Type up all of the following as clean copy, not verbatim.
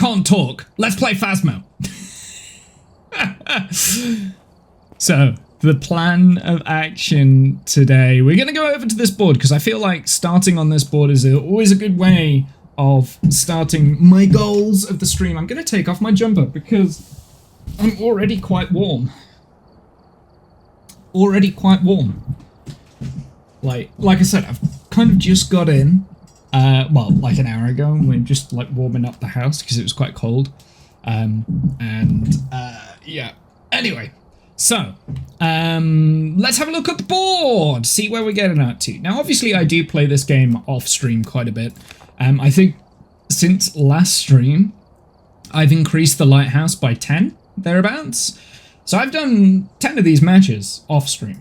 can't talk. Let's play Phasmo. So, the plan of action today. We're going to go over to this board because I feel like starting on this board is always a good way of starting my goals of the stream. I'm going to take off my jumper because I'm already quite warm. Like I said, I've kind of just got in. Well, like an hour ago, and we're just like warming up the house because it was quite cold. Yeah. Anyway, so let's have a look at the board, see where we're getting up to. Now, obviously, I do play this game off stream quite a bit. I think since last stream, I've increased the Lighthouse by 10 thereabouts. So I've done 10 of these matches off stream.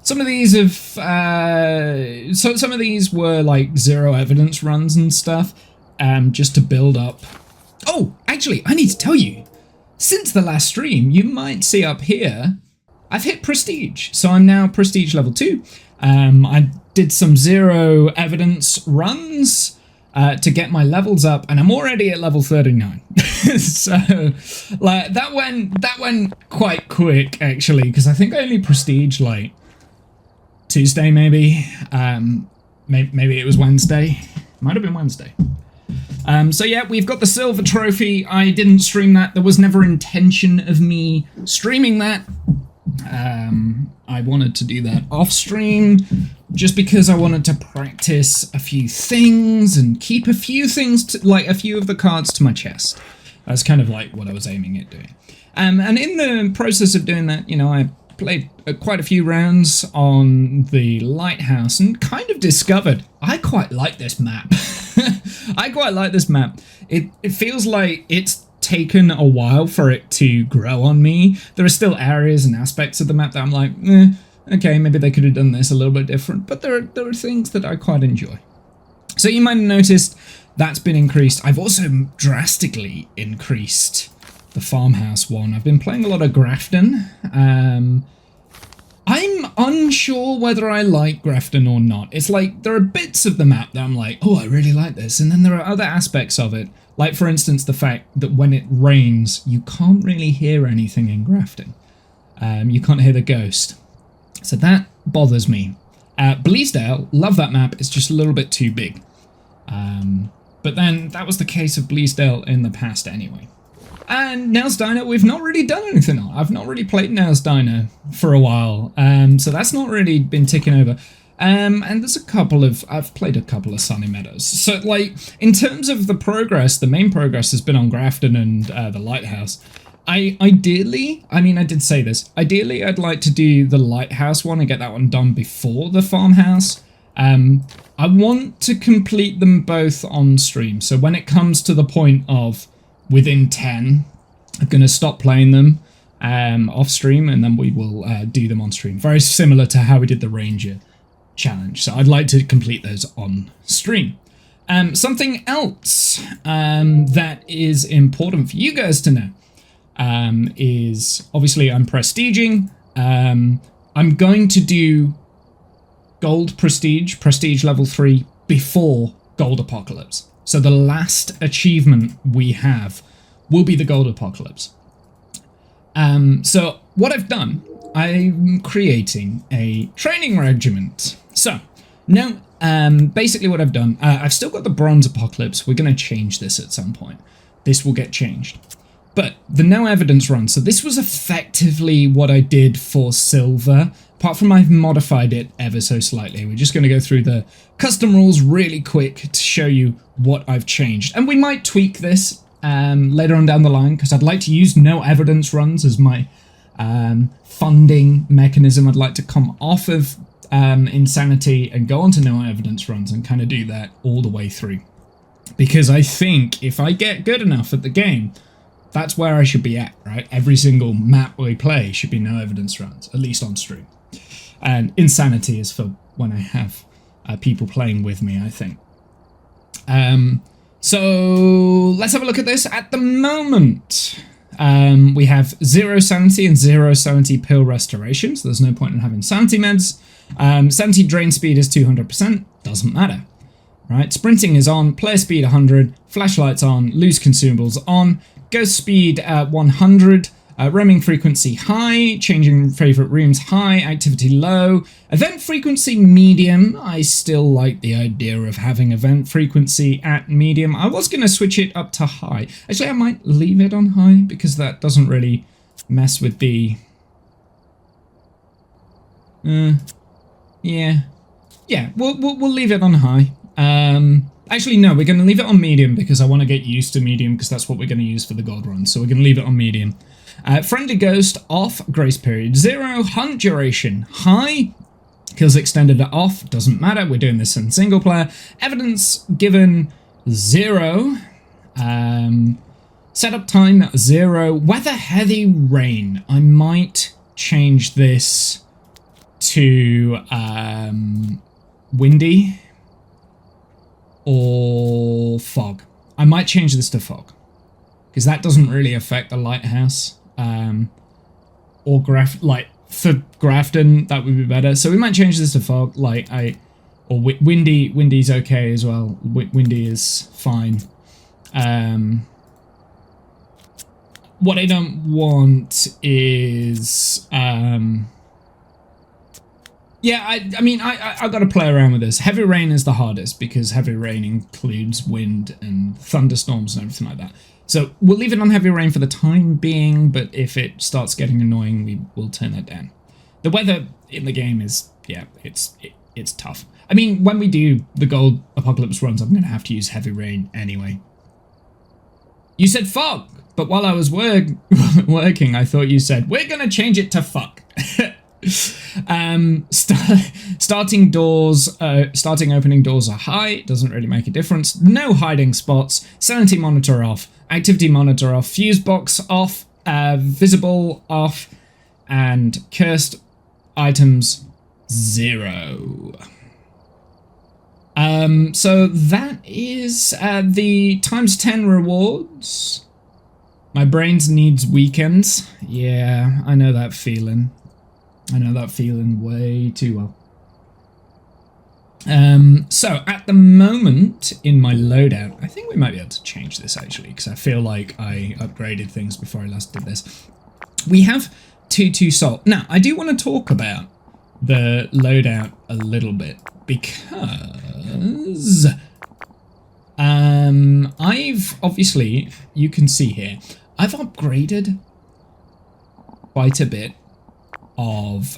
Some of these have, some of these were like zero evidence runs and stuff, just to build up. Oh, actually, I need to tell you, since the last stream, you might see up here, I've hit Prestige. So I'm now Prestige level 2. I did some zero evidence runs to get my levels up, and I'm already at level 39. So, like, that went quite quick, actually, because I think I only Prestige, like, Tuesday, maybe. Maybe it was Wednesday. Might have been Wednesday. So yeah, we've got the silver trophy. I didn't stream that. There was never intention of me streaming that. I wanted to do that off stream just because I wanted to practice a few things and keep a few things, to, like a few of the cards to my chest. That's kind of like what I was aiming at doing. And in the process of doing that, you know, I played quite a few rounds on the Lighthouse and kind of discovered I quite like this map. I quite like this map. It feels like it's taken a while for it to grow on me. There are still areas and aspects of the map that I'm like, okay, maybe they could have done this a little bit different, but there are things that I quite enjoy. So you might have noticed that's been increased. I've also drastically increased the farmhouse one. I've been playing a lot of Grafton. I'm unsure whether I like Grafton or not. It's like there are bits of the map that I'm like, oh, I really like this. And then there are other aspects of it. Like, for instance, the fact that when it rains, you can't really hear anything in Grafton. You can't hear the ghost. So that bothers me. Bleasdale, love that map. It's just a little bit too big. But then that was the case of Bleasdale in the past anyway. And Nails Diner, we've not really done anything on. I've not really played Nails Diner for a while, so that's not really been ticking over. And there's a couple of, I've played a couple of Sunny Meadows. So, like, in terms of the progress, the main progress has been on Grafton and the Lighthouse. Ideally, I mean, I did say this, ideally I'd like to do the Lighthouse one and get that one done before the farmhouse. I want to complete them both on stream. So when it comes to the point of within 10, I'm going to stop playing them off stream, and then we will do them on stream. Very similar to how we did the Ranger challenge. So I'd like to complete those on stream. Something else that is important for you guys to know is, obviously, I'm prestiging. I'm going to do Gold Prestige level 3 before Gold Apocalypse. So the last achievement we have will be the Gold Apocalypse. So what I've done, I'm creating a training regiment. So now, basically what I've done, I've still got the Bronze Apocalypse. We're going to change this at some point. This will get changed. But the no evidence run, so this was effectively what I did for Silver, apart from I've modified it ever so slightly. We're just going to go through the custom rules really quick to show you what I've changed. And we might tweak this later on down the line, because I'd like to use no evidence runs as my funding mechanism. I'd like to come off of Insanity and go on to no evidence runs and kind of do that all the way through. Because I think if I get good enough at the game, that's where I should be at, right? Every single map we play should be no evidence runs, at least on stream. And Insanity is for when I have people playing with me, I think. So let's have a look at this. At the moment, we have 0 sanity and 0 sanity pill restoration, so there's no point in having sanity meds. Sanity drain speed is 200%, doesn't matter. right? Sprinting is on, player speed 100, flashlights on, loose consumables on, ghost speed 100, roaming frequency high, changing favorite rooms high, activity low, event frequency medium. I still like the idea of having event frequency at medium. I was going to switch it up to high. Actually, I might leave it on high because that doesn't really mess with the... yeah, we'll leave it on high. Actually, no, we're going to leave it on medium because I want to get used to medium because that's what we're going to use for the gold run. So we're going to leave it on medium. Friendly ghost off, grace period 0, hunt duration high, kills extended off, doesn't matter, we're doing this in single player. Evidence given 0, setup time 0, weather heavy rain. I might change this to windy or fog. I might change this to fog because that doesn't really affect the lighthouse. Or for Grafton, that would be better. So we might change this to fog, windy. Windy's okay as well. Windy is fine. What I don't want is, yeah, I've got to play around with this. Heavy rain is the hardest because heavy rain includes wind and thunderstorms and everything like that. So we'll leave it on heavy rain for the time being, but if it starts getting annoying, we will turn that down. The weather in the game is, yeah, it's tough. I mean, when we do the gold apocalypse runs, I'm going to have to use heavy rain anyway. You said fog, but while I was working, I thought you said, we're going to change it to fuck. Starting opening doors are high, doesn't really make a difference. No hiding spots, sanity monitor off, activity monitor off, fuse box off, visible off, and cursed items 0. So that is the ×10 rewards. My brains needs weekends. Yeah, I know that feeling. I know that feeling way too well. So at the moment in my loadout, I think we might be able to change this actually, because I feel like I upgraded things before I last did this. We have 2 salt. Now, I do want to talk about the loadout a little bit because I've obviously, you can see here, I've upgraded quite a bit of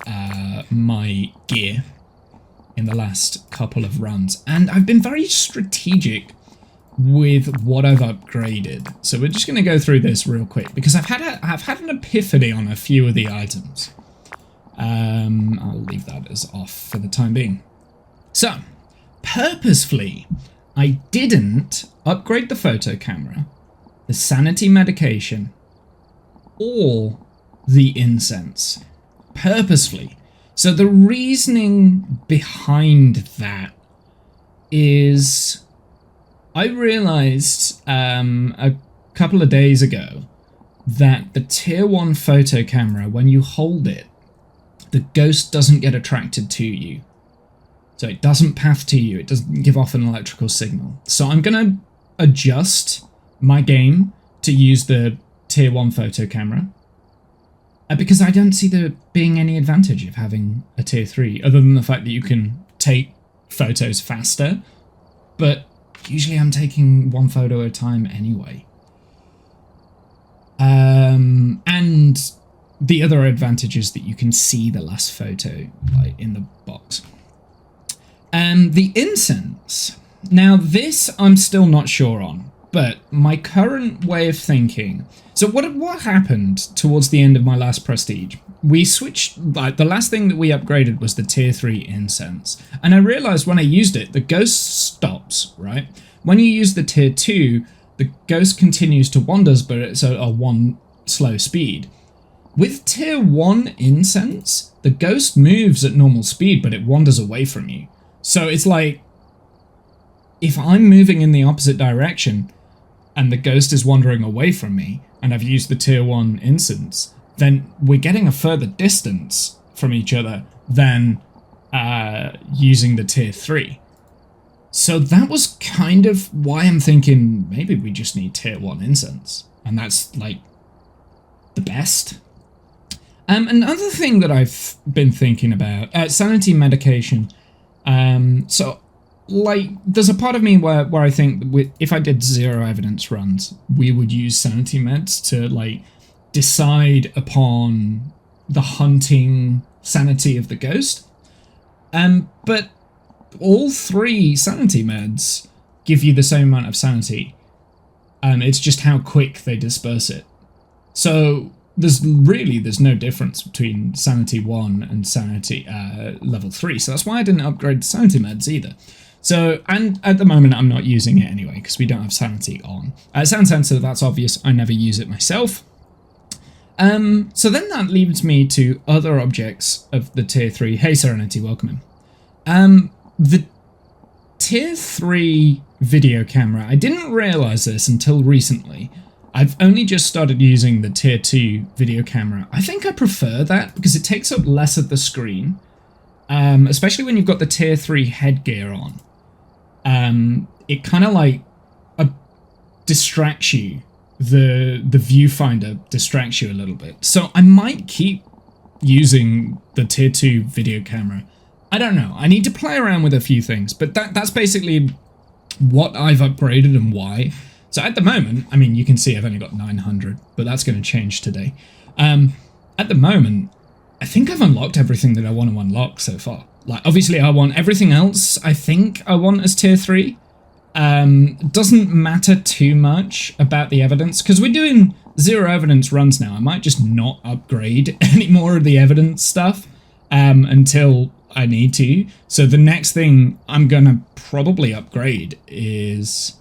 my gear in the last couple of runs, and I've been very strategic with what I've upgraded. So we're just going to go through this real quick because I've had an epiphany on a few of the items. I'll leave that as off for the time being. So purposefully, I didn't upgrade the photo camera, the sanity medication, or the incense. Purposefully. So the reasoning behind that is I realized a couple of days ago that the tier 1 photo camera, when you hold it, the ghost doesn't get attracted to you. So it doesn't path to you. It doesn't give off an electrical signal. So I'm going to adjust my game to use the tier 1 photo camera. Because I don't see there being any advantage of having a tier 3, other than the fact that you can take photos faster, but usually I'm taking 1 photo at a time anyway. And the other advantage is that you can see the last photo like in the box. The incense. Now this I'm still not sure on, but my current way of thinking... So what happened towards the end of my last prestige? We switched, like the last thing that we upgraded was the tier 3 incense. And I realized when I used it, the ghost stops, right? When you use the tier 2, the ghost continues to wander, but it's a 1 slow speed. With tier 1 incense, the ghost moves at normal speed, but it wanders away from you. So it's like, if I'm moving in the opposite direction and the ghost is wandering away from me, and I've used the tier 1 incense, then we're getting a further distance from each other than using the tier 3. So that was kind of why I'm thinking maybe we just need tier 1 incense. And that's like the best. Another thing that I've been thinking about, sanity medication. So like there's a part of me where I think if I did 0 evidence runs, we would use sanity meds to like decide upon the hunting sanity of the ghost. But all 3 sanity meds give you the same amount of sanity. It's just how quick they disperse it. So there's no difference between sanity 1 and sanity level 3. So that's why I didn't upgrade the sanity meds either. So, and at the moment I'm not using it anyway because we don't have sanity on. Sound sensor, that's obvious. I never use it myself. So then that leads me to other objects of the tier 3. Hey Serenity, welcome in. The tier 3 video camera, I didn't realize this until recently. I've only just started using the tier 2 video camera. I think I prefer that because it takes up less of the screen, especially when you've got the tier 3 headgear on. It kind of like distracts you. The viewfinder distracts you a little bit. So I might keep using the tier 2 video camera. I don't know. I need to play around with a few things, but that's basically what I've upgraded and why. So at the moment, I mean, you can see I've only got 900, but that's going to change today. At the moment, I think I've unlocked everything that I want to unlock so far. Like, obviously, I want everything else, I think I want as tier 3. Doesn't matter too much about the evidence, because we're doing 0 evidence runs now. I might just not upgrade any more of the evidence stuff until I need to. So the next thing I'm going to probably upgrade is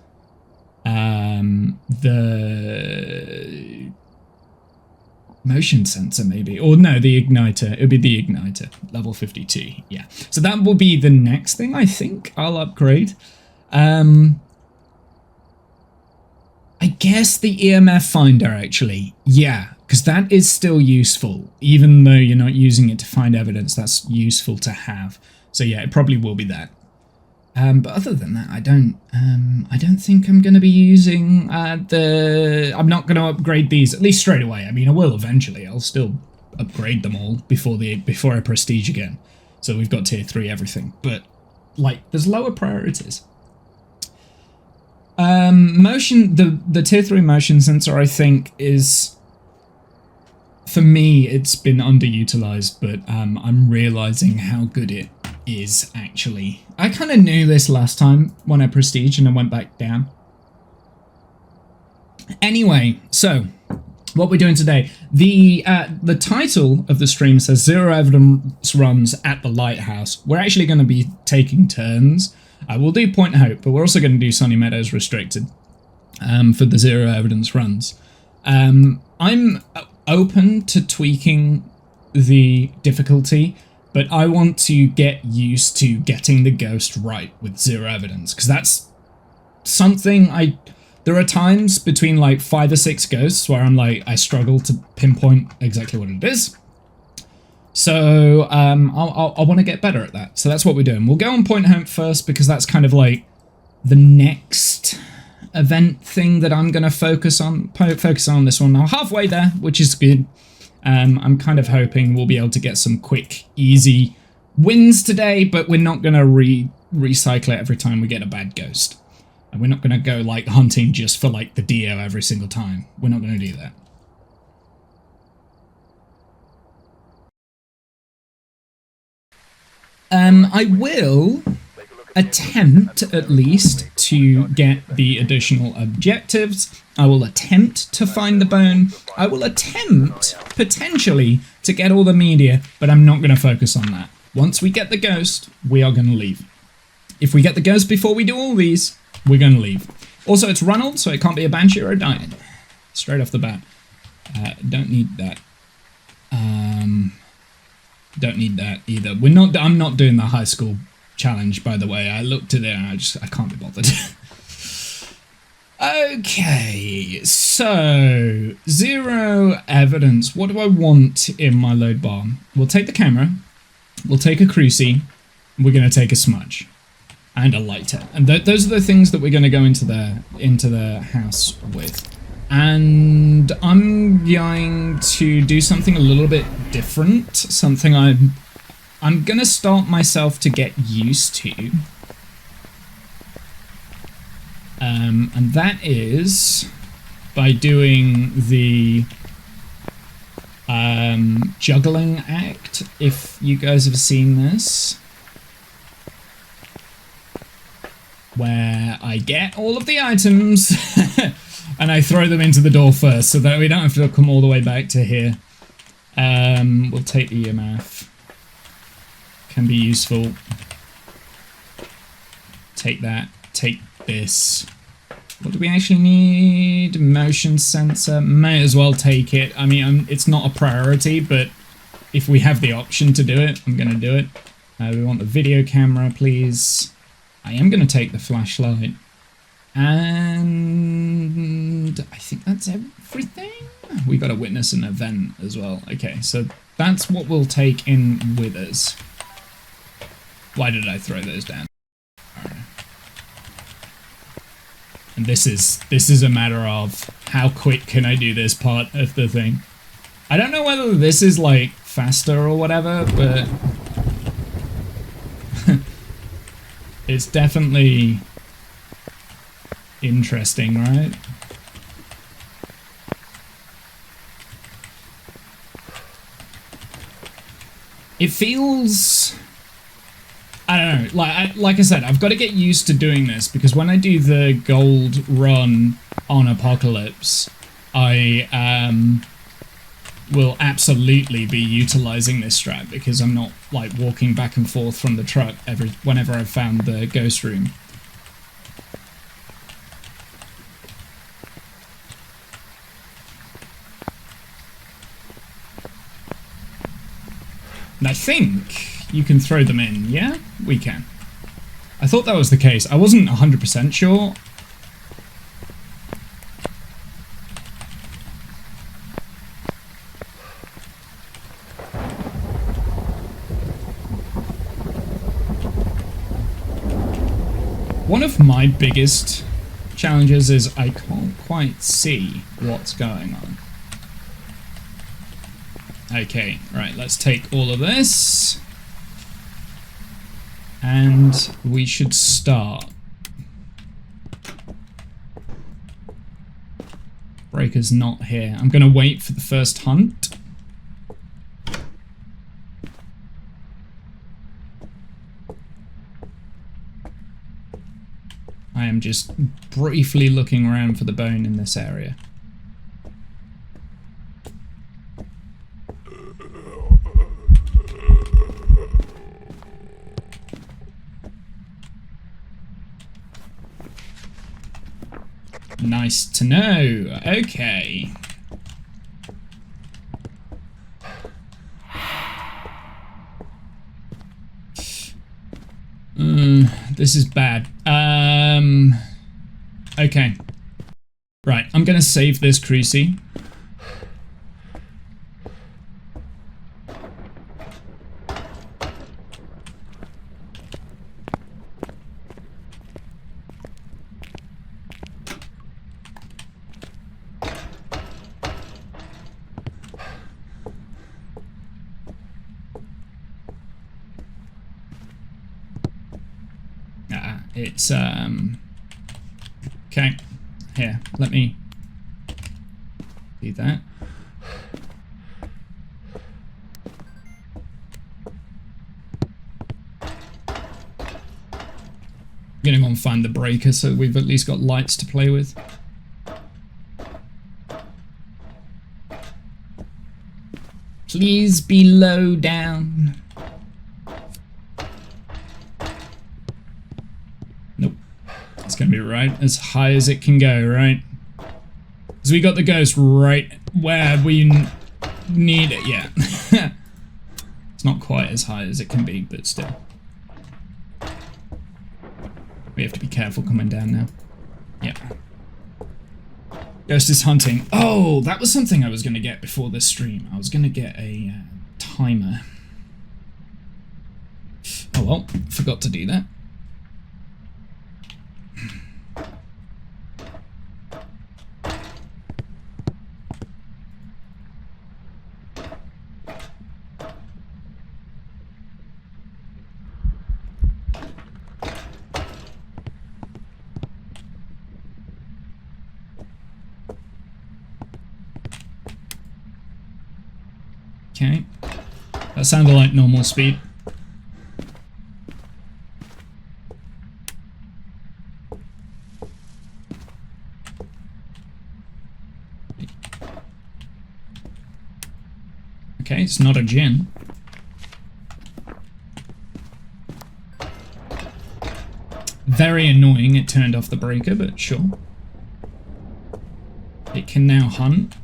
the motion sensor maybe, or no, the igniter. It'll be the igniter, level 52. Yeah, so that will be the next thing I think I'll upgrade. I guess the EMF finder actually, yeah, because that is still useful, even though you're not using it to find evidence. That's useful to have. So yeah, it probably will be that. But other than that, I don't think I'm going to be using I'm not going to upgrade these, at least straight away. I mean, I will eventually. I'll still upgrade them all before I prestige again. So we've got tier 3 everything, but like there's lower priorities. Motion, the tier 3 motion sensor, I think is, for me, it's been underutilized, but I'm realizing how good it is actually. I kind of knew this last time when I prestiged and I went back down. Anyway, so what we're doing today, the title of the stream says 0 evidence runs at the Lighthouse. We're actually going to be taking turns. We'll do Point Hope, but we're also going to do Sunny Meadows restricted for the 0 evidence runs. I'm open to tweaking the difficulty, but I want to get used to getting the ghost right with 0 evidence, because that's something there are times between like 5 or 6 ghosts where I'm like, I struggle to pinpoint exactly what it is. So I want to get better at that. So that's what we're doing. We'll go on Point Hope first, because that's kind of like the next event thing that I'm going to focus on this one. Now halfway there, which is good. I'm kind of hoping we'll be able to get some quick, easy wins today, but we're not going to recycle it every time we get a bad ghost. And we're not going to go like hunting just for like the Dio every single time. We're not going to do that. I will attempt at least to get the additional objectives. I will attempt to find the bone. I will attempt potentially to get all the media, but I'm not going to focus on that. Once we get the ghost, we are going to leave. If we get the ghost before we do all these, we're going to leave. Also, it's Ronald, so it can't be a Banshee or a Dian. Straight off the bat. Don't need that. Don't need that either. I'm not doing the high school challenge, by the way. I looked at it and I can't be bothered. Okay, so 0 evidence. What do I want in my load bar? We'll take the camera. We'll take a crucie. We're going to take a smudge. and a lighter. And those are the things that we're going to go into the house with. And I'm going to do something a little bit different, something I'm going to start myself to get used to. And that is by doing the juggling act, if you guys have seen this, where I get all of the items and I throw them into the door first so that we don't have to come all the way back to here. We'll take the EMF. Can be useful. Take that. Take this. What do we actually need? Motion sensor. May as well take it. I mean, it's not a priority, but if we have the option to do it, I'm going to do it. We want the video camera, please. I am going to take the flashlight. And I think that's everything. We got to witness an event as well. Okay, so that's what we'll take in with us. Why did I throw those down? And this is a matter of how quick can I do this part of the thing. I don't know whether this is like faster or whatever, but it's definitely interesting, right? It feels, I don't know, like I said, I've got to get used to doing this, because when I do the gold run on Apocalypse, I will absolutely be utilizing this strat, because I'm not like walking back and forth from the truck whenever I've found the ghost room. And I think you can throw them in, yeah? We can. I thought that was the case. I wasn't 100% sure. One of my biggest challenges is I can't quite see what's going on. Okay, right, let's take all of this. And we should start. Breaker's not here. I'm going to wait for the first hunt. I am just briefly looking around for the bone in this area. Nice to know. Okay. This is bad. Okay. Right, I'm gonna save this Creasy. It's okay. Here, let me do that. I'm gonna go and find the breaker so we've at least got lights to play with. Please be low down. Nope. It's gonna be right as high as it can go, right? Because we got the ghost right where we need it, yeah. It's not quite as high as it can be, but still. We have to be careful coming down now. Yeah. Ghost is hunting. Oh, that was something I was going to get before this stream. I was going to get a timer. Oh well, forgot to do that. Okay. That sounded like normal speed. Okay, it's not a gin. Very annoying it turned off the breaker, but sure. It can now hunt.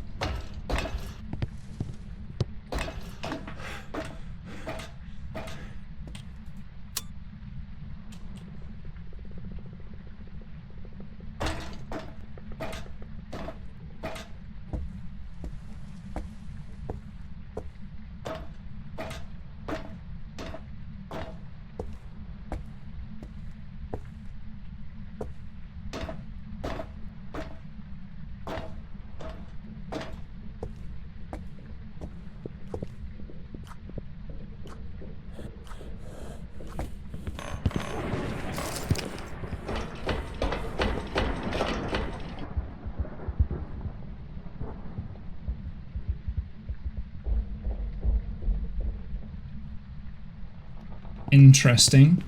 Interesting.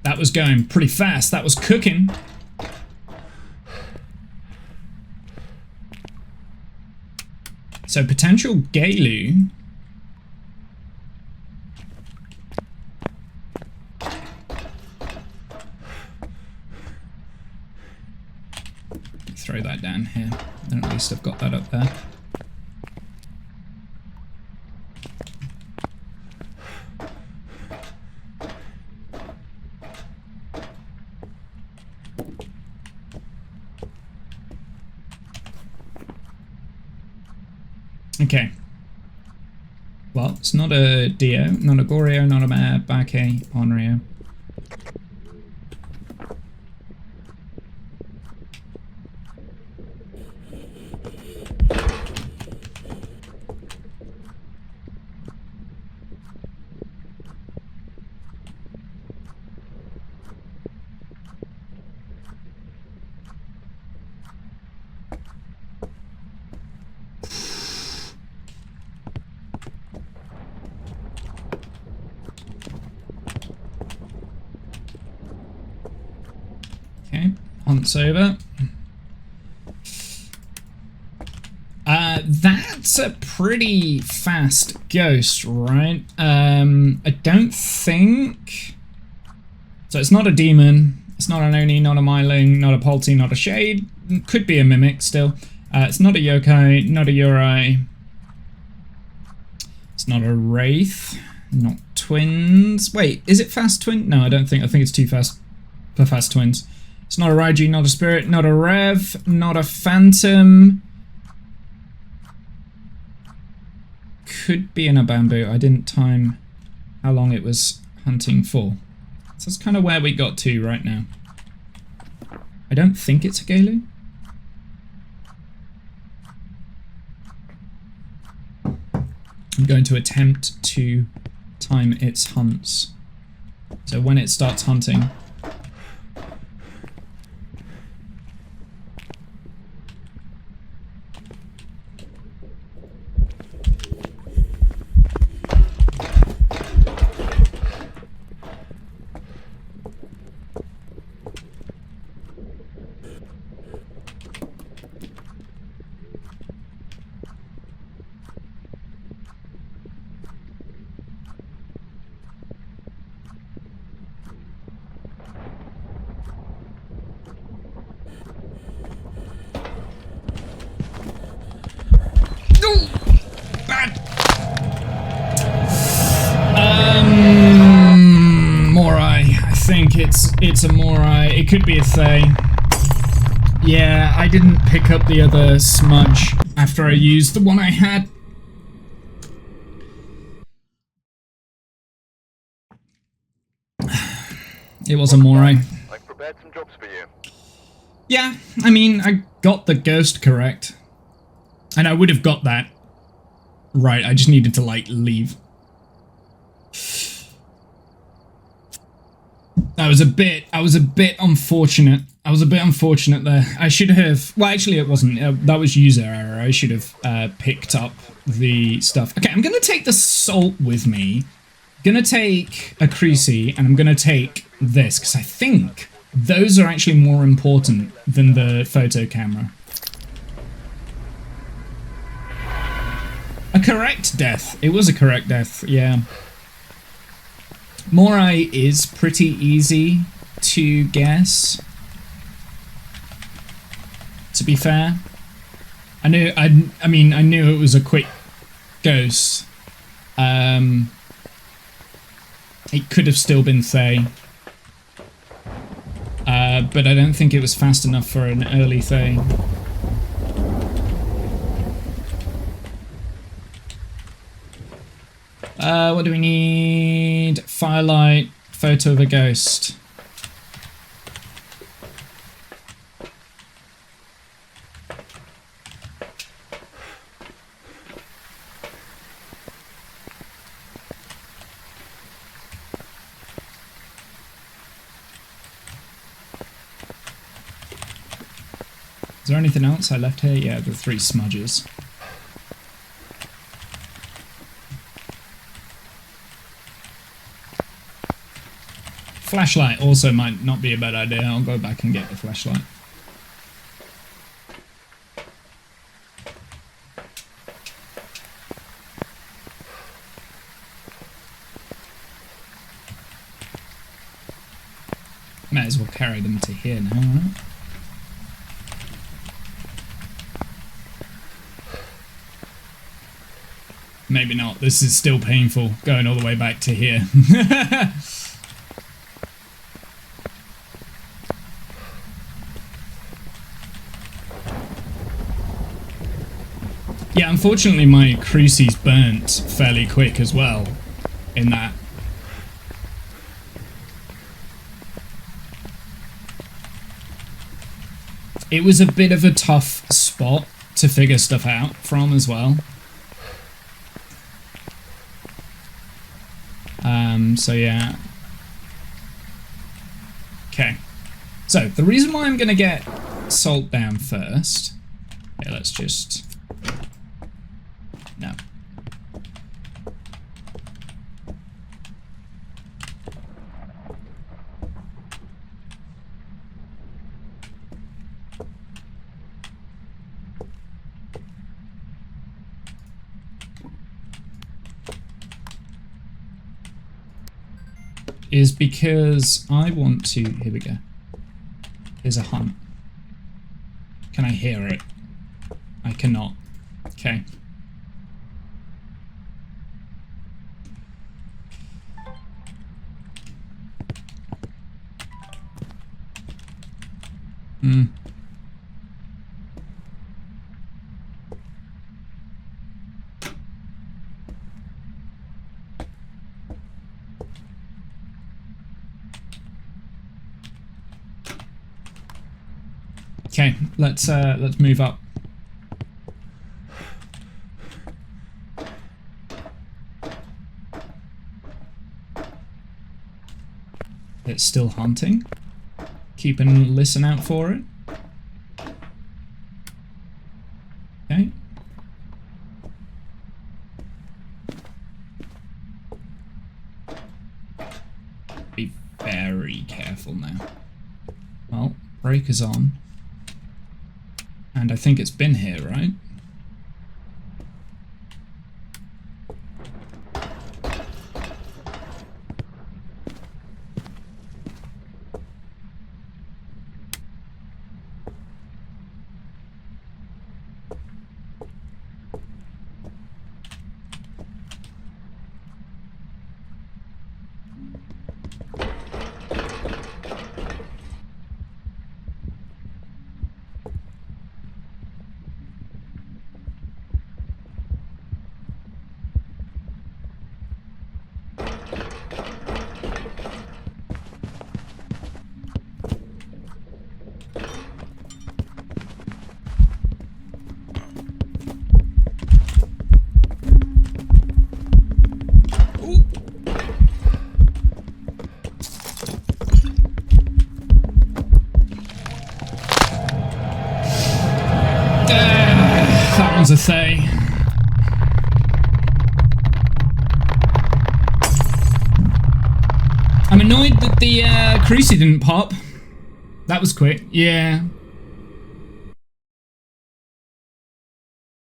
That was going pretty fast. That was cooking. So potential Galu. Throw that down here. Then at least I've got that up there. Okay. Well, it's not a Dio, not a Goreo, not a Bake, Onryo. Okay, hunt's over. That's a pretty fast ghost, right? I don't think... So it's not a demon, it's not an Oni, not a Myling, not a Polty, not a Shade. Could be a Mimic still. It's not a Yokai, not a Yurei. It's not a Wraith, not Twins. Wait, is it fast twin? No, I don't think. I think it's too fast for fast twins. It's not a Raiji, not a Spirit, not a Rev, not a Phantom. Could be in a Bamboo. I didn't time how long it was hunting for. So that's kind of where we got to right now. I don't think it's a Galu. I'm going to attempt to time its hunts. So when it starts hunting... It's a Morai. It could be a Thay. Yeah, I didn't pick up the other smudge after I used the one I had. It was a Morai. I've prepared some jobs for you. Yeah, I mean, I got the ghost correct. And I would have got that right. I just needed to, like, leave. I was a bit unfortunate. I was a bit unfortunate there. I should have... Well, actually, it wasn't. That was user error. I should have picked up the stuff. Okay, I'm going to take the salt with me. Going to take a creasy, and I'm going to take this, because I think those are actually more important than the photo camera. A correct death. It was a correct death, yeah. Morai is pretty easy to guess. To be fair, I knew it was a quick ghost. It could have still been Thay, but I don't think it was fast enough for an early Thay. What do we need? Firelight, photo of a ghost. Is there anything else I left here? Yeah, the 3 smudges. Flashlight also might not be a bad idea. I'll go back and get the flashlight. Might as well carry them to here now, right? Maybe not. This is still painful, going all the way back to here. Yeah, unfortunately my creasy's burnt fairly quick as well in that. It was a bit of a tough spot to figure stuff out from as well. So yeah. Okay. So the reason why I'm gonna get salt down first. Okay, let's just... No. Is because I want to... Here we go. There's a hunt. Can I hear it? I cannot. Okay. Okay, let's move up. It's still hunting. Keep and listen out for it. Okay. Be very careful now. Well, breaker's on. And I think it's been here, right? a Thay. I'm annoyed that the Cruci didn't pop. That was quick. Yeah.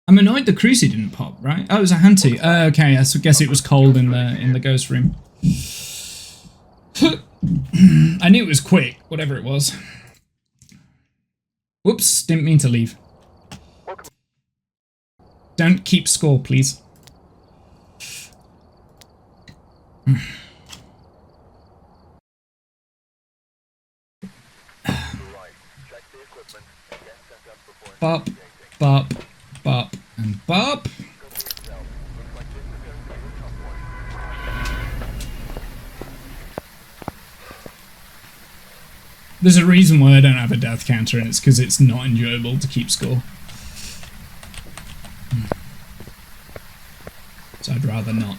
I'm annoyed the Cruci didn't pop, right? Oh, it was a Hantu. Okay, I guess it was cold in the ghost room. I knew it was quick, whatever it was. Whoops, didn't mean to leave. Don't keep score, please. Bop, bop, bop, and bop. There's a reason why I don't have a death counter, and it's because it's not enjoyable to keep score. So I'd rather not.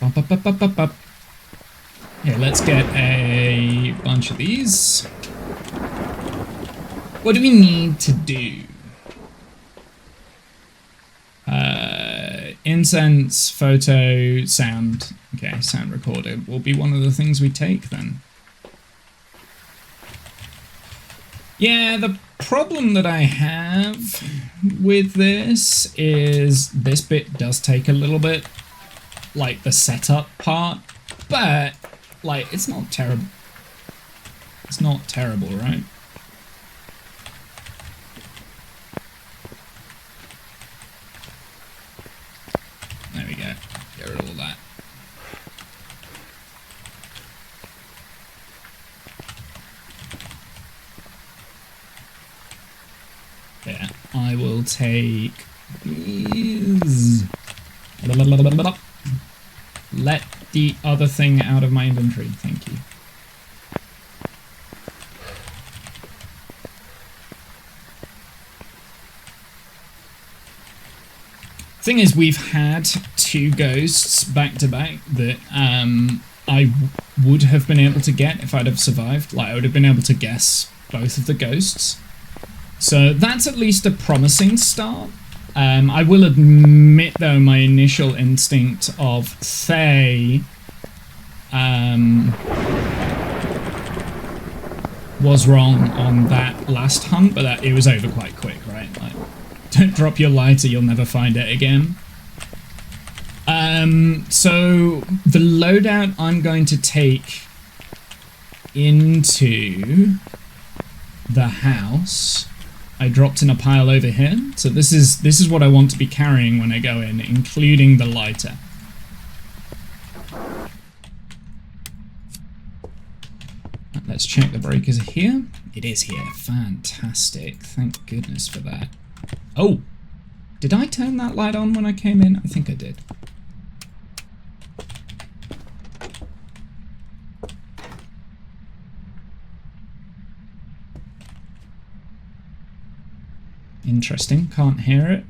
Bop, bop, bop, bop, bop, bop. Yeah, let's get a bunch of these. What do we need to do? Incense, photo, sound. Okay, sound recorder will be one of the things we take then. Yeah, the problem that I have with this is this bit does take a little bit, like the setup part, but like it's not terrible. It's not terrible, right? There we go. Get rid of all that. Yeah, I will take these. Let the other thing out of my inventory. Thank you. Thing is, we've had two ghosts back to back that I would have been able to get if I'd have survived. Like, I would have been able to guess both of the ghosts. So that's at least a promising start. I will admit, though, my initial instinct of Thay was wrong on that last hunt, but that it was over quite quick, right? Like, don't drop your lighter, you'll never find it again. So the loadout I'm going to take into the house, I dropped in a pile over here. So this is what I want to be carrying when I go in, including the lighter. Let's check the breakers here. It is here. Fantastic. Thank goodness for that. Oh, did I turn that light on when I came in? I think I did. Interesting. Can't hear it.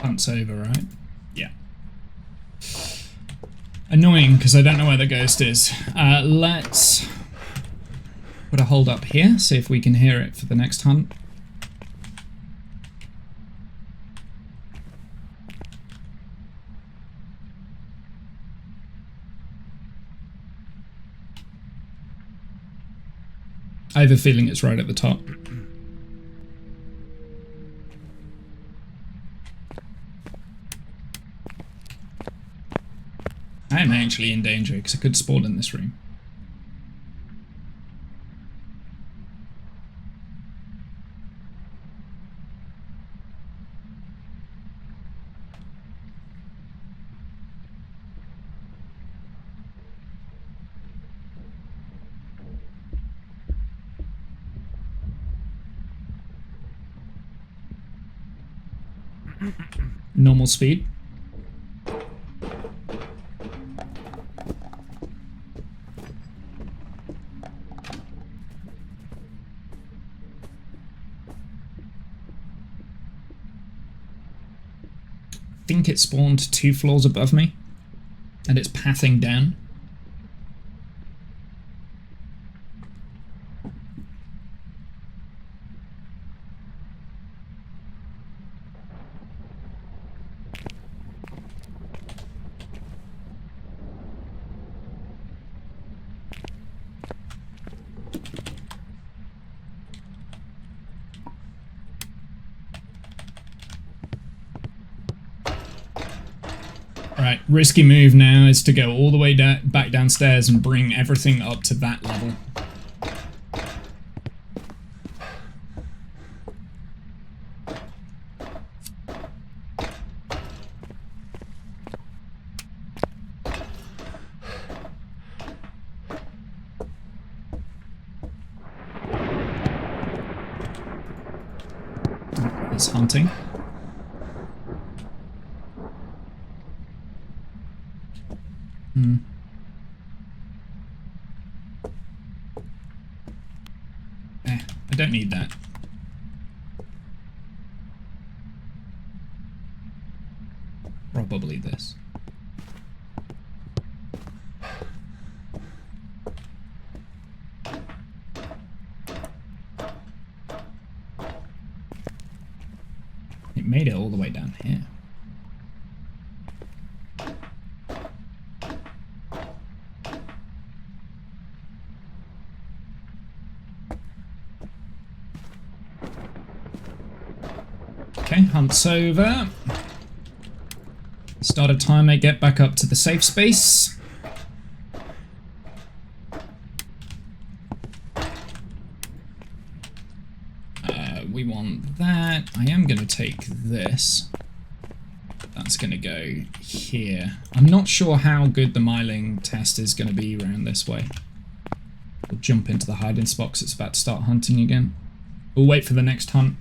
Hunt's over, right? Yeah. Annoying, because I don't know where the ghost is. Let's put a hold up here, see if we can hear it for the next hunt. I have a feeling it's right at the top. I am actually in danger because I could spawn in this room. Normal speed. I think it spawned 2 floors above me, and it's pathing down. Right, risky move now is to go all the way back downstairs and bring everything up to that level. It's hunting. I don't need that. Probably this. It made it all the way down here. Okay, hunt's over. Start a timer, get back up to the safe space. We want that. I am going to take this. That's going to go here. I'm not sure how good the miling test is going to be around this way. We'll jump into the hiding spot because it's about to start hunting again. We'll wait for the next hunt.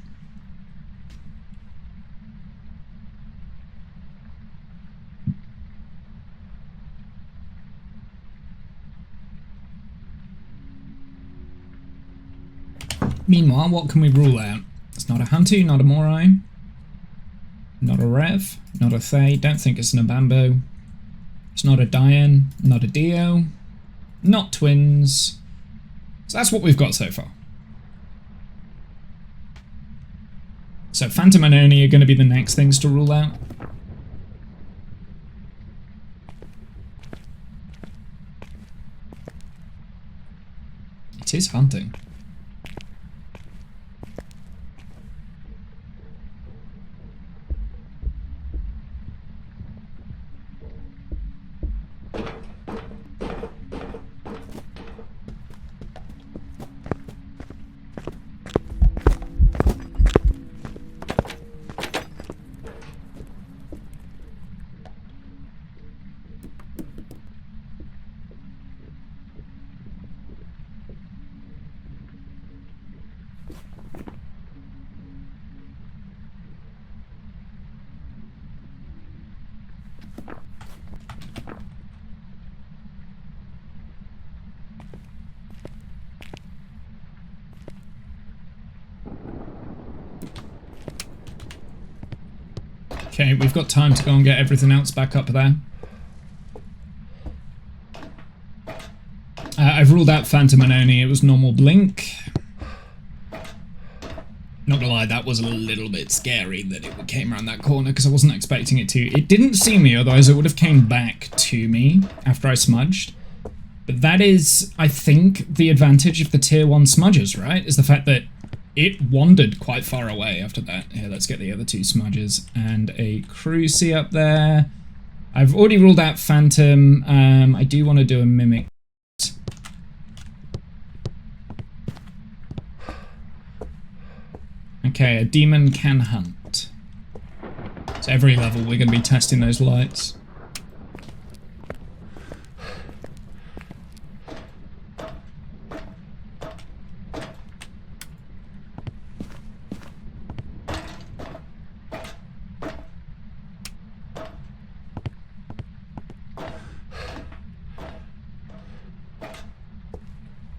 Meanwhile, what can we rule out? It's not a Huntu, not a Morai, not a Rev, not a Thay, don't think it's an Abambo. It's not a Diane, not a Dio, not twins. So that's what we've got so far. So Phantom and Oni are going to be the next things to rule out. It is hunting. Okay, we've got time to go and get everything else back up there. I've ruled out Phantom and Oni. It was normal blink. Not gonna lie, that was a little bit scary that it came around that corner because I wasn't expecting it to. It didn't see me, otherwise it would have came back to me after I smudged. But that is, I think, the advantage of the tier 1 smudges, right? Is the fact that it wandered quite far away after that. Here, let's get the other 2 smudges and a Cruci up there. I've already ruled out Phantom. I do want to do a Mimic. Okay, a Demon can hunt. So every level we're going to be testing those lights.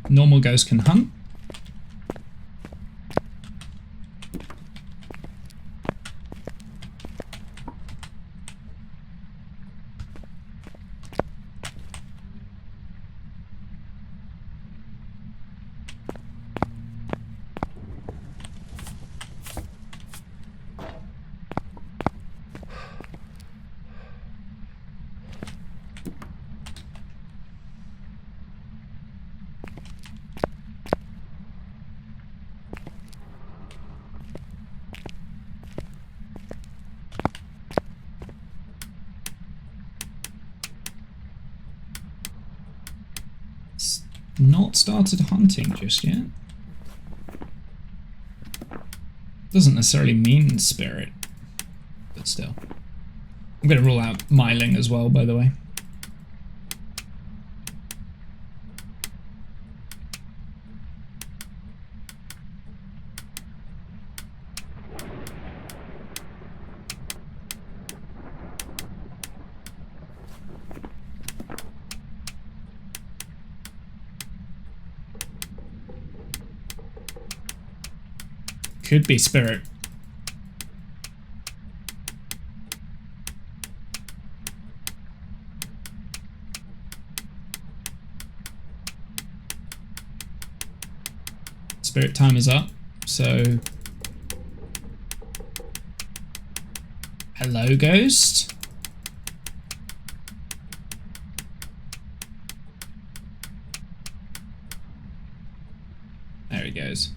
Normal ghost can hunt. Not started hunting just yet. Doesn't necessarily mean spirit, but still. I'm going to rule out myling as well, by the way. Could be spirit. Spirit time is up, so... Hello, ghost? There he goes.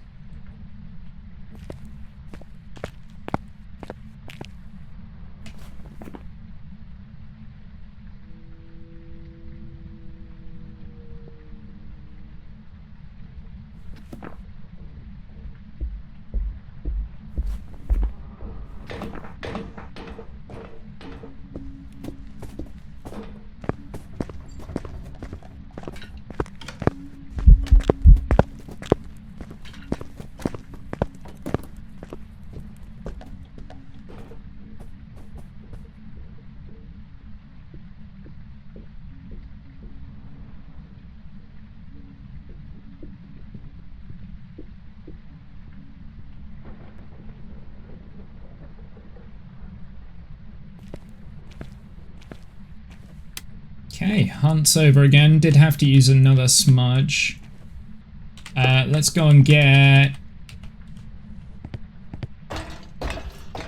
Okay, hunt's over again. Did have to use another smudge. Let's go and get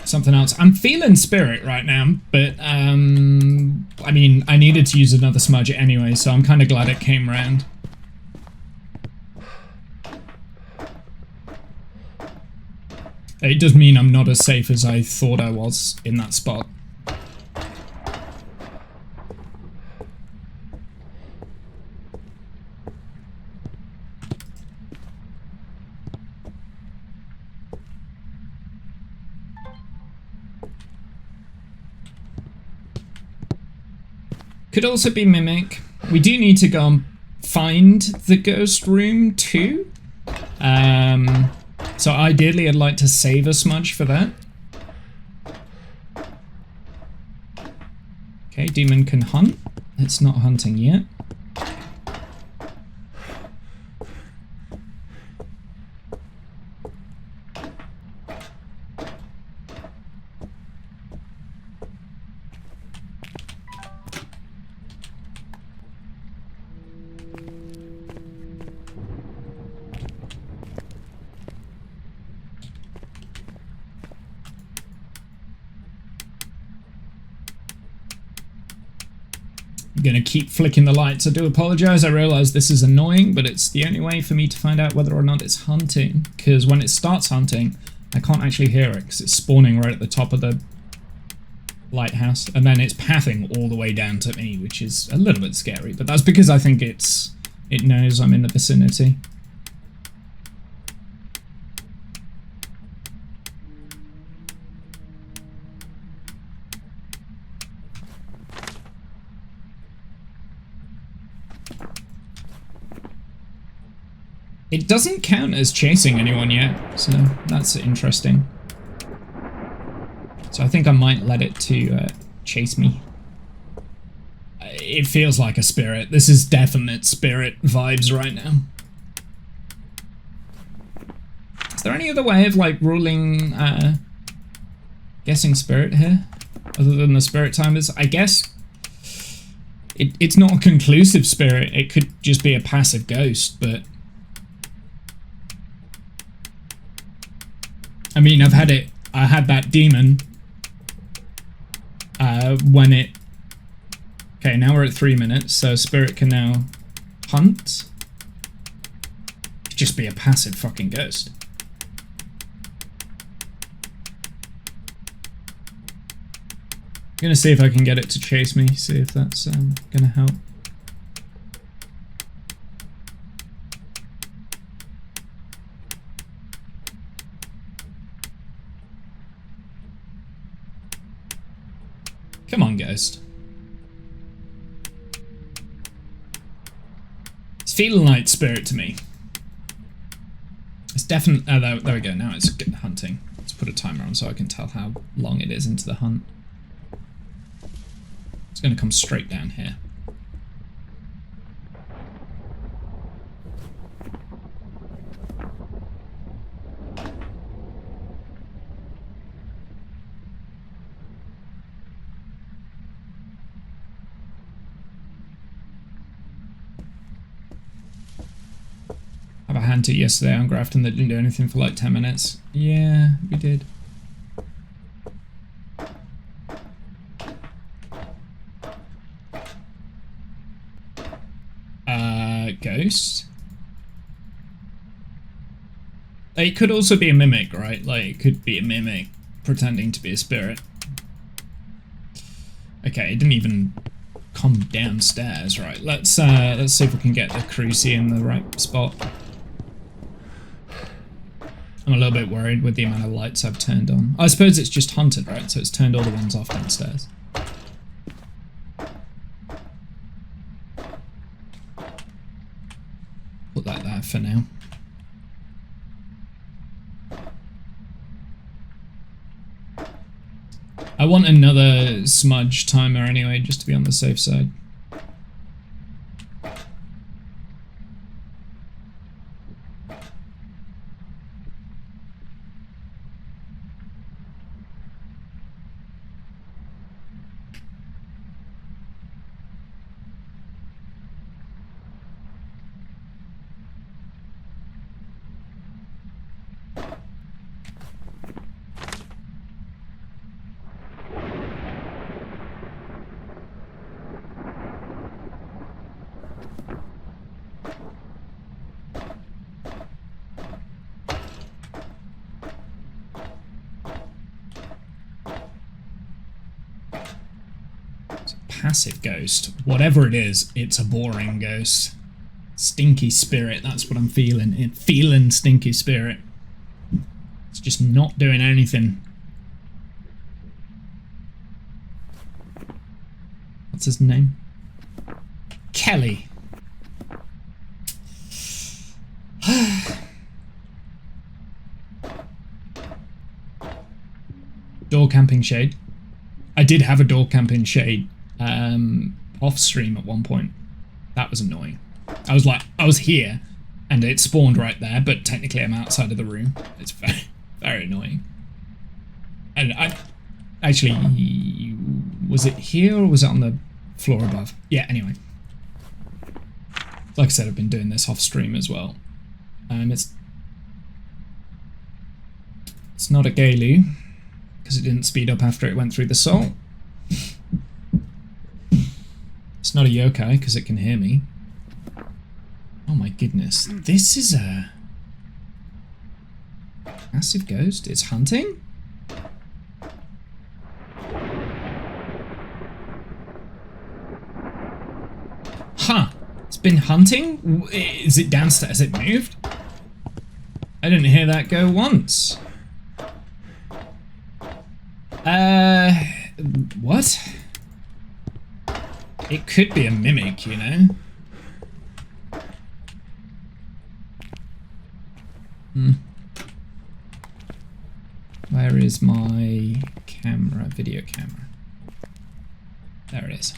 something else. I'm feeling spirit right now, but I mean, I needed to use another smudge anyway, so I'm kind of glad it came round. It does mean I'm not as safe as I thought I was in that spot. Could also be Mimic. We do need to go and find the ghost room too. So ideally I'd like to save a smudge for that. Okay, demon can hunt. It's not hunting yet. I'm gonna keep flicking the lights. I do apologize. I realize this is annoying, but it's the only way for me to find out whether or not it's hunting. Because when it starts hunting, I can't actually hear it because it's spawning right at the top of the lighthouse, and then it's pathing all the way down to me, which is a little bit scary. But that's because I think it knows I'm in the vicinity. It doesn't count as chasing anyone yet, so that's interesting. So I think I might let it to chase me. It feels like a spirit. This is definite spirit vibes right now. Is there any other way of like ruling, guessing spirit here? Other than the spirit timers? I guess it's not a conclusive spirit. It could just be a passive ghost, but I mean, I had that demon when it... Okay, now we're at 3 minutes, so spirit can now hunt. It'd just be a passive fucking ghost. I'm gonna see if I can get it to chase me, see if that's gonna help. Come on, ghost. It's feeling like spirit to me. It's definitely... Oh, there we go. Now it's hunting. Let's put a timer on so I can tell how long it is into the hunt. It's going to come straight down here. I have a hand to yesterday on Grafton that didn't do anything for like 10 minutes. Yeah, we did. Ghost? It could also be a mimic, right? Like, it could be a mimic pretending to be a spirit. Okay, it didn't even come downstairs, right? Let's see if we can get the crucie in the right spot. I'm a little bit worried with the amount of lights I've turned on. I suppose it's just hunted, right? So it's turned all the ones off downstairs. Put that there for now. I want another smudge timer anyway, just to be on the safe side. Passive ghost. Whatever it is, it's a boring ghost. Stinky spirit, that's what I'm feeling. Feeling stinky spirit. It's just not doing anything. What's his name? Kelly. Door camping shade. I did have a door camping shade off stream at one point. That was annoying. I was here and it spawned right there, but technically I'm outside of the room. It's very, very annoying. And I actually, was it here or was it on the floor above? Yeah, anyway. Like I said, I've been doing this off stream as well. It's not a Galu because it didn't speed up after it went through the salt. It's not a yokai because it can hear me. Oh my goodness. This is a massive ghost. It's hunting? Huh. It's been hunting? Is it downstairs? Has it moved? I didn't hear that go once. What? It could be a mimic, you know? Where is my camera, video camera? There it is.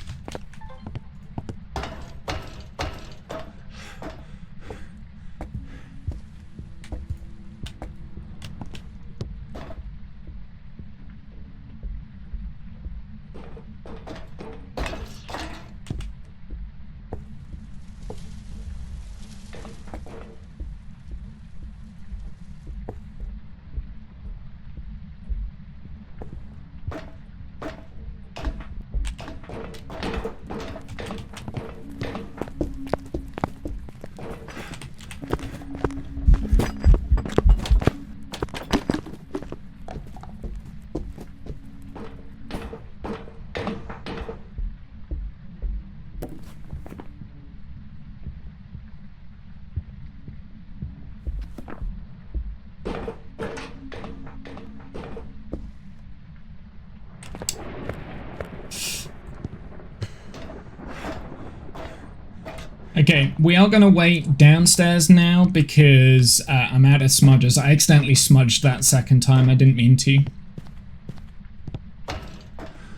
Okay, we are going to wait downstairs now because I'm out of smudges. I accidentally smudged that second time. I didn't mean to.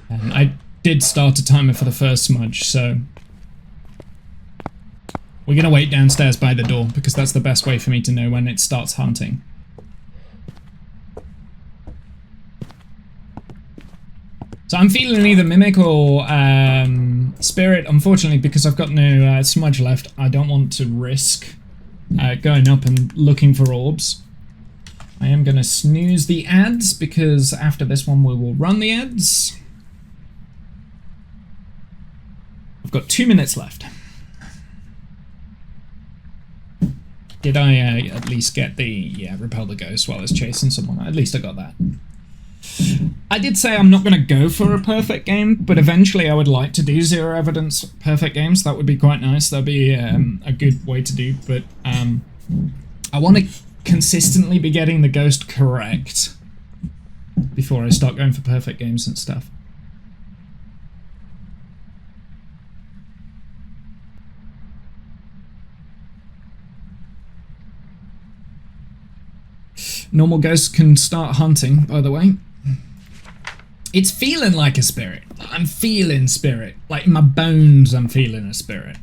And I did start a timer for the first smudge, so... We're going to wait downstairs by the door because that's the best way for me to know when it starts hunting. So I'm feeling either Mimic or Spirit. Unfortunately, because I've got no smudge left, I don't want to risk going up and looking for orbs. I am going to snooze the ads because after this one we will run the ads. I've got 2 minutes left. Did I at least get the, repel the ghost while I was chasing someone? At least I got that. I did say I'm not going to go for a perfect game, but eventually I would like to do zero evidence perfect games. That would be quite nice. That'd be a good way to do, but I want to consistently be getting the ghost correct before I start going for perfect games and stuff. Normal ghosts can start hunting, by the way. It's feeling like a spirit. I'm feeling spirit. Like in my bones, I'm feeling a spirit.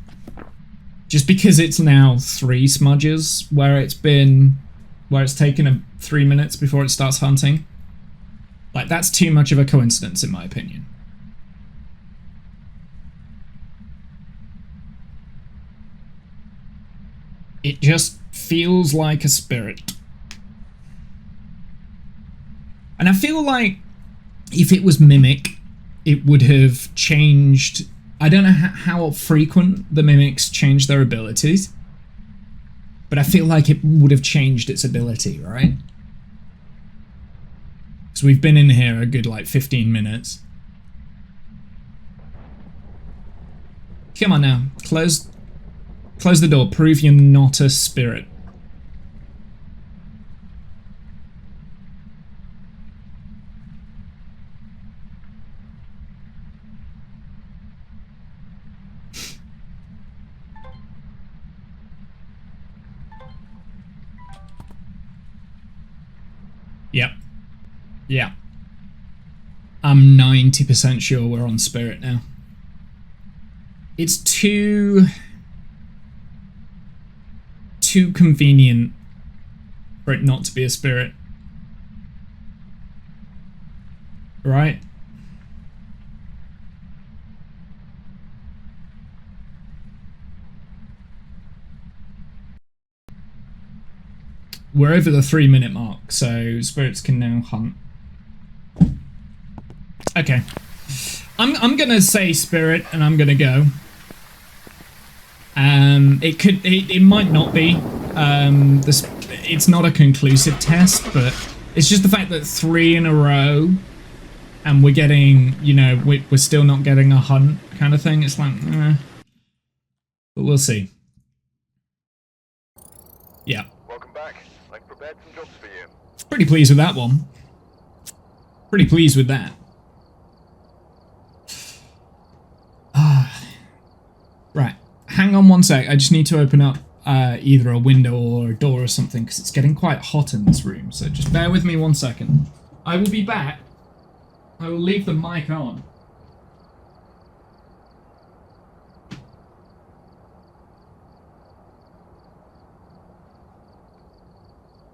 Just because it's now 3 smudges where it's taken 3 minutes before it starts hunting. Like that's too much of a coincidence in my opinion. It just feels like a spirit. And I feel like if it was Mimic, it would have changed... I don't know how frequent the Mimics change their abilities, but I feel like it would have changed its ability, right? So we've been in here a good, like, 15 minutes. Come on now. Close the door. Prove you're not a spirit. Yep. Yeah. I'm 90% sure we're on spirit now. It's too convenient for it not to be a spirit. Right? We're over the 3-minute mark, so spirits can now hunt. Okay. I'm gonna say spirit and I'm gonna go. It might not be. It's not a conclusive test, but it's just the fact that 3 in a row and we're getting, you know, we're still not getting a hunt kind of thing. It's like, but we'll see. Yeah. Welcome back. I've prepared some jobs for you. Pretty pleased with that one. Pretty pleased with that. Right. Hang on one sec. I just need to open up either a window or a door or something because it's getting quite hot in this room. So just bear with me 1 second. I will be back. I will leave the mic on.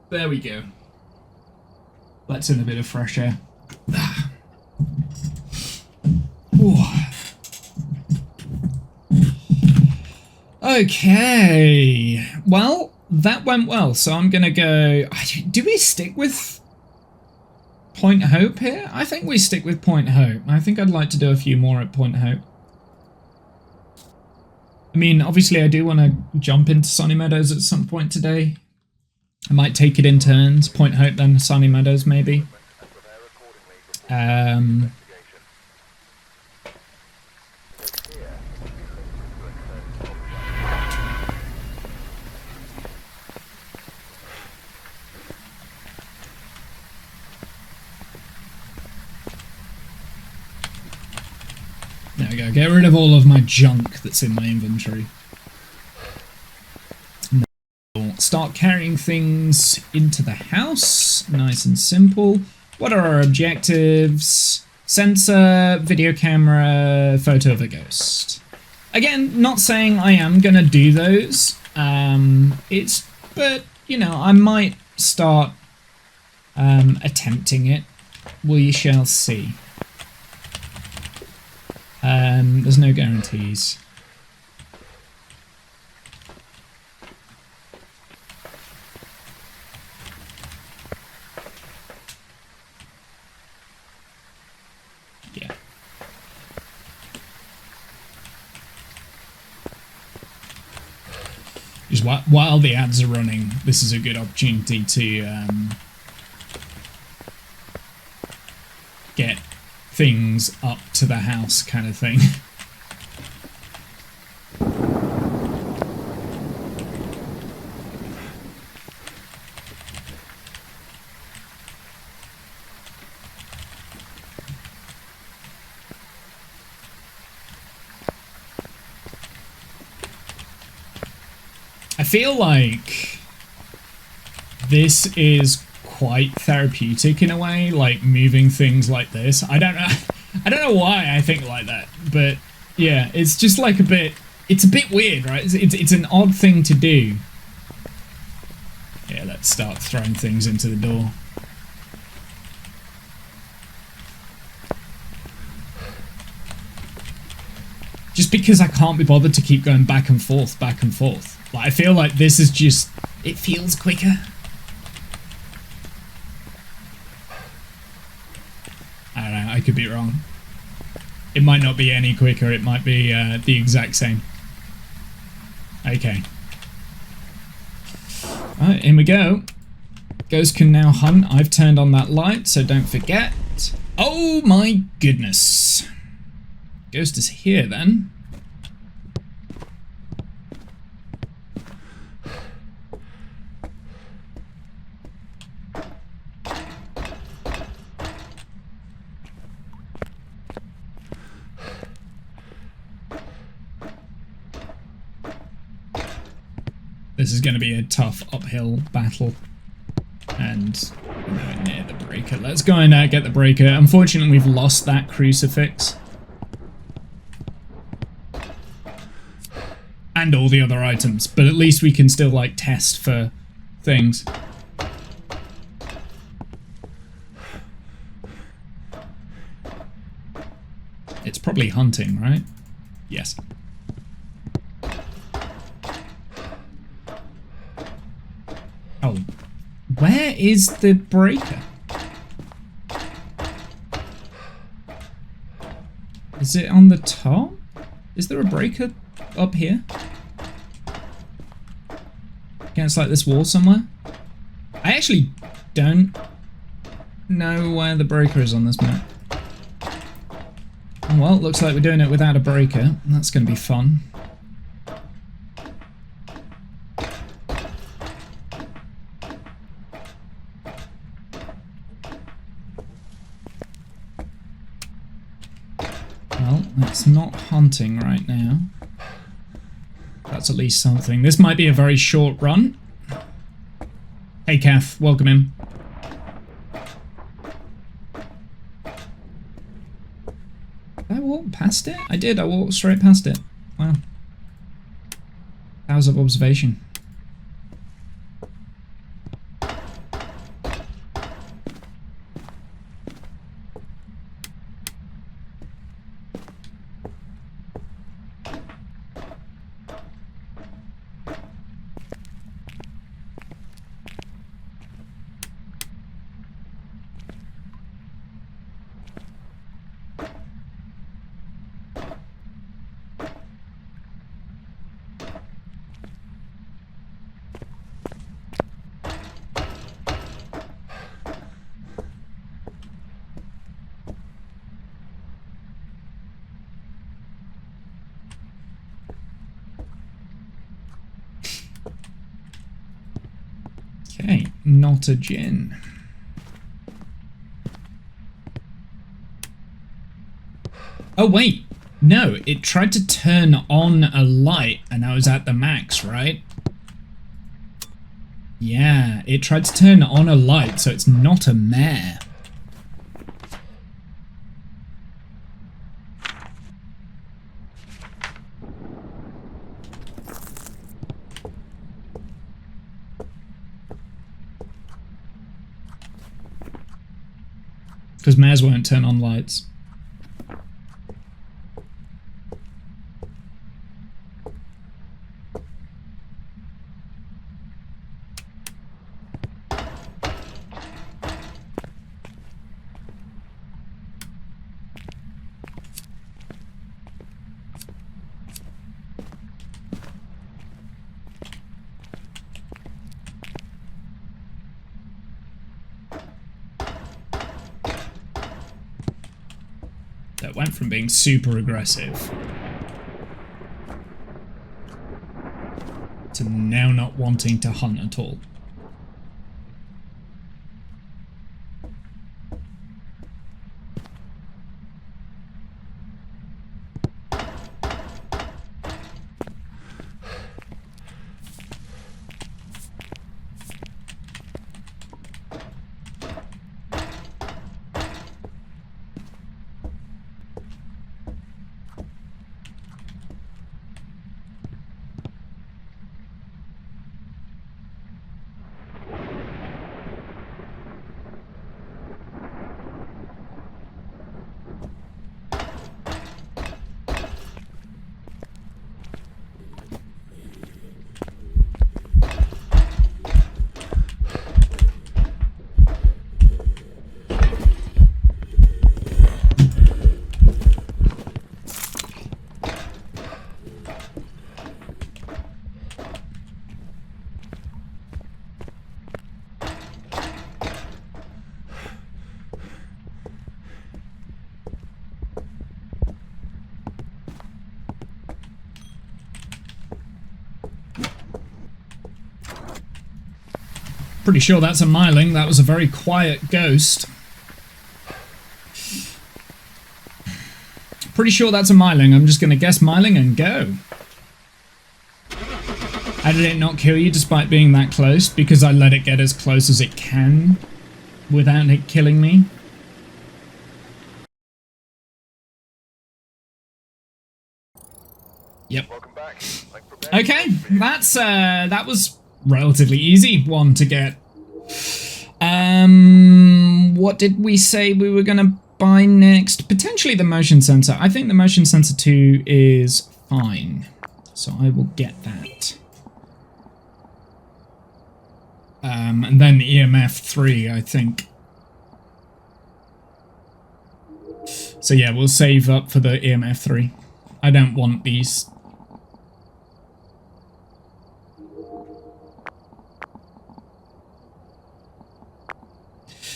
There we go. Let's in a bit of fresh air. Okay. Well, that went well. So I'm going to go... Do we stick with Point Hope here? I think we stick with Point Hope. I think I'd like to do a few more at Point Hope. I mean, obviously I do want to jump into Sunny Meadows at some point today. I might take it in turns. Point Hope, then Sunny Meadows, maybe. There we go. Get rid of all of my junk that's in my inventory. Start carrying things into the house. Nice and simple. What are our objectives? Sensor, video camera, photo of a ghost. Again, not saying I am gonna do those. But you know, I might start attempting it. We shall see. There's no guarantees. Yeah. Just while the ads are running, this is a good opportunity to get things up to the house, kind of thing. I feel like this is quite therapeutic in a way, like moving things like this. I don't know why I think like that, but yeah, it's just like it's a bit weird, right? It's an odd thing to do. Yeah, let's start throwing things into the door. Just because I can't be bothered to keep going back and forth. Like, I feel like this is just, it feels quicker. I don't know, I could be wrong. It might not be any quicker, it might be the exact same. Okay. Alright, in we go. Ghost can now hunt. I've turned on that light, so don't forget. Oh my goodness. Ghost is here then. This is going to be a tough uphill battle. And nowhere near the breaker. Let's go and get the breaker. Unfortunately, we've lost that crucifix. And all the other items. But at least we can still, like, test for things. It's probably hunting, right? Yes. Oh, where is the breaker? Is it on the top? Is there a breaker up here? Against like this wall somewhere? I actually don't know where the breaker is on this map. Well, looks like we're doing it without a breaker. That's going to be fun. Well, it's not hunting right now. That's at least something. This might be a very short run. Hey, Kath, welcome in. Did I walk past it? I did, I walked straight past it. Wow. Powers of observation. Okay, not a gin. Oh wait, No, it tried to turn on a light and I was at the max, right? Yeah, it tried to turn on a light, so it's not a mare. Because mares won't turn on lights. That went from being super aggressive to now not wanting to hunt at all. Pretty sure that's a myling. That was a very quiet ghost. Pretty sure that's a myling. I'm just going to guess myling and go. How did it not kill you despite being that close? Because I let it get as close as it can without it killing me. Yep. Welcome back. Okay, that was relatively easy one to get. What did we say we were gonna buy next? Potentially the motion sensor. I think the motion sensor 2 is fine, so I will get that. And then EMF 3, I think. So yeah, we'll save up for the EMF 3. I don't want these.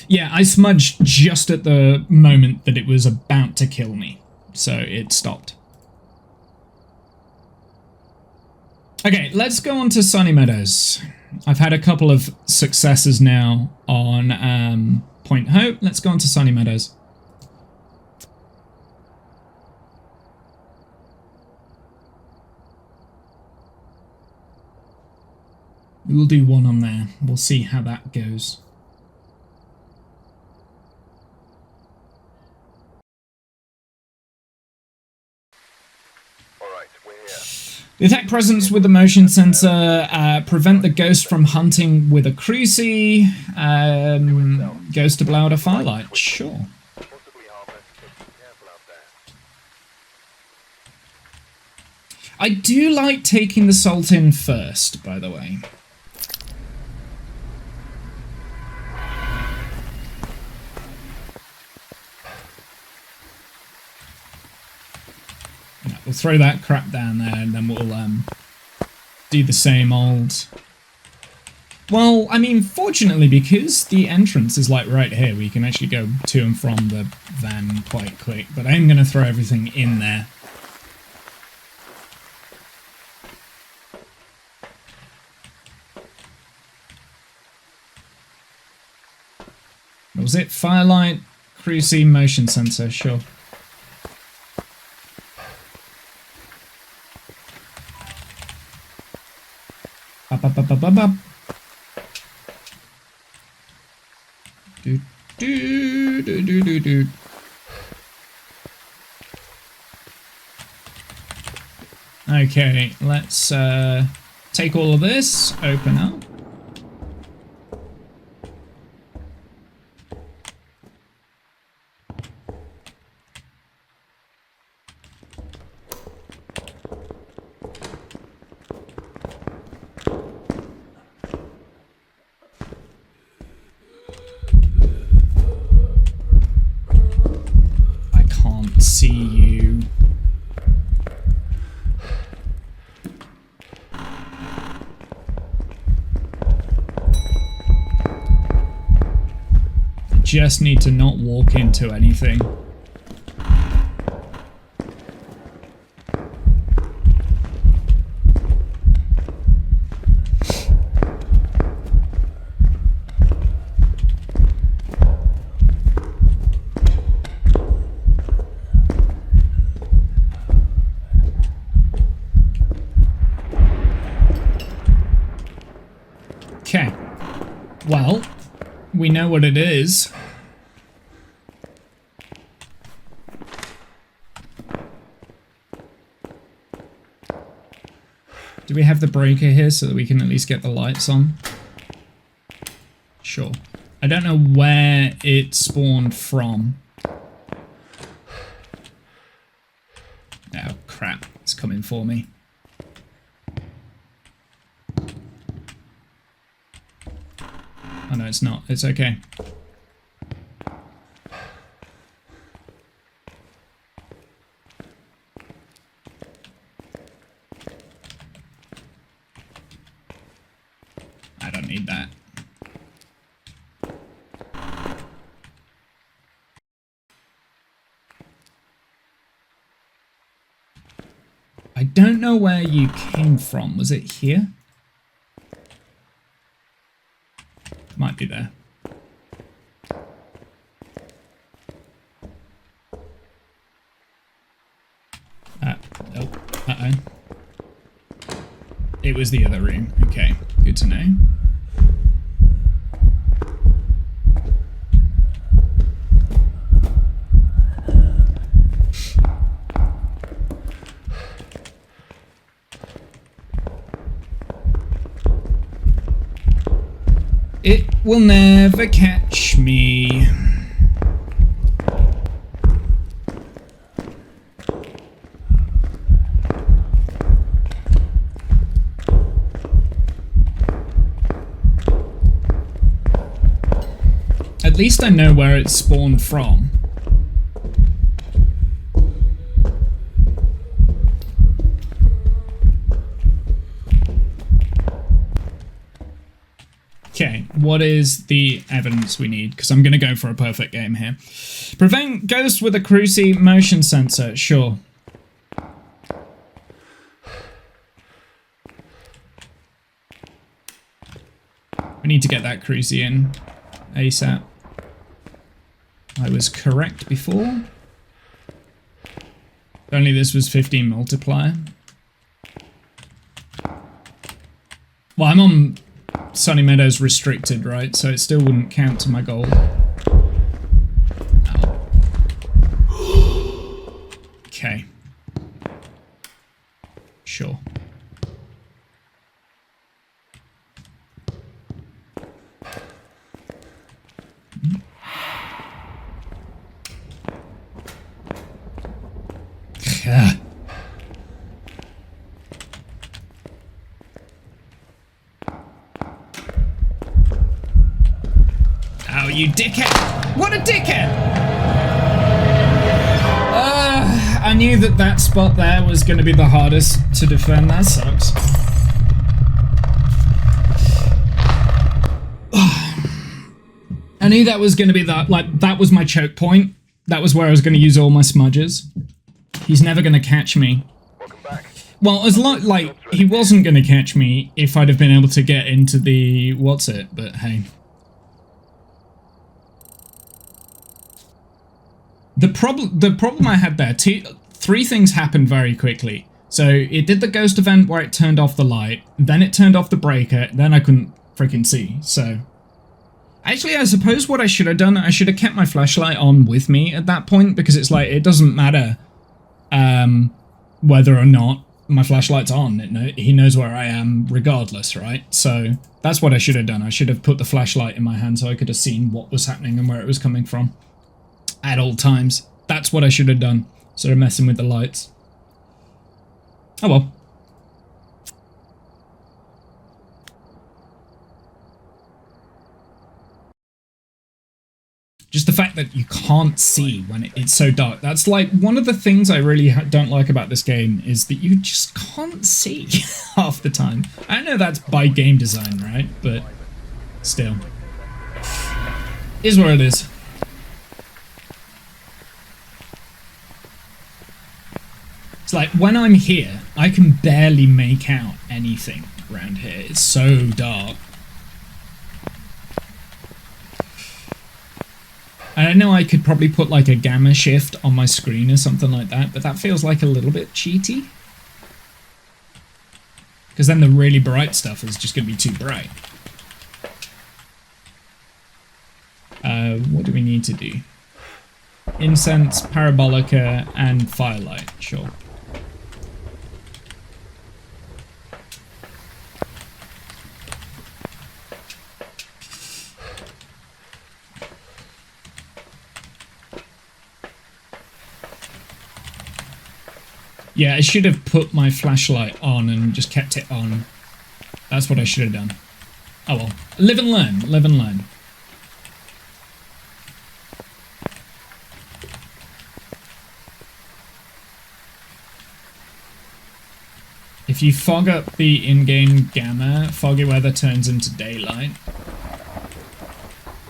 Yeah, I smudged just at the moment that it was about to kill me, so it stopped. Okay, let's go on to Sunny Meadows. I've had a couple of successes now on Point Hope. Let's go on to Sunny Meadows. We'll do one on there. We'll see how that goes. Detect presence with the motion sensor, prevent the ghost from hunting with a crucie, ghost to blow out a firelight. Sure. I do like taking the salt in first, by the way. We'll throw that crap down there and then we'll do the same old... Well, I mean, fortunately, because the entrance is like right here, we can actually go to and from the van quite quick, but I'm going to throw everything in there. What was it? Firelight, crucie, motion sensor, sure. Ba-ba-ba-ba. Do, do, do, do, do, do. Okay, let's take all of this, open up. I can't see you. Just need to not walk into anything. Okay. Well, we know what it is. Do we have the breaker here so that we can at least get the lights on? Sure. I don't know where it spawned from. Oh, crap. It's coming for me. Oh, no, it's not. It's okay. I don't need that. I don't know where you came from. Was it here? Might be there. Oh, uh-oh. It was the other room. Okay, good to know. It will never catch me. At least I know where it spawned from. Okay, what is the evidence we need? Because I'm going to go for a perfect game here. Prevent ghost with a Cruci motion sensor. Sure. We need to get that Cruci in ASAP. I was correct before. If only this was 15 multiplier. Well, I'm on Sunny Meadows restricted, right? So it still wouldn't count to my goal. Oh. Okay. Sure. Oh, you dickhead! What a dickhead! I knew that that spot there was going to be the hardest to defend. That sucks. I knew that was going to be that. Like, that was my choke point. That was where I was going to use all my smudges. He's never going to catch me. Welcome back. Well, as like he wasn't going to catch me if I'd have been able to get into the what's it. But hey. The problem I had there, three things happened very quickly. So it did the ghost event where it turned off the light, then it turned off the breaker, then I couldn't freaking see. So actually, I suppose what I should have done, I should have kept my flashlight on with me at that point, because it's like, it doesn't matter whether or not my flashlight's on. He knows where I am regardless, right? So that's what I should have done. I should have put the flashlight in my hand so I could have seen what was happening and where it was coming from at all times. That's what I should have done, sort of messing with the lights. Oh well. Just the fact that you can't see when it's so dark. That's like one of the things I really don't like about this game, is that you just can't see half the time. I know that's by game design, right? But still. Is what it is. It's like when I'm here, I can barely make out anything around here. It's so dark. I know I could probably put like a gamma shift on my screen or something like that, but that feels like a little bit cheaty. Because then the really bright stuff is just going to be too bright. What do we need to do? Incense, parabolica, and firelight, sure. Yeah, I should have put my flashlight on and just kept it on. That's what I should have done. Oh well. Live and learn. Live and learn. If you fog up the in-game gamma, foggy weather turns into daylight.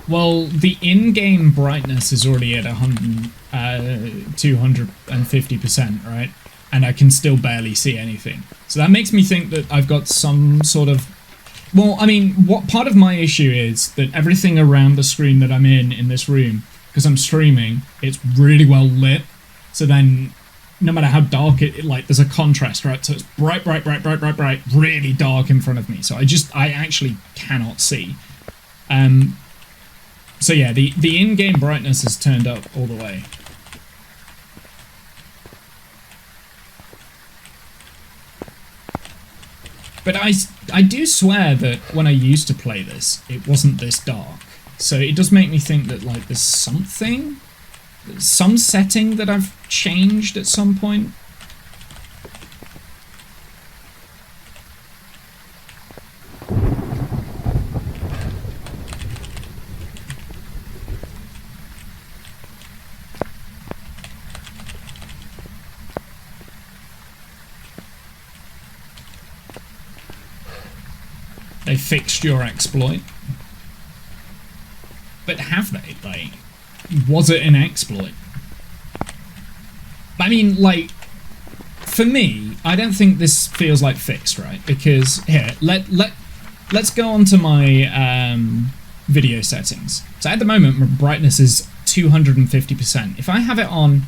Well, the in-game brightness is already at 250%, right? And I can still barely see anything. So that makes me think that I've got some sort of... Well, I mean, what part of my issue is that everything around the screen that I'm in this room, because I'm streaming, it's really well lit. So then, no matter how dark like, there's a contrast, right? So it's bright, bright, bright, bright, bright, bright, really dark in front of me. So I actually cannot see. So yeah, the in-game brightness is turned up all the way. But I do swear that when I used to play this, it wasn't this dark. So it does make me think that, like, there's something, some setting that I've changed at some point. They fixed your exploit. But have they? Like, was it an exploit? I mean, like, for me, I don't think this feels like fixed, right? Because, here, let's go on to my video settings. So at the moment, my brightness is 250%. If I have it on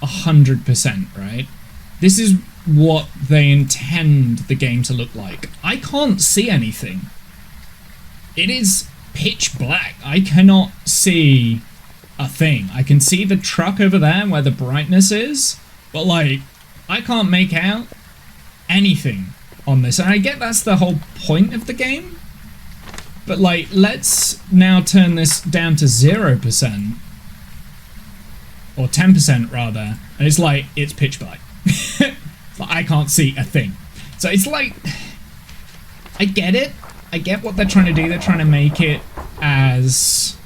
100%, right? This is what they intend the game to look like. I can't see anything. It is pitch black. I cannot see a thing. I can see the truck over there where the brightness is, but like, I can't make out anything on this. And I get that's the whole point of the game, but like, let's now turn this down to 0%, or 10% rather, and it's like, it's pitch black. I can't see a thing. So it's like, I get it. I get what they're trying to do. They're trying to make it as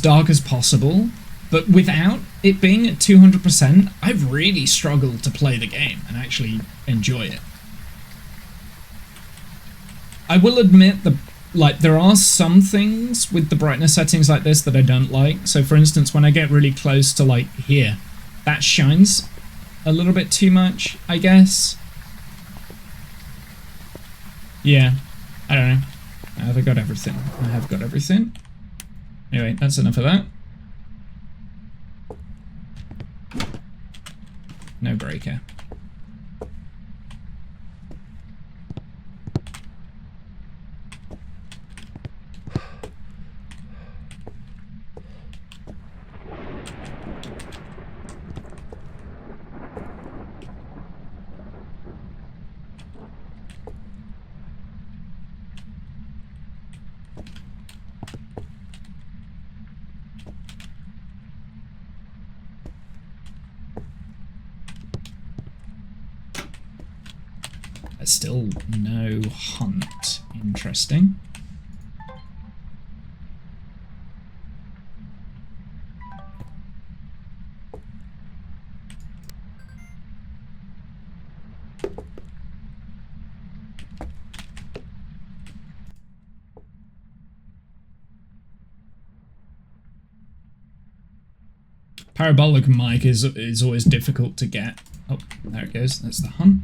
dark as possible, but without it being at 200%, I've really struggled to play the game and actually enjoy it. I will admit there are some things with the brightness settings like this that I don't like. So for instance, when I get really close to like here, that shines a little bit too much, I guess. Yeah, I don't know. Have I got everything? I have got everything. Anyway, that's enough of that. No breaker. Still no hunt. Interesting. Parabolic mic is always difficult to get. Oh, there it goes. That's the hunt.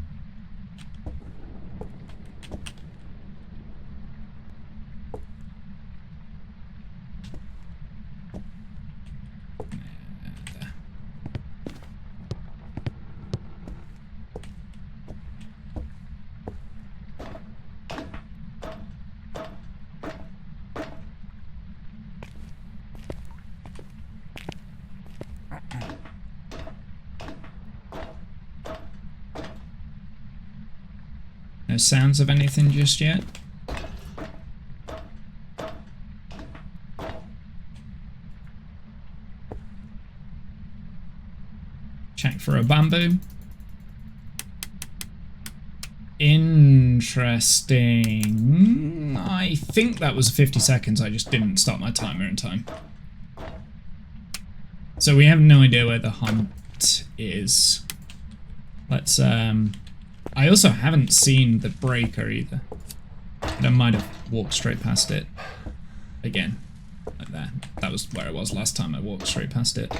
No sounds of anything just yet. Check for a bamboo. Interesting. I think that was 50 seconds. I just didn't start my timer in time. So we have no idea where the hunt is. Let's I also haven't seen the breaker either. But I might have walked straight past it. Again. Like that. That was where I was last time I walked straight past it.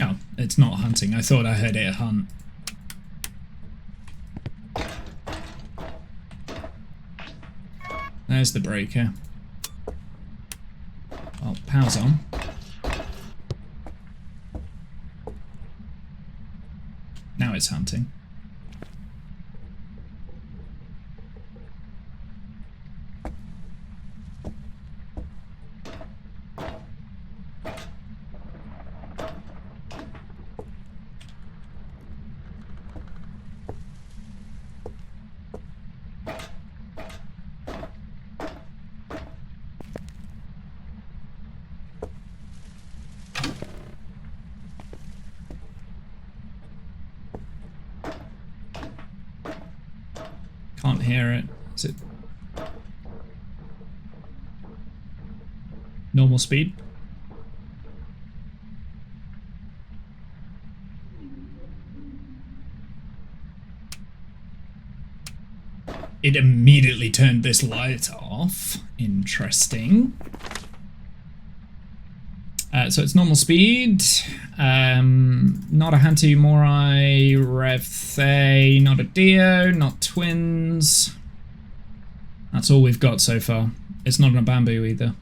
Oh, it's not hunting. I thought I heard it hunt. There's the breaker. Well, power's on. Now it's hunting. Can't hear it. Is it normal speed? It immediately turned this light off. Interesting. So it's normal speed. Not a Hantu Morai, Rev Thay, not a Dio, not twins. That's all we've got so far. It's not a bamboo either.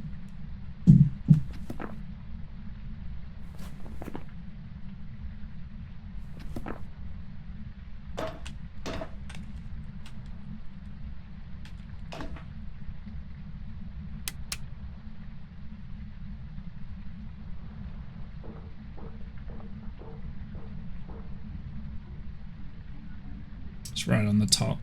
It's right on the top.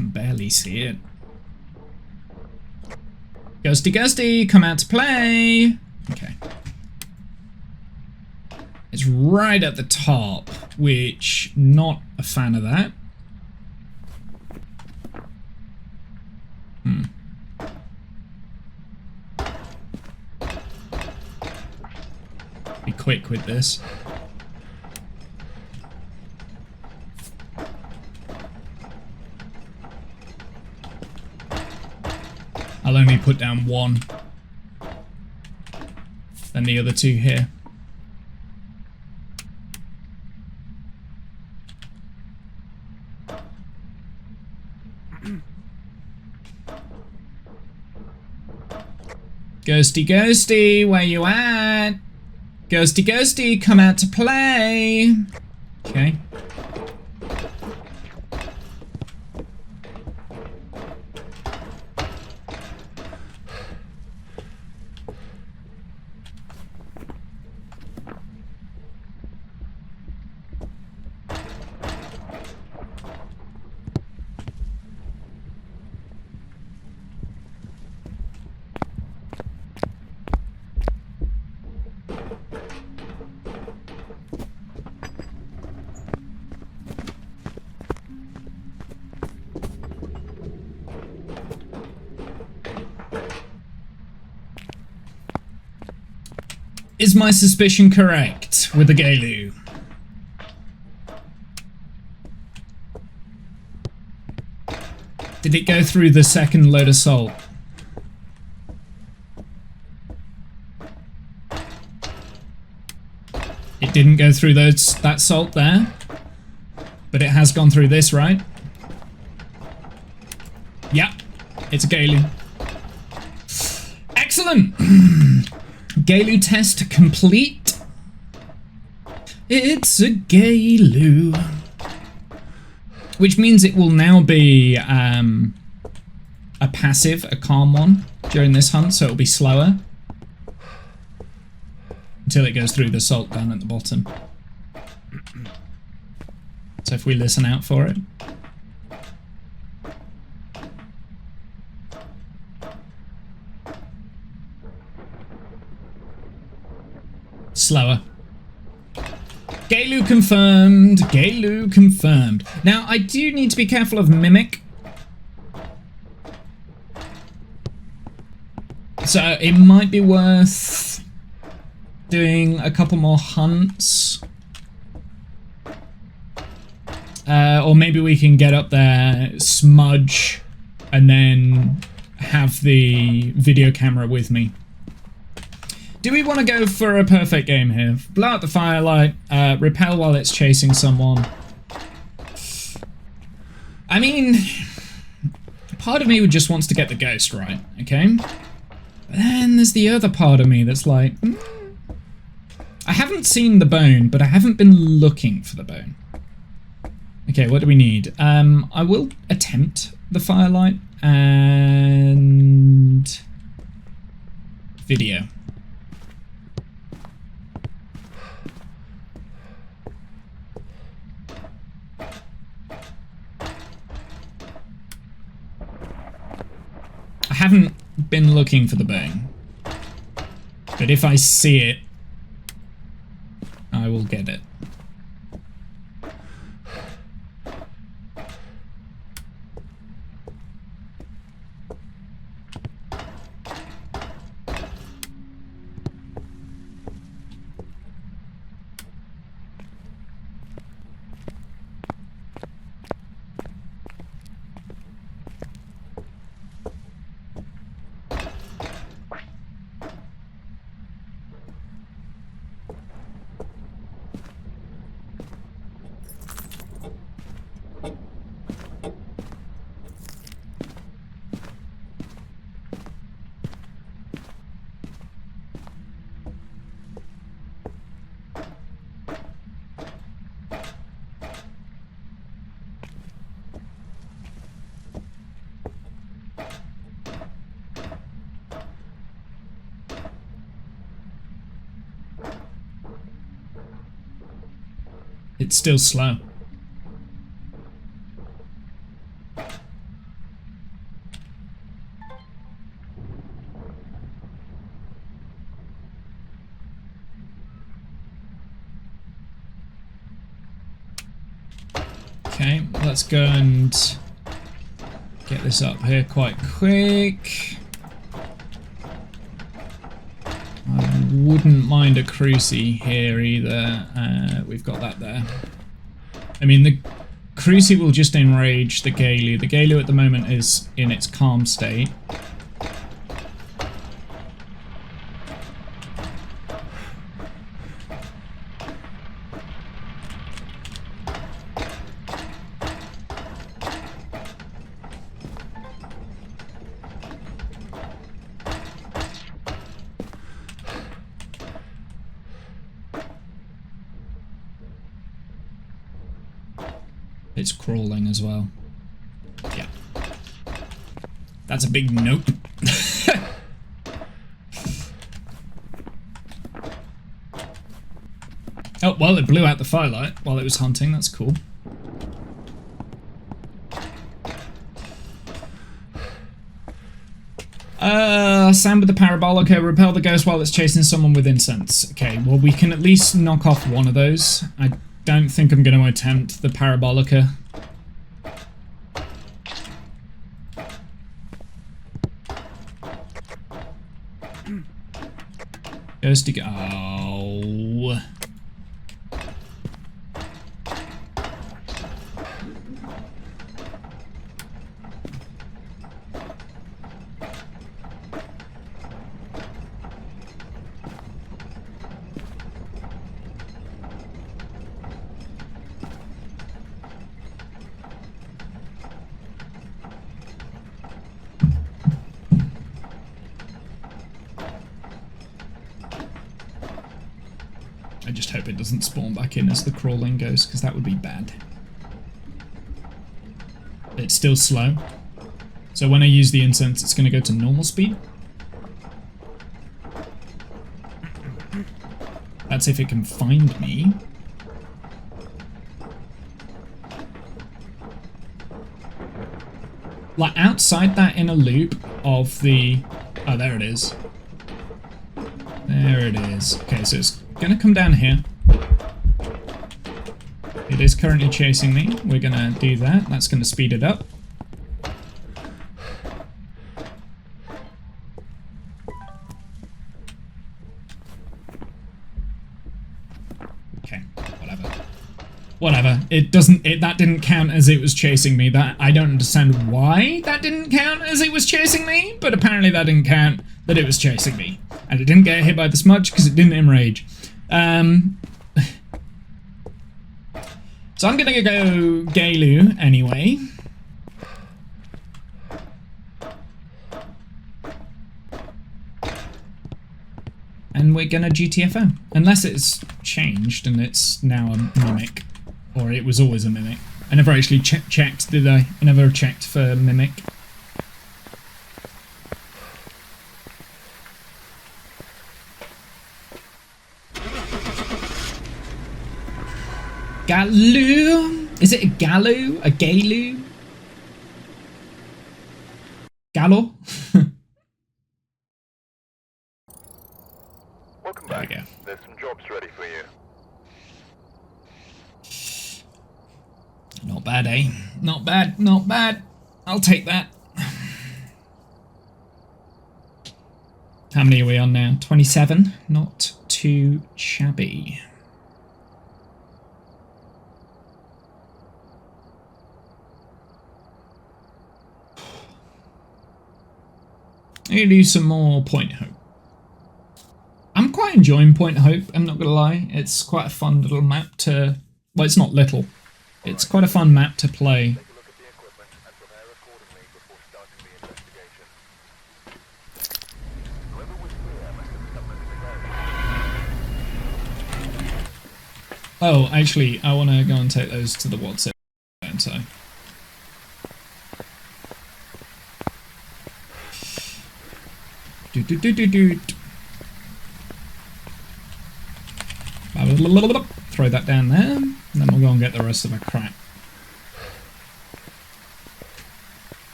can barely see it. Ghosty, ghosty, come out to play. Okay. It's right at the top, which not a fan of that. Be quick with this. I'll only put down one. Then the other two here. Ghosty, ghosty, where you at? Ghosty, ghosty, come out to play. Okay. Is my suspicion correct with the Galu? Did it go through the second load of salt? It didn't go through that salt there, but it has gone through this, right? Yeah, it's a Galu. Excellent! Galu test complete. It's a Galu. Which means it will now be a passive, a calm one during this hunt, so it'll be slower. Until it goes through the salt down at the bottom. So if we listen out for it. Slower. Galu confirmed. Galu confirmed. Now, I do need to be careful of Mimic. So it might be worth doing a couple more hunts. Or maybe we can get up there, smudge, and then have the video camera with me. Do we want to go for a perfect game here? Blow out the firelight, repel while it's chasing someone. I mean, part of me just wants to get the ghost right, okay? But then there's the other part of me that's like, I haven't seen the bone, but I haven't been looking for the bone. Okay, what do we need? I will attempt the firelight and video. I haven't been looking for the bone, but if I see it, I will get it. It's still slow. Okay, let's go and get this up here quite quick. I wouldn't mind a crucie here either. We've got that there. I mean, the crucie will just enrage the Gaelu. The Gaelu at the moment is in its calm state. It's crawling as well. Yeah. That's a big nope. Oh, well, it blew out the firelight while it was hunting. That's cool. Sound with the parabolica. Repel the ghost while it's chasing someone with incense. Okay, well, we can at least knock off one of those. I don't think I'm going to attempt the parabolica. Ghosty go. Oh. I just hope it doesn't spawn back in as the crawling ghost, because that would be bad. It's still slow. So when I use the incense, it's going to go to normal speed. That's if it can find me. Like, outside that inner loop of the... Oh, there it is. There it is. Okay, so it's gonna come down here. It is currently chasing me. We're gonna do that. That's gonna speed it up. Okay, whatever. Whatever. It doesn't. That didn't count as it was chasing me. That I don't understand why that didn't count as it was chasing me, but apparently that didn't count that it was chasing me, and it didn't get hit by the smudge because it didn't enrage. So I'm gonna go Gaelu anyway. And we're gonna GTFO. Unless it's changed and it's now a mimic. Or it was always a mimic. I never actually checked, did I? I never checked for mimic. Galu? Is it a Galu? A Galu? Gallo? Welcome There we back. go. There's some jobs ready for you. Not bad, eh? Not bad, not bad. I'll take that. How many are we on now? 27? Not too shabby. I'm gonna do some more Point Hope. I'm quite enjoying Point Hope, I'm not gonna lie. It's quite a fun little map to... Well, it's not little. It's quite a fun map to play. Take a look at the equipment and prepare accordingly before starting the investigation. Whoever was here must have stumbled into those. Oh, actually, I want to go and take those to the WhatsApp. So. Throw that down there, and then we'll go and get the rest of our crap.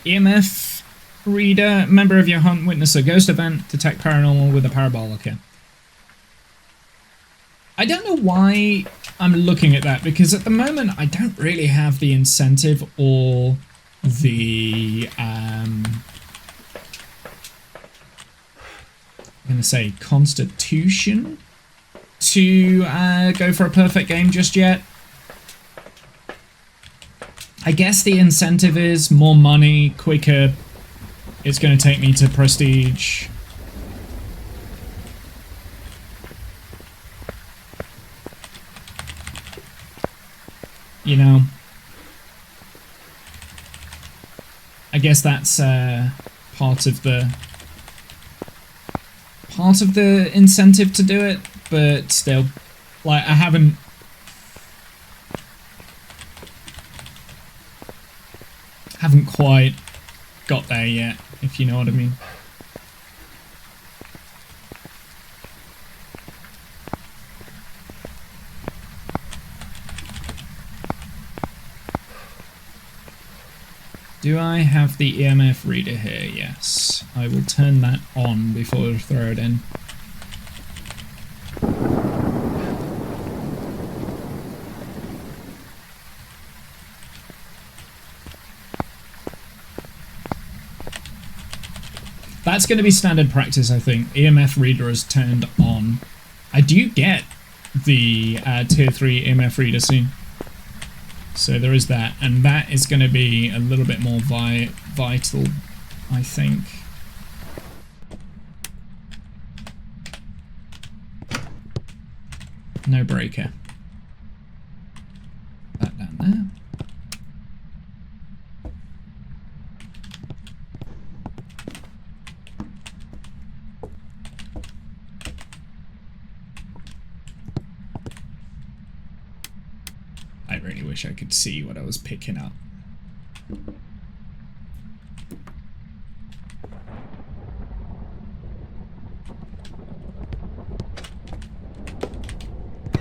EMF reader, member of your hunt, witness a ghost event, detect paranormal with a parabolica. I don't know why I'm looking at that, because at the moment I don't really have the incentive or the I'm gonna say constitution to go for a perfect game just yet. I guess the incentive is more money, quicker. It's going to take me to prestige. You know, I guess that's part of the incentive to do it, but still, like, I haven't quite got there yet, if you know what I mean. Do I have the EMF reader here? Yes. I will turn that on before I throw it in. That's going to be standard practice, I think. EMF reader is turned on. I do get the tier 3 EMF reader soon. So there is that, and that is going to be a little bit more vital, I think. No breaker. That down there. I really wish I could see what I was picking up.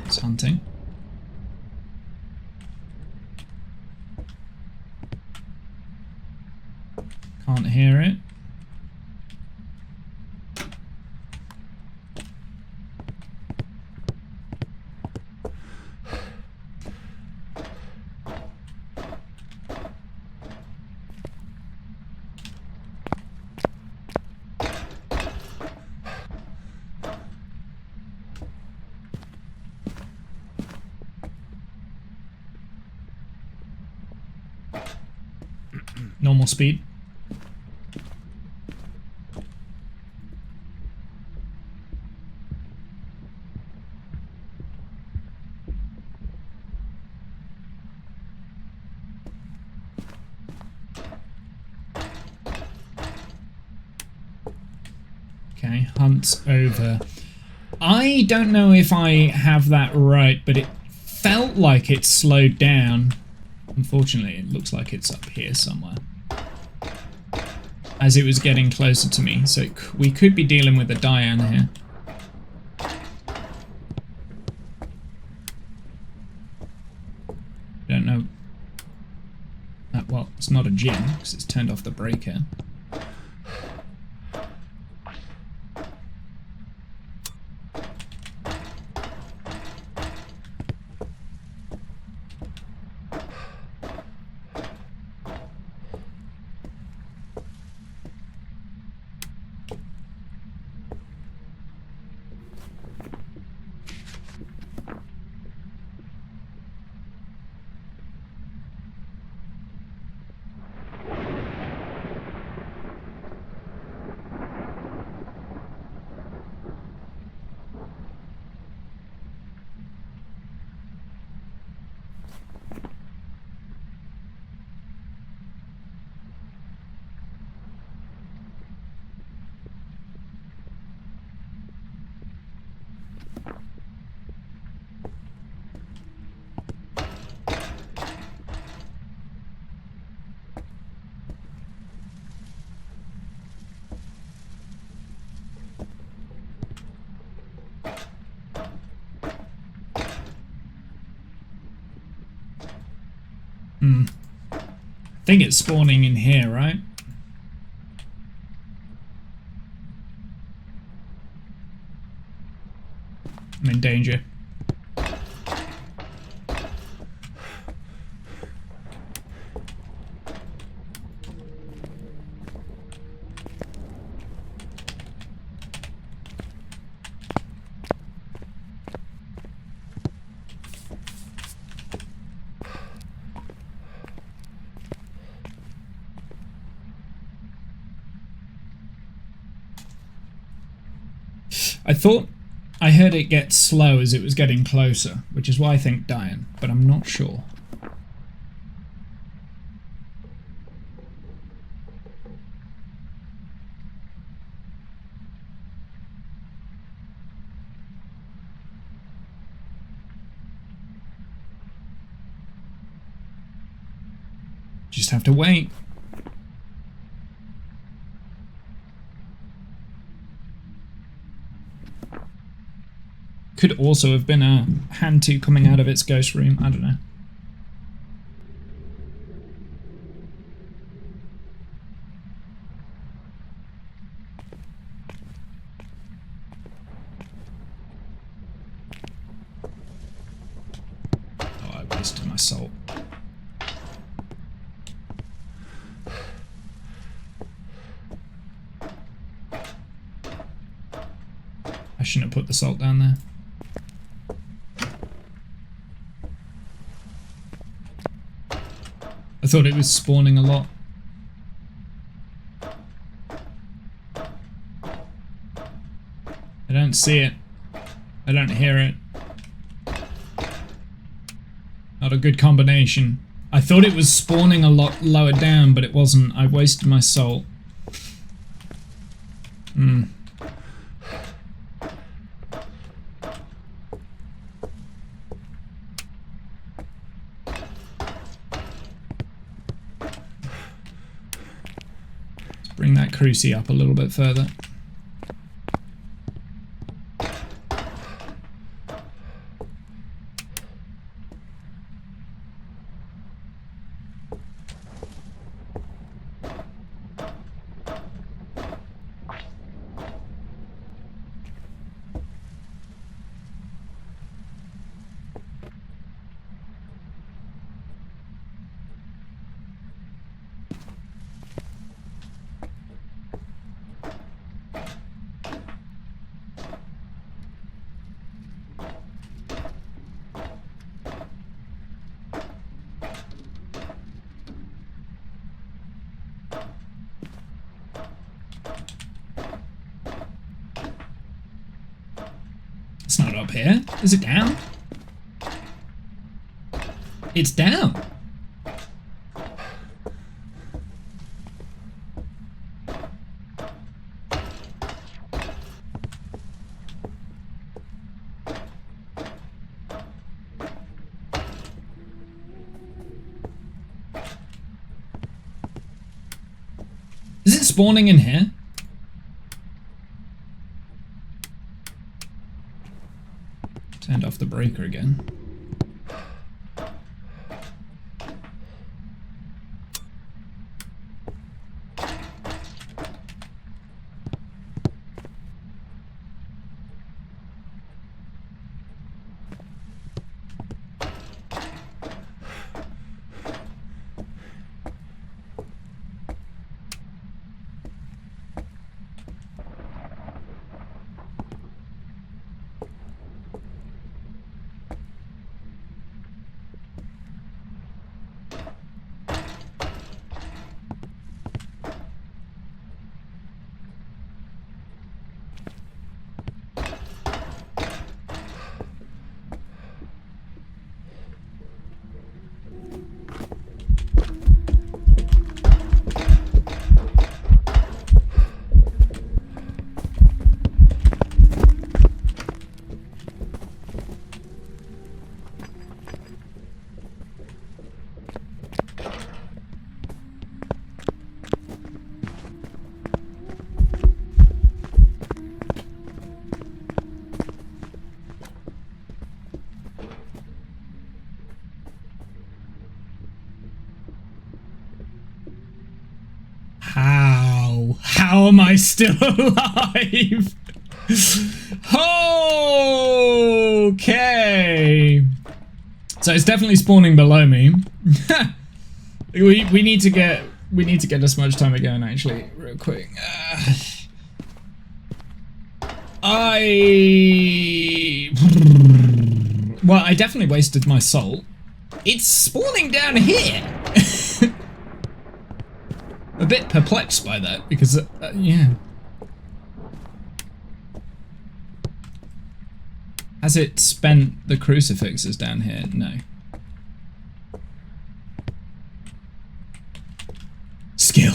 It's hunting. Can't hear it. Normal speed. Okay, hunt's over. I don't know if I have that right, but it felt like it slowed down. Unfortunately, it looks like it's up here somewhere, as it was getting closer to me, so we could be dealing with a Diane here. Don't know. Well, it's not a gym, because it's turned off the breaker. I think it's spawning in here, right? I'm in danger. I thought I heard it get slow as it was getting closer, which is why I think dying, but I'm not sure. Just have to wait. Could also have been a Hantu coming out of its ghost room. I don't know. Oh, I wasted my salt. I shouldn't have put the salt down there. I thought it was spawning a lot. I don't see it. I don't hear it. Not a good combination. I thought it was spawning a lot lower down, but it wasn't. I wasted my salt. Bring that cruci up a little bit further. It's not up here. Is it down? It's down. Is it spawning in here? Turned off the breaker again. How am I still alive? Okay. So it's definitely spawning below me. we need to get as much time again actually, real quick. Well, I definitely wasted my salt. It's spawning down here. A bit perplexed by that because, yeah. Has it spent the crucifixes down here? No. Skill.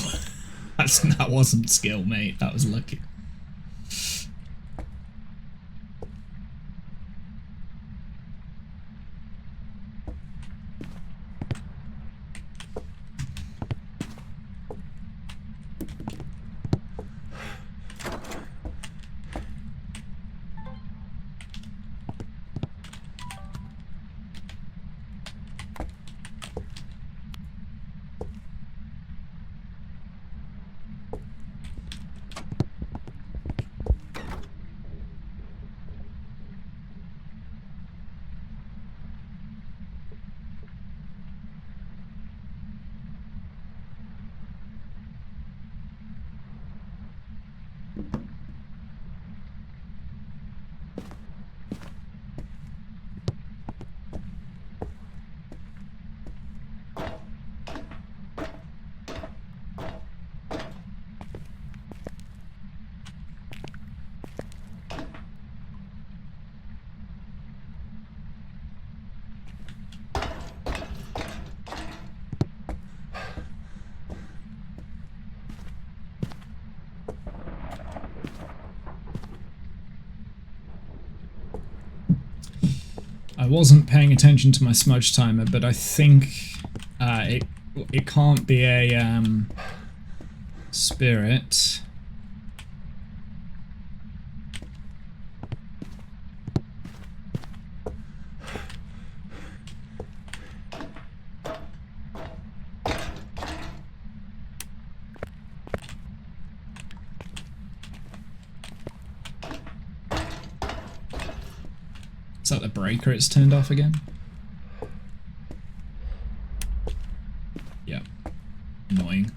That wasn't skill, mate. That was lucky. I wasn't paying attention to my smudge timer, but I think it can't be a spirit. Is that the breaker it's turned off again? Yep. Annoying.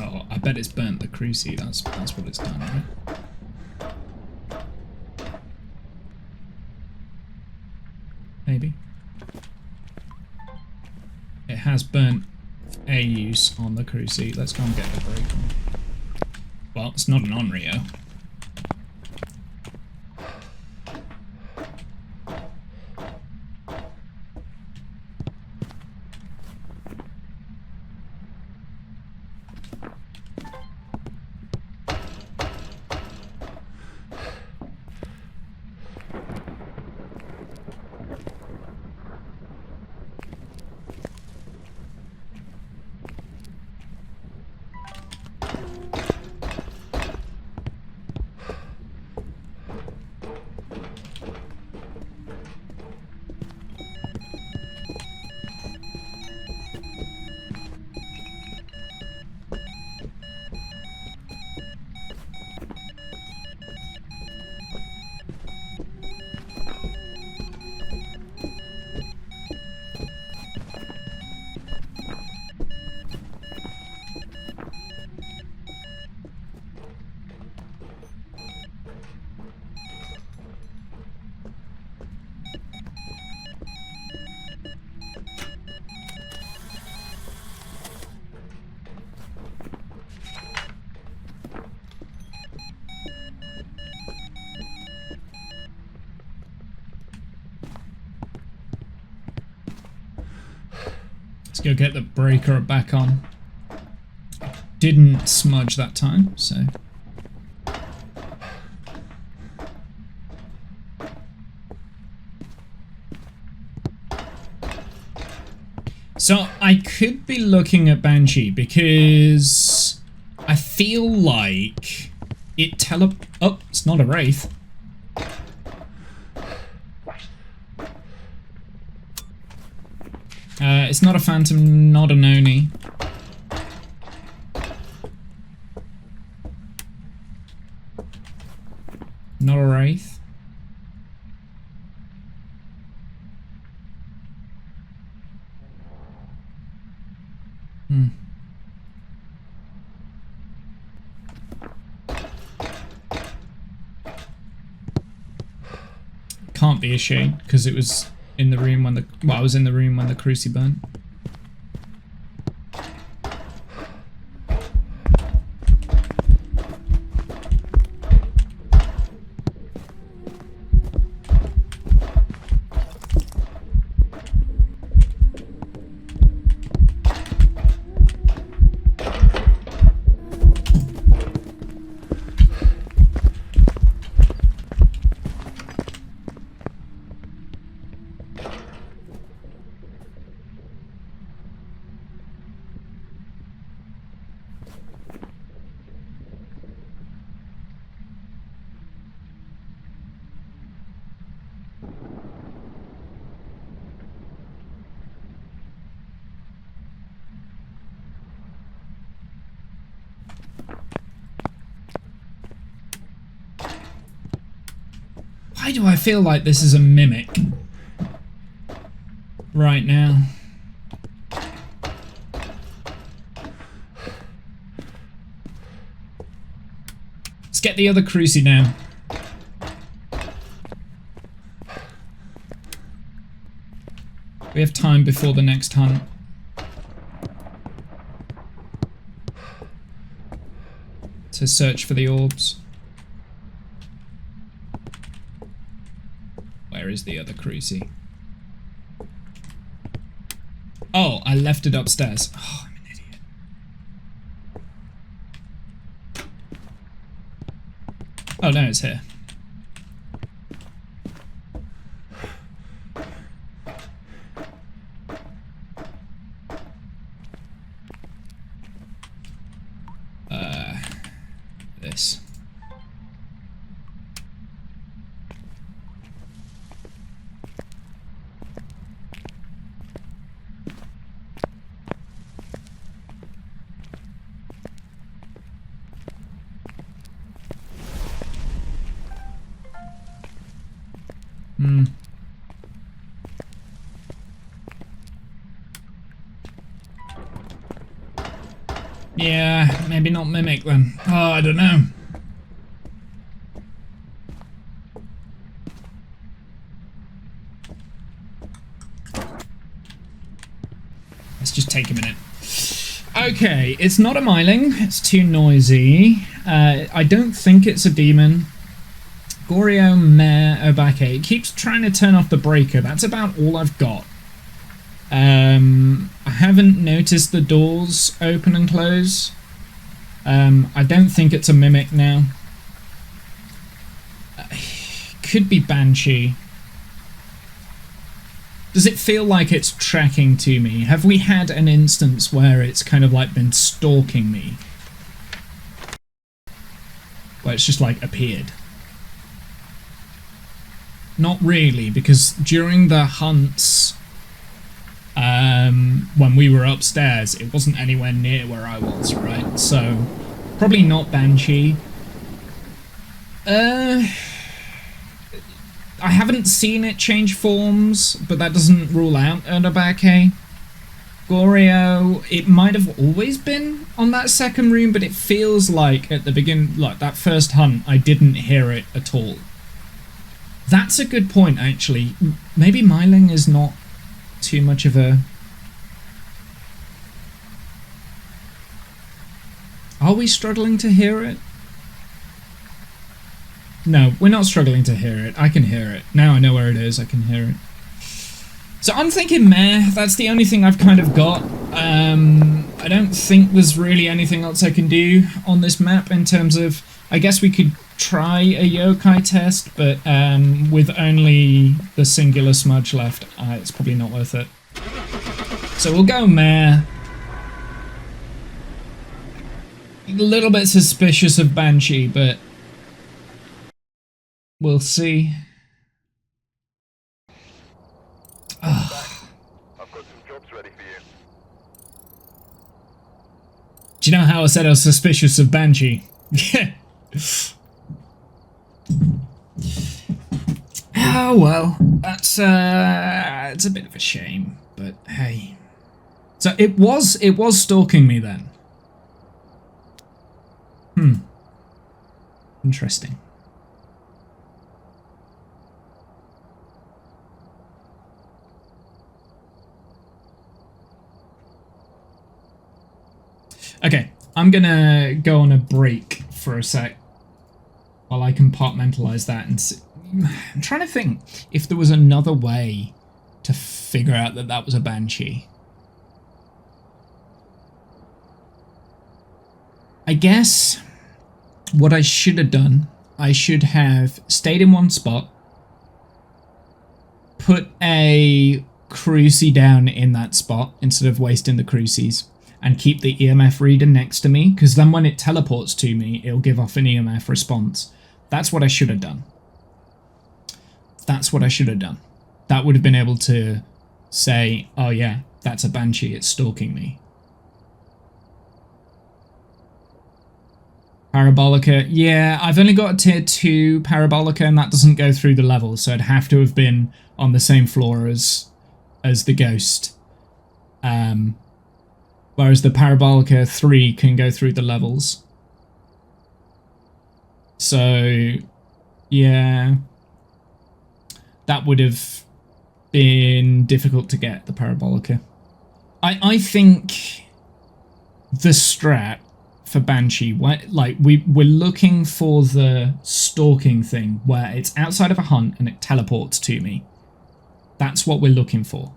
Oh, I bet it's burnt the cruci. That's what it's done, right? Maybe. It has burnt a use on the cruci. Let's go and get the break on. Well, it's not an Onryo. Let's go get the breaker back on. Didn't smudge that time, so... So I could be looking at Banshee because I feel like it oh, it's not a Wraith. It's not a Phantom, not an Oni. Not a wraith. Hmm. Can't be a shade because it was in the room when the I was in the room when the cruci burnt. Why do I feel like this is a mimic right now? Let's get the other cruci now. We have time before the next hunt. To search for the orbs. Where is the other cruci? Oh, I left it upstairs. Oh, I'm an idiot. Oh no, it's here. This. Yeah, maybe not mimic then. Oh, I don't know. Let's just take a minute. Okay, it's not a myling. It's too noisy. I don't think it's a demon. Goryo Mare Obake. It keeps trying to turn off the breaker. That's about all I've got. I haven't noticed the doors open and close. I don't think it's a mimic now. Could be Banshee. Does it feel like it's tracking to me? Have we had an instance where it's kind of like been stalking me? Where it's just like appeared? Not really, because during the hunts, when we were upstairs, it wasn't anywhere near where I was, right? So, probably not Banshee. I haven't seen it change forms, but that doesn't rule out Erdabake. Goryo, it might have always been on that second room, but it feels like at the beginning, like that first hunt, I didn't hear it at all. That's a good point, actually. Maybe myling is not too much of a... Are we struggling to hear it? No, we're not struggling to hear it. I can hear it. Now I know where it is, I can hear it. So I'm thinking meh, that's the only thing I've kind of got. I don't think there's really anything else I can do on this map in terms of... I guess we could try a yokai test, but with only the singular smudge left, it's probably not worth it. So we'll go meh. A little bit suspicious of Banshee, but we'll see. I've got some jobs ready for you. Do you know how I said I was suspicious of Banshee? Oh well, that's it's a bit of a shame, but hey. So it was stalking me then. Interesting. Okay, I'm gonna go on a break for a sec while I compartmentalize that and see. I'm trying to think if there was another way to figure out that that was a banshee. I guess what I should have done, I should have stayed in one spot, put a crucie down in that spot instead of wasting the crucies, and keep the EMF reader next to me, because then when it teleports to me, it'll give off an EMF response. That's what I should have done. That's what I should have done. That would have been able to say, oh yeah, that's a banshee, it's stalking me. Parabolica, yeah, I've only got a tier 2 Parabolica and that doesn't go through the level, so it'd have to have been on the same floor as the Ghost. Whereas the Parabolica 3 can go through the levels. So, yeah, that would have been difficult to get, the Parabolica. I think the strat for Banshee, like we're looking for the stalking thing where it's outside of a hunt and it teleports to me. That's what we're looking for.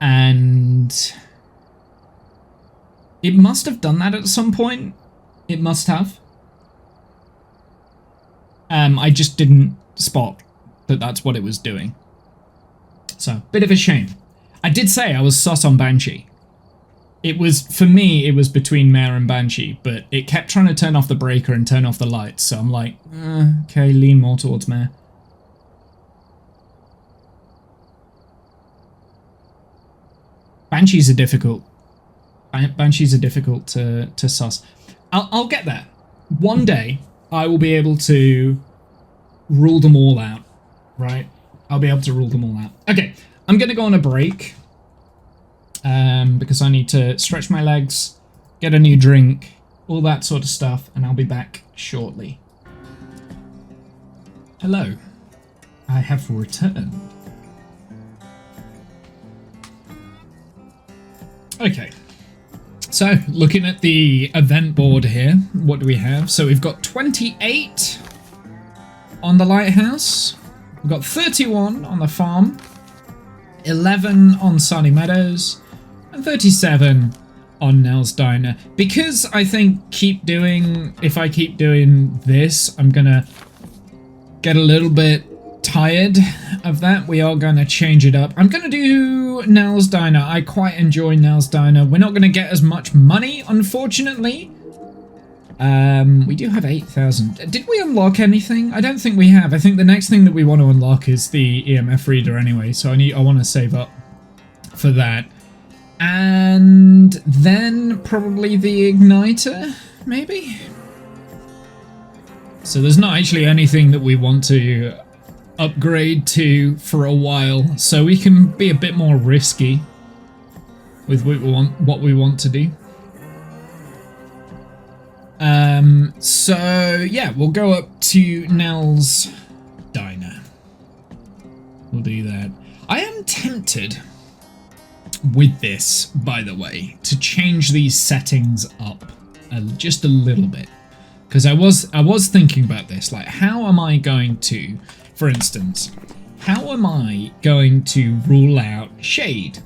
And it must have done that at some point. It must have. I just didn't spot that that's what it was doing. So, bit of a shame. I did say I was sus on Banshee. It was, for me, it was between Mare and Banshee, but it kept trying to turn off the breaker and turn off the lights, so I'm like, okay, lean more towards Mare. Banshees are difficult. Banshees are difficult to suss. I'll get there. One day, I will be able to rule them all out, right? I'll be able to rule them all out. Okay, I'm going to go on a break because I need to stretch my legs, get a new drink, all that sort of stuff, and I'll be back shortly. Hello, I have returned. Okay, so looking at the event board here, what do we have? So we've got 28 on the Lighthouse, we've got 31 on the farm, 11 on Sunny Meadows, and 37 on Nell's Diner. Because I think if I keep doing this, I'm gonna get a little bit tired of that. We are going to change it up. I'm going to do Nell's Diner. I quite enjoy Nell's Diner. We're not going to get as much money, unfortunately. We do have 8,000. Did we unlock anything? I don't think we have. I think the next thing that we want to unlock is the EMF reader anyway, so I want to save up for that. And then probably the igniter, maybe? So there's not actually anything that we want to upgrade to for a while, so we can be a bit more risky with what we want to do. So yeah, we'll go up to Nell's Diner. We'll do that. I am tempted with this, by the way, to change these settings up just a little bit, because I was thinking about this, like, how am I going to, for instance, how am I going to rule out shade?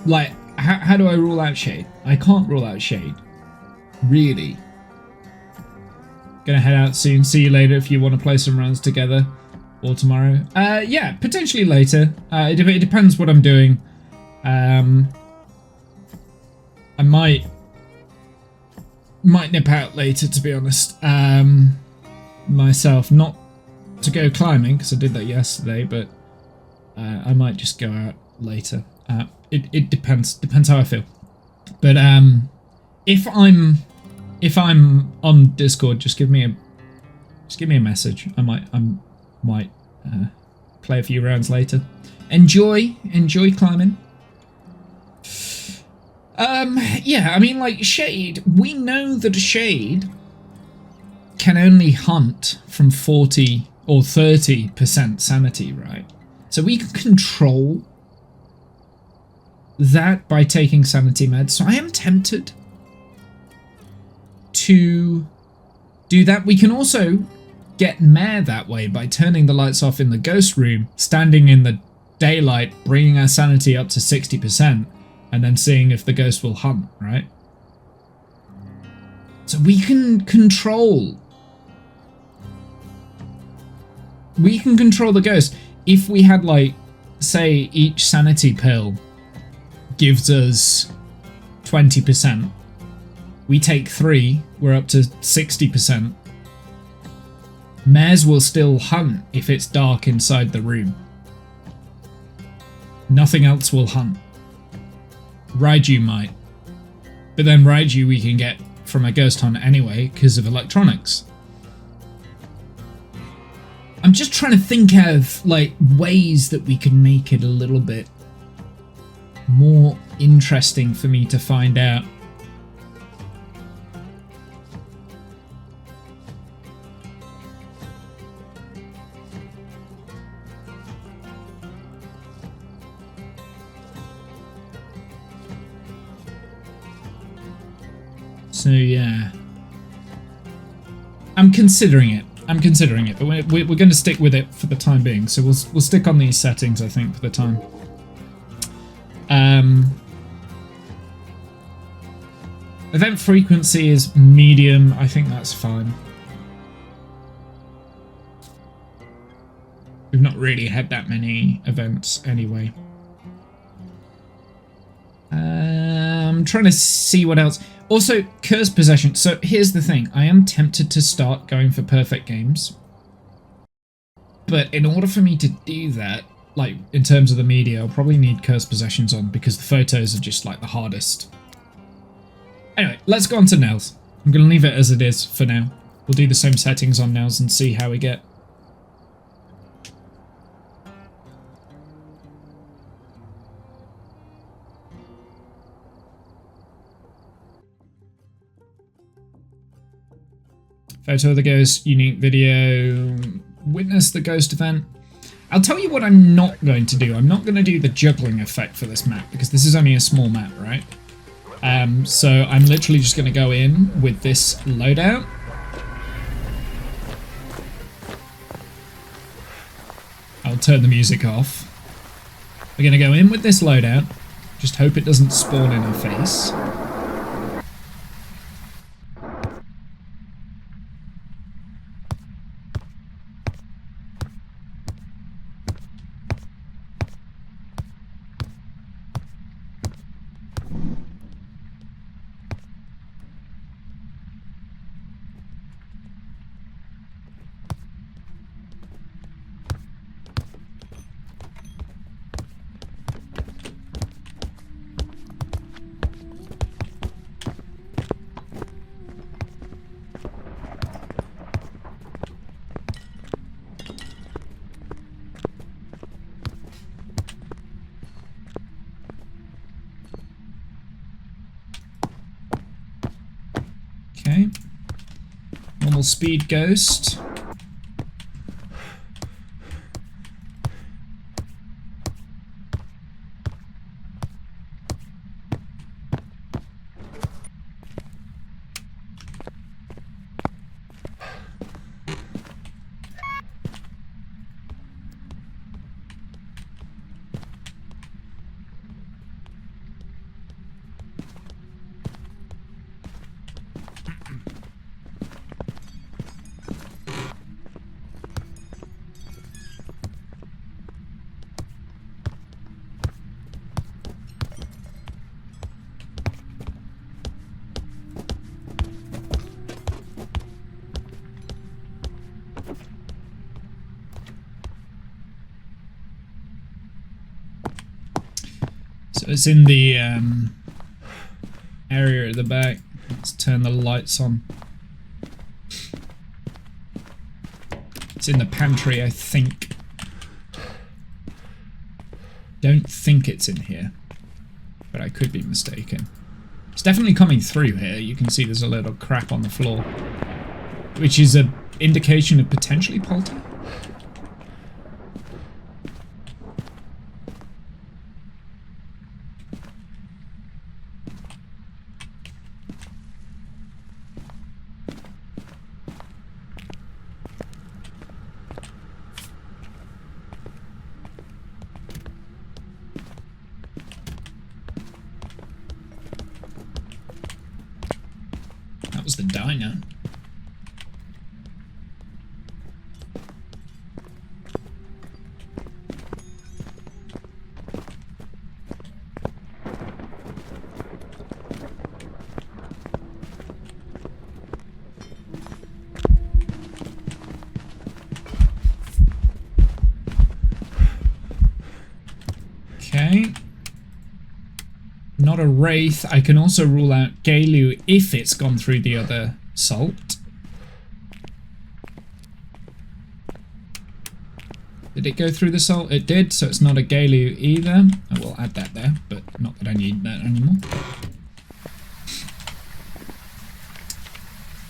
Like, how do I rule out shade? I can't rule out shade, really. Gonna head out soon. See you later if you want to play some rounds together, or tomorrow. Yeah, potentially later. It depends what I'm doing. I might nip out later, to be honest. Myself, not to go climbing because I did that yesterday, but I might just go out later. It depends how I feel. But if I'm on Discord, just give me a message. I might play a few rounds later. Enjoy climbing. Yeah, I mean, like, Shade, we know that a Shade can only hunt from 40 or 30% sanity, right? So we can control that by taking sanity meds. So I am tempted to do that. We can also get Mare that way by turning the lights off in the ghost room, standing in the daylight, bringing our sanity up to 60%, and then seeing if the ghost will hunt, right? So we can control the ghost. If we had, like, say each sanity pill gives us 20%, we take 3, we're up to 60%. Mares will still hunt if it's dark inside the room. Nothing else will hunt. Raiju might. But then Raiju we can get from a ghost hunt anyway because of electronics. I'm just trying to think of, like, ways that we can make it a little bit more interesting for me to find out. So yeah, I'm considering it, but we're going to stick with it for the time being. So we'll stick on these settings, I think, for the time. Event frequency is medium. I think that's fine. We've not really had that many events anyway. I'm trying to see what else. Also, Curse Possession. So here's the thing. I am tempted to start going for perfect games. But in order for me to do that, like, in terms of the media, I'll probably need Curse Possessions on because the photos are just, like, the hardest. Anyway, let's go on to Nels. I'm going to leave it as it is for now. We'll do the same settings on Nels and see how we get. Photo of the ghost, unique video, witness the ghost event. I'll tell you what I'm not going to do. I'm not going to do the juggling effect for this map because this is only a small map, right? So I'm literally just going to go in with this loadout. I'll turn the music off. We're going to go in with this loadout. Just hope it doesn't spawn in our face. Okay. Normal speed ghost. So it's in the area at the back. Let's turn the lights on. It's in the pantry, I think. Don't think it's in here, but I could be mistaken. It's definitely coming through here. You can see there's a little crap on the floor, which is an indication of potentially polter. That was the diner. Okay. Not a wraith. I can also rule out Galu if it's gone through the other salt. Did it go through the salt? It did, so it's not a Galu either. I will add that there, but not that I need that anymore.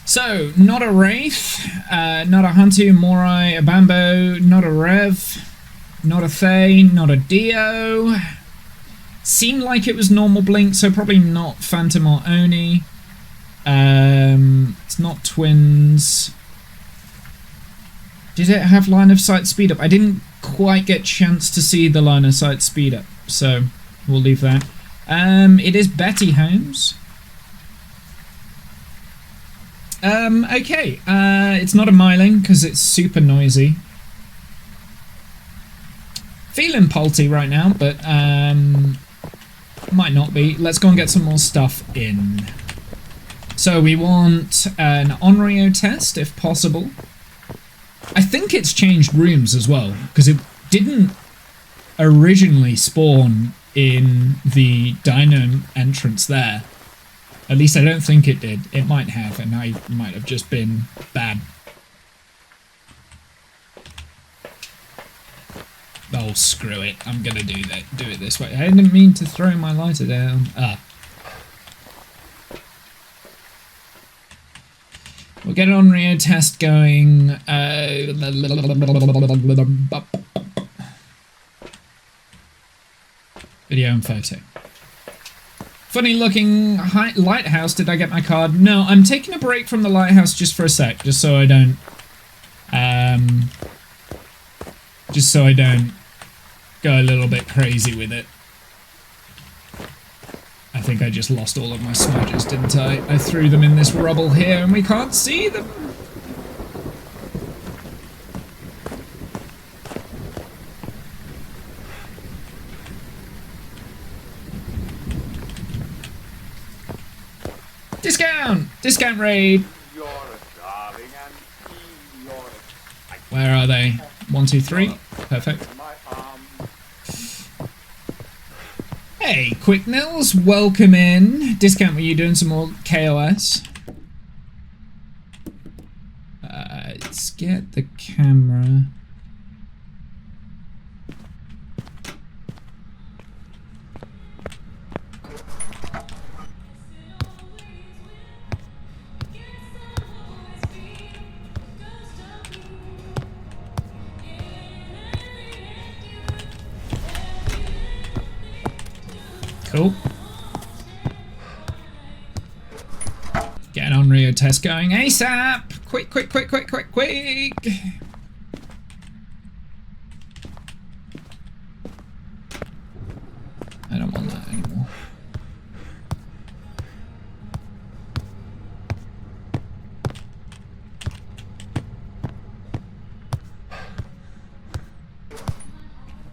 So, not a wraith, not a Hunter, Morai, a Bambo, not a Rev, not a Thay, not a Dio. Seemed like it was normal blink, so probably not Phantom or Oni. It's not twins. Did it have line of sight speed up? I didn't quite get a chance to see the line of sight speed up, so we'll leave that. It is Betty Holmes. Okay, it's not a Myling because it's super noisy. Feeling palty right now, but might not be. Let's go and get some more stuff in. So we want an Onryo test if possible. I think it's changed rooms as well, because it didn't originally spawn in the dino entrance there. At least I don't think it did. It might have, and I might have just been bad. Oh, screw it. I'm gonna do it this way. I didn't mean to throw my lighter down. We'll get an Onryo test going. Video and photo. Funny looking lighthouse. Did I get my card? No, I'm taking a break from the lighthouse just for a sec, just so I don't go a little bit crazy with it. I think I just lost all of my smudges, didn't I? I threw them in this rubble here and we can't see them. Discount! Discount raid! Where are they? 1, 2, 3. Perfect. Hey, Quick Nils, welcome in. Discount, were you doing some more KOS? Let's get the camera. Cool. Get an Onryo test going ASAP! Quick, quick, quick, quick, quick, quick! I don't want that anymore.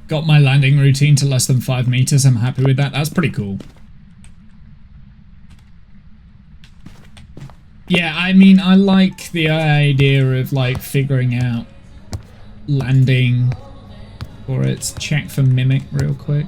Got my landing routine to less than 5 meters. I'm happy with that. That's pretty cool. Yeah, I mean, I like the idea of like figuring out landing for it. Check for mimic real quick.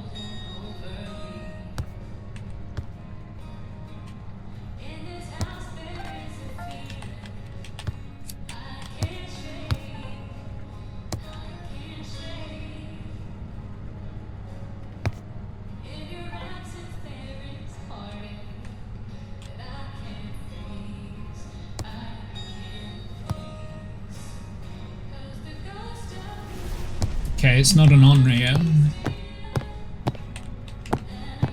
Okay, it's not an Onryo.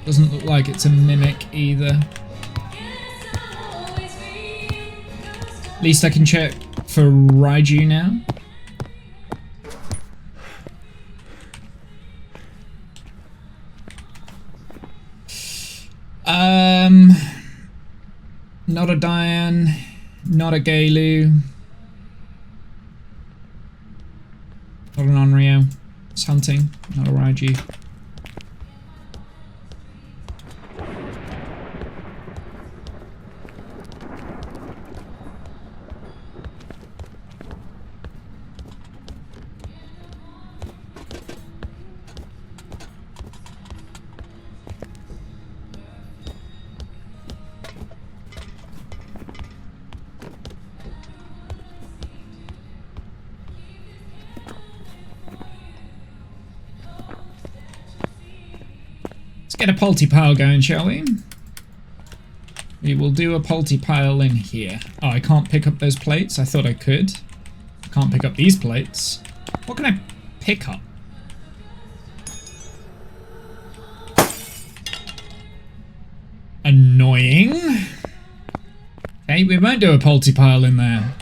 Doesn't look like it's a mimic either. At least I can check for Raiju now. Not a Diane, not a Galu, not an Onryo. It's hunting, not a Raiju. Get a Polty pile going, shall we? We will do a Polty pile in here. Oh, I can't pick up those plates. I thought I could. I can't pick up these plates. What can I pick up? Annoying. Okay, we won't do a Polty pile in there.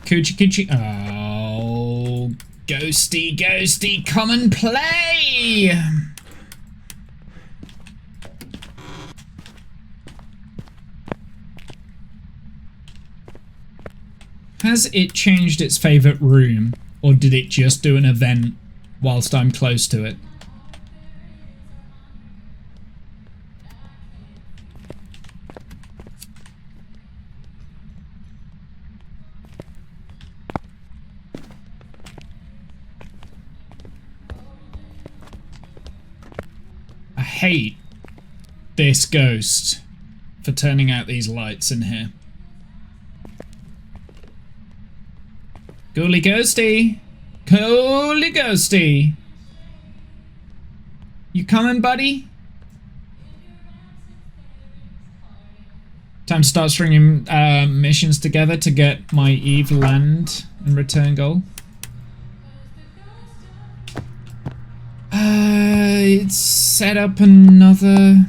Coochie coochie. Oh, ghosty, ghosty, come and play! Has it changed its favourite room, or did it just do an event whilst I'm close to it? I hate this ghost for turning out these lights in here. Ghouly ghosty! Ghouly ghosty! You coming, buddy? Time to start stringing missions together to get my Eve land and return goal. It's set up another...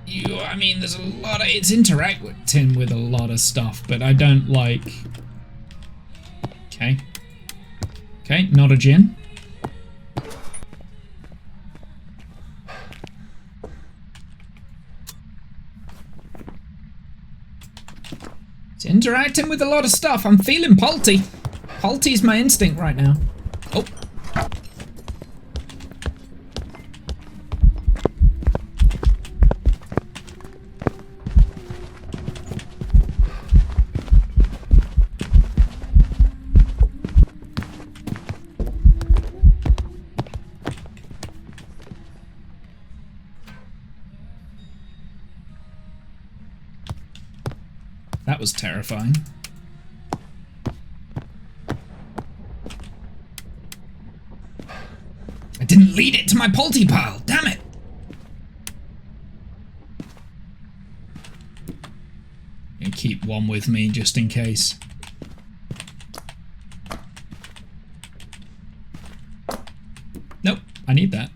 I mean, there's a lot of... It's interacting with a lot of stuff, but I don't like... Okay. Okay, not a gin. It's interacting with a lot of stuff. I'm feeling Polty. Polty's my instinct right now. Oh. That was terrifying. I didn't lead it to my Polty pile, damn it! I'll keep one with me just in case. Nope, I need that.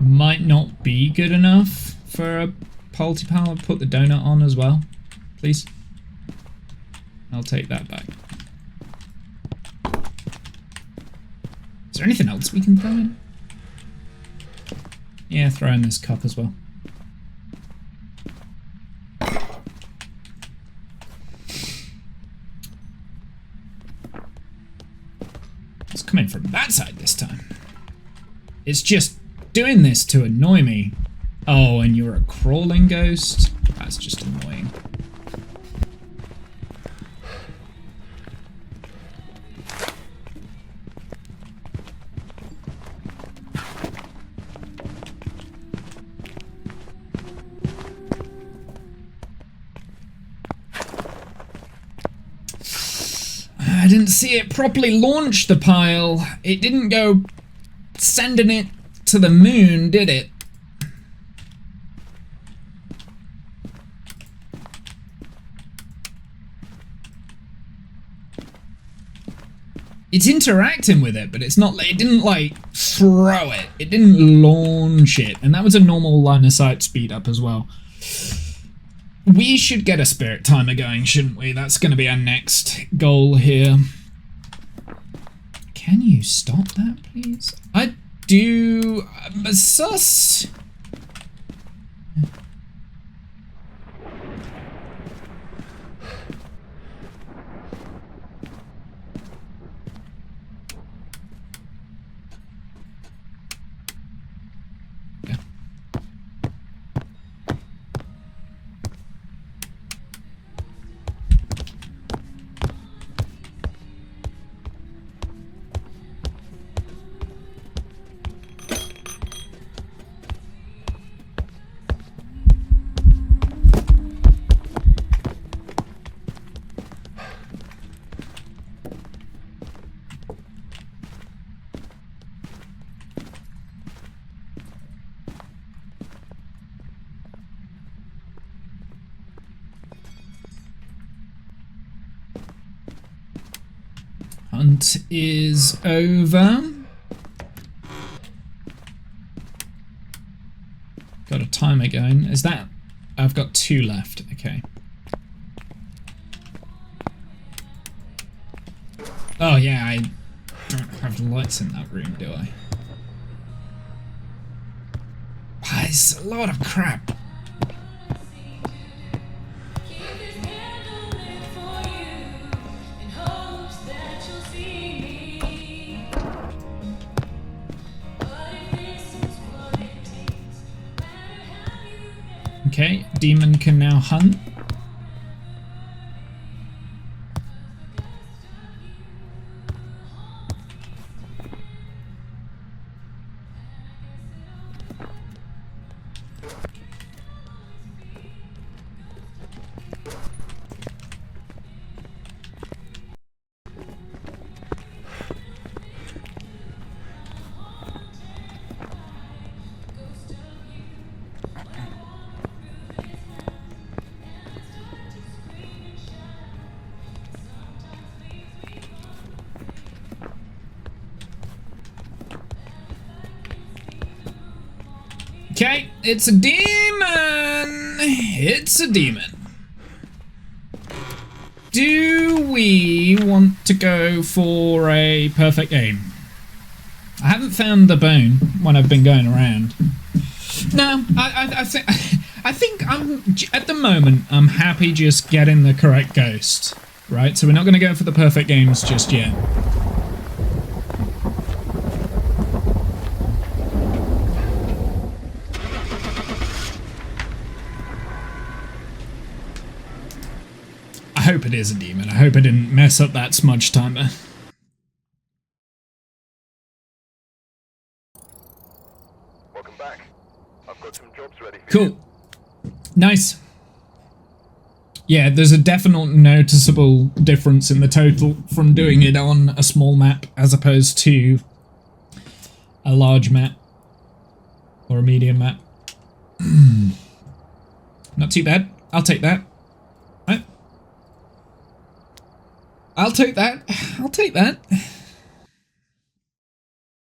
might not be good enough for a multi-power. Put the donut on as well, please. I'll take that back. Is there anything else we can throw in? Yeah, throw in this cup as well. It's coming from that side this time. It's just doing this to annoy me. Oh, and you're a crawling ghost? That's just annoying. I didn't see it properly launch the pile. It didn't go sending it to the moon, did it? It's interacting with it, but it's not. It didn't like throw it. It didn't launch it, and that was a normal line of sight speed up as well. We should get a spirit timer going, shouldn't we? That's going to be our next goal here. Can you stop that, please? I do. Sus. Hunt is over. Got a timer going. Is that... I've got 2 left. Okay. Oh yeah, I don't have lights in that room, do I? Ah, it's a lot of crap. Okay, demon can now hunt. Okay, it's a demon! It's a demon. Do we want to go for a perfect aim? I haven't found the bone when I've been going around. No, I think I'm, at the moment, I'm happy just getting the correct ghost. Right, so we're not going to go for the perfect games just yet. I hope it is a demon. I hope I didn't mess up that smudge timer. Welcome back. I've got some jobs ready for Cool. you. Nice. Yeah, there's a definite noticeable difference in the total from doing it on a small map as opposed to a large map or a medium map. Not too bad. I'll take that. Right. I'll take that. I'll take that.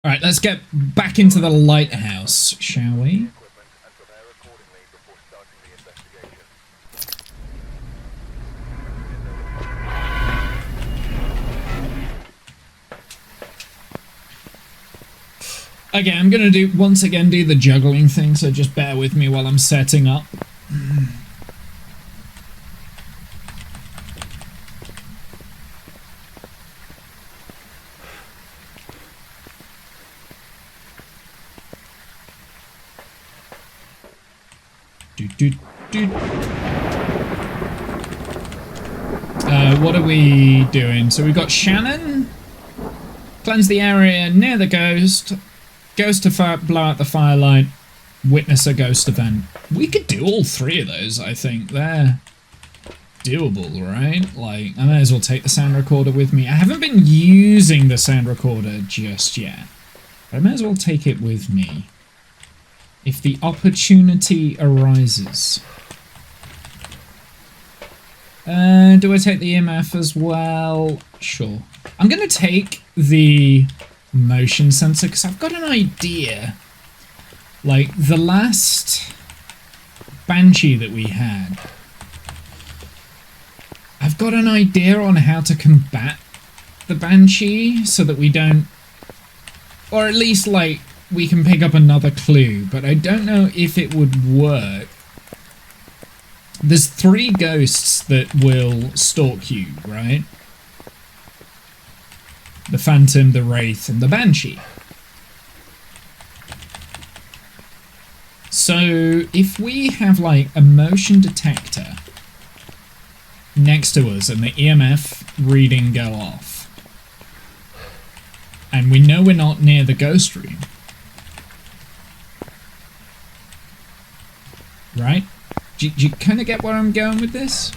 Alright, let's get back into the lighthouse, shall we? Equipment and prepare accordingly before starting the investigation. Okay, I'm gonna once again do the juggling thing, so just bear with me while I'm setting up. What are we doing? So we've got Shannon. Cleanse the area near the ghost. Ghost to blow out the firelight. Witness a ghost event. We could do all three of those, I think. They're doable, right? Like, I may as well take the sound recorder with me. I haven't been using the sound recorder just yet. But I may as well take it with me. If the opportunity arises. Do I take the EMF as well? Sure. I'm going to take the motion sensor because I've got an idea. Like, the last Banshee that we had, I've got an idea on how to combat the Banshee so that we don't... Or at least, like, we can pick up another clue, but I don't know if it would work. There's 3 ghosts that will stalk you, right? The Phantom, the Wraith, and the Banshee. So, if we have, like, a motion detector next to us and the EMF reading go off, and we know we're not near the ghost room, right? Do you kind of get where I'm going with this?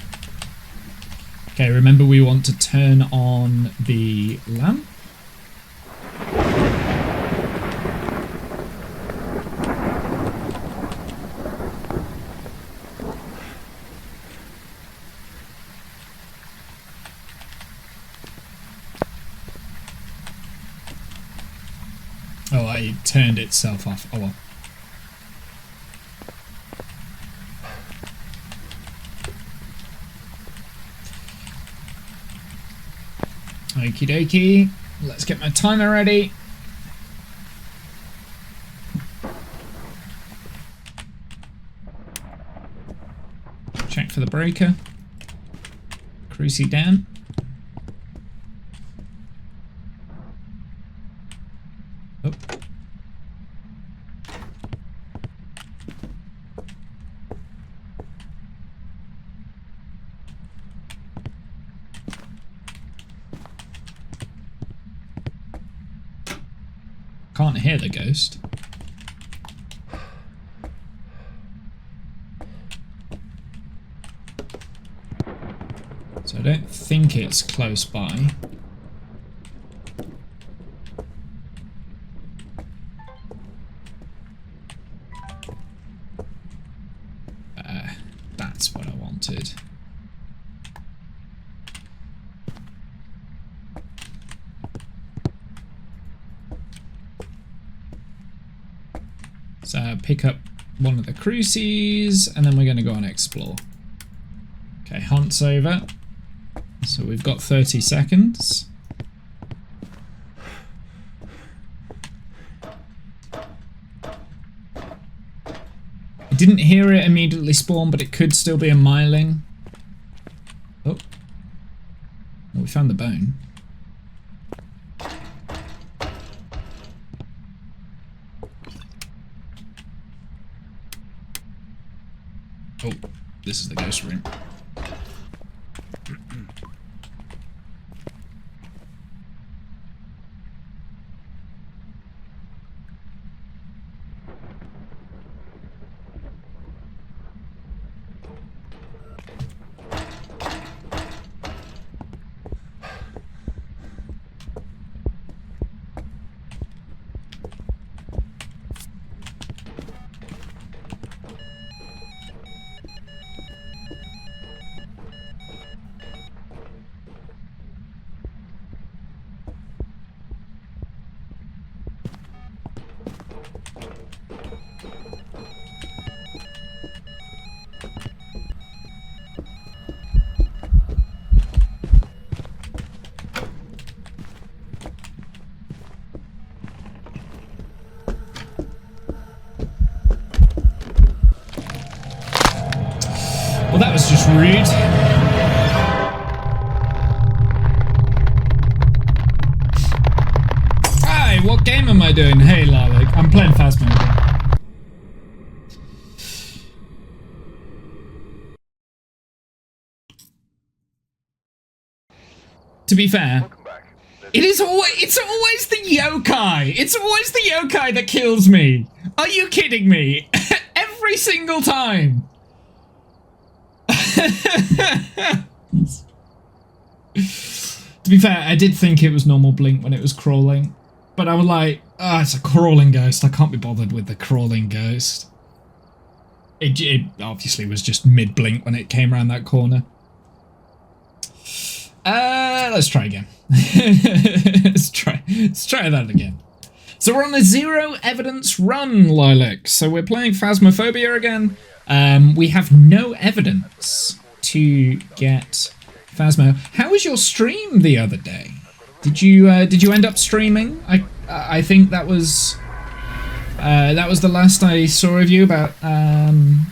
Okay, remember we want to turn on the lamp. Oh, it turned itself off. Oh well. Okie dokie. Let's get my timer ready. Check for the breaker. Crucie down. Oh. Can't hear the ghost. So I don't think it's close by. That's what I wanted. So pick up one of the crucies, and then we're going to go and explore. Okay, hunt's over. So we've got 30 seconds. I didn't hear it immediately spawn, but it could still be a myling. Oh. Well, we found the bone. Oh, this is the ghost room. rude. Hi, what game am I doing? Hey, Lilac, I'm playing Phasmophobia. To be fair, it's always the yokai. It's always the yokai that kills me. Are you kidding me? Every single time. To be fair, I did think it was normal blink when it was crawling, but I was like, oh, it's a crawling ghost. I can't be bothered with the crawling ghost. It obviously was just mid-blink when it came around that corner. Let's try again. let's try that again. So we're on a zero evidence run, Lilac. So we're playing Phasmophobia again. We have no evidence to get Phasmo. How was your stream the other day? Did you end up streaming? I think that was the last I saw of you, about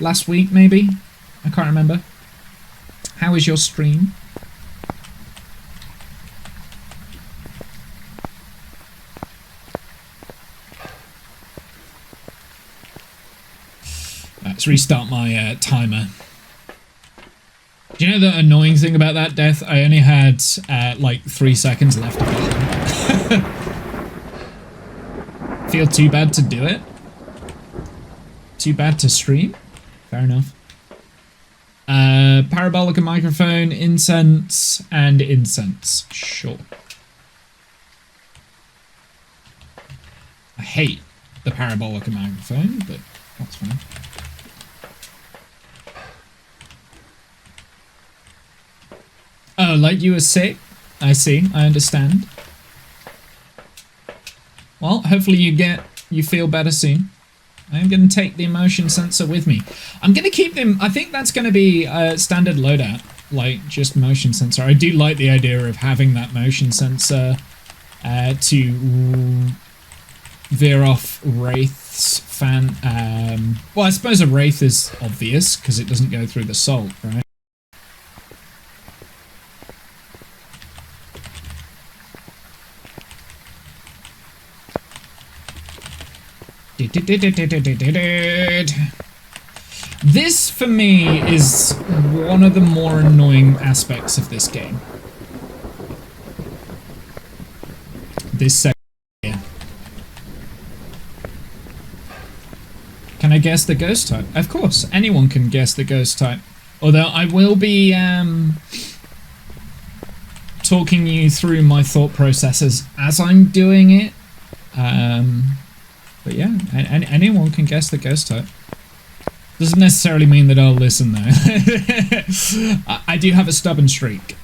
last week maybe. I can't remember. How was your stream? Let's restart my timer. Do you know the annoying thing about that death? I only had like 3 seconds left of it. Feel too bad to do it? Too bad to stream? Fair enough. Parabolic microphone, incense, and incense. Sure. I hate the parabolic microphone, but that's fine. Oh, like you were sick? I see, I understand. Well, hopefully you feel better soon. I am going to take the motion sensor with me. I'm going to keep them. I think that's going to be a standard loadout, like just motion sensor. I do like the idea of having that motion sensor to veer off Wraith's fan. Well, I suppose a Wraith is obvious because it doesn't go through the salt, right? This, for me, is one of the more annoying aspects of this game. This section here. Can I guess the ghost type? Of course, anyone can guess the ghost type. Although I will be talking you through my thought processes as I'm doing it. But yeah, anyone can guess the ghost type. Doesn't necessarily mean that I'll listen though. I do have a stubborn streak.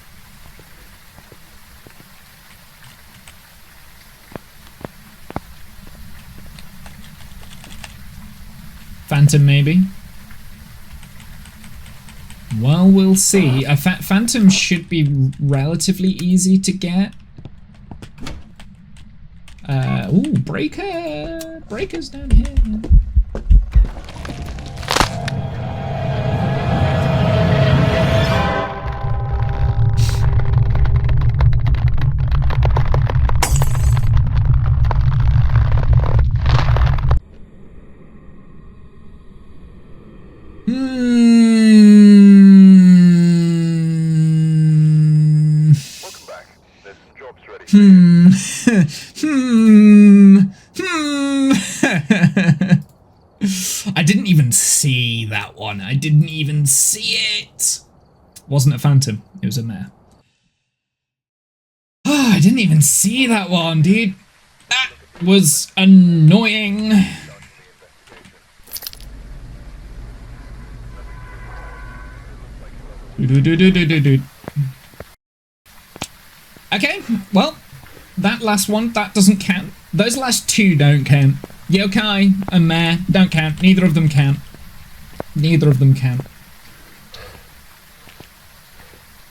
Phantom maybe? Well, we'll see. A Phantom should be relatively easy to get. Ooh, breaker! Breaker's down here. Welcome back. There's some jobs ready for I didn't even see that one. I didn't even see it. Wasn't a Phantom. It was a mare. Oh, I didn't even see that one, dude. That was annoying. Okay, well, that last one, that doesn't count. Those last two don't count. Yokai and Mare don't count. Neither of them count. Neither of them count.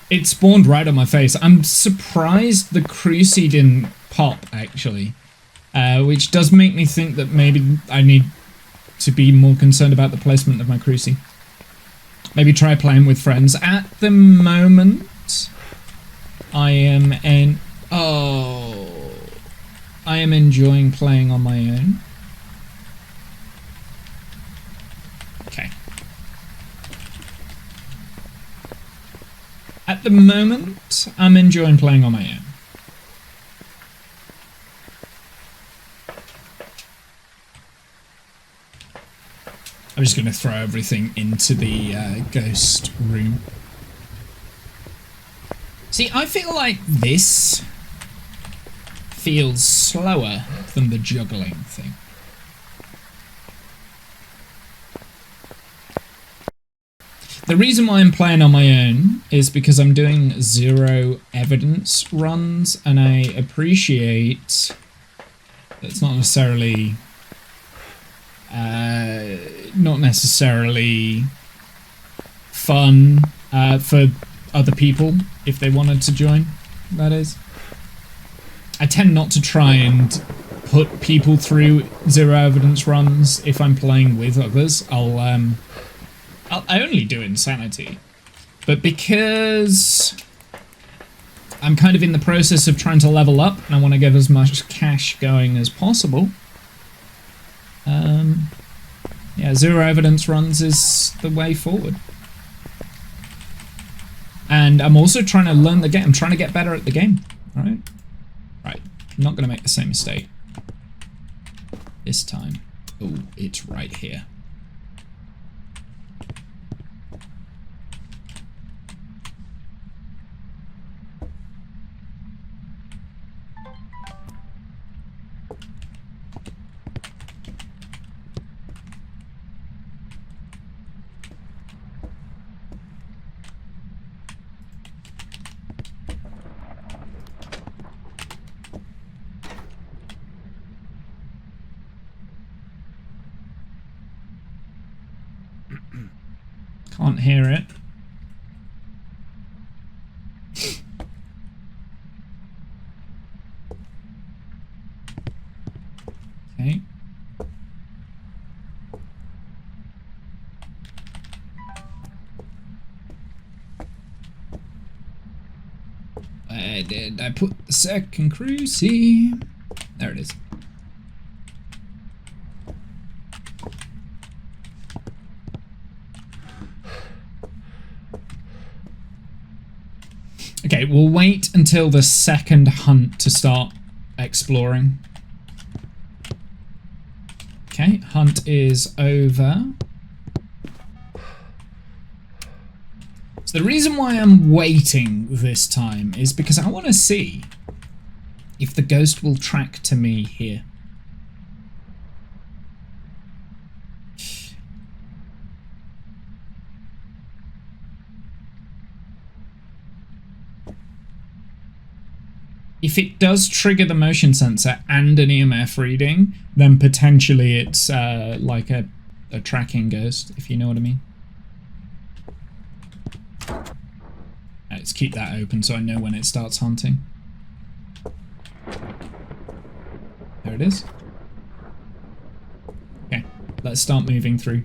It spawned right on my face. I'm surprised the Cruci didn't pop, actually. Which does make me think that maybe I need to be more concerned about the placement of my Cruci. Maybe try playing with friends. At the moment, I am enjoying playing on my own. Okay. At the moment, I'm enjoying playing on my own. I'm just going to throw everything into the ghost room. See, I feel like this feels slower than the juggling thing. The reason why I'm playing on my own is because I'm doing 0 evidence runs, and I appreciate that it's not necessarily fun for other people if they wanted to join, that is. I tend not to try and put people through 0 evidence runs if I'm playing with others. I only do Insanity, but because I'm kind of in the process of trying to level up and I want to get as much cash going as possible, yeah, 0 evidence runs is the way forward. And I'm also trying to learn the game. I'm trying to get better at the game, right? Right, I'm not going to make the same mistake this time. Oh, it's right here. Can't hear it. Okay. Where did I put the second cruci? There it is. Okay, we'll wait until the second hunt to start exploring. Okay, hunt is over. So the reason why I'm waiting this time is because I want to see if the ghost will track to me here. If it does trigger the motion sensor and an EMF reading, then potentially it's like a tracking ghost, if you know what I mean. Let's keep that open so I know when it starts hunting. There it is. Okay, let's start moving through.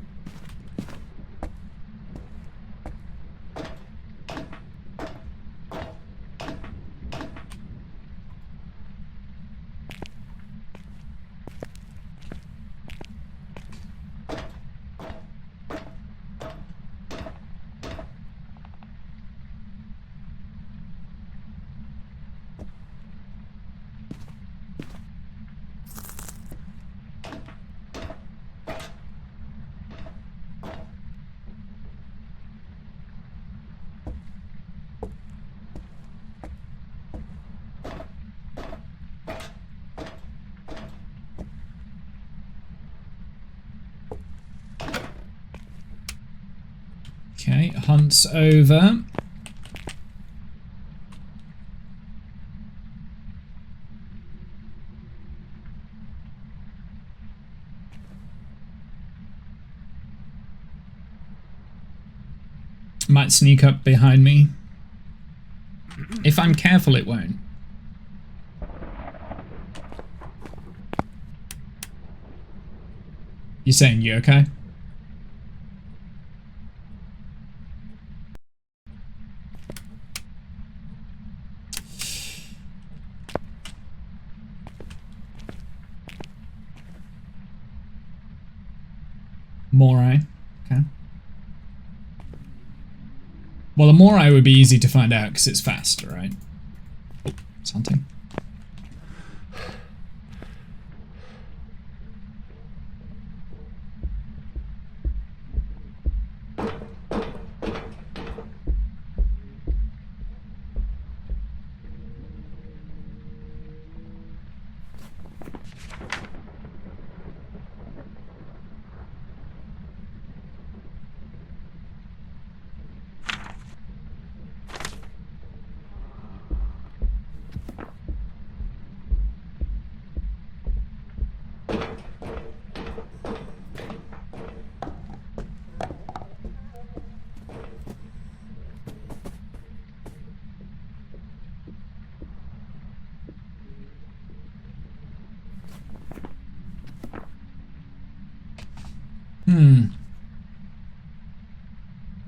Okay, hunt's over. Might sneak up behind me. If I'm careful, it won't. You saying you okay? Morai. Okay. Well, the Morai would be easy to find out because it's faster, right? Oh, it's hunting.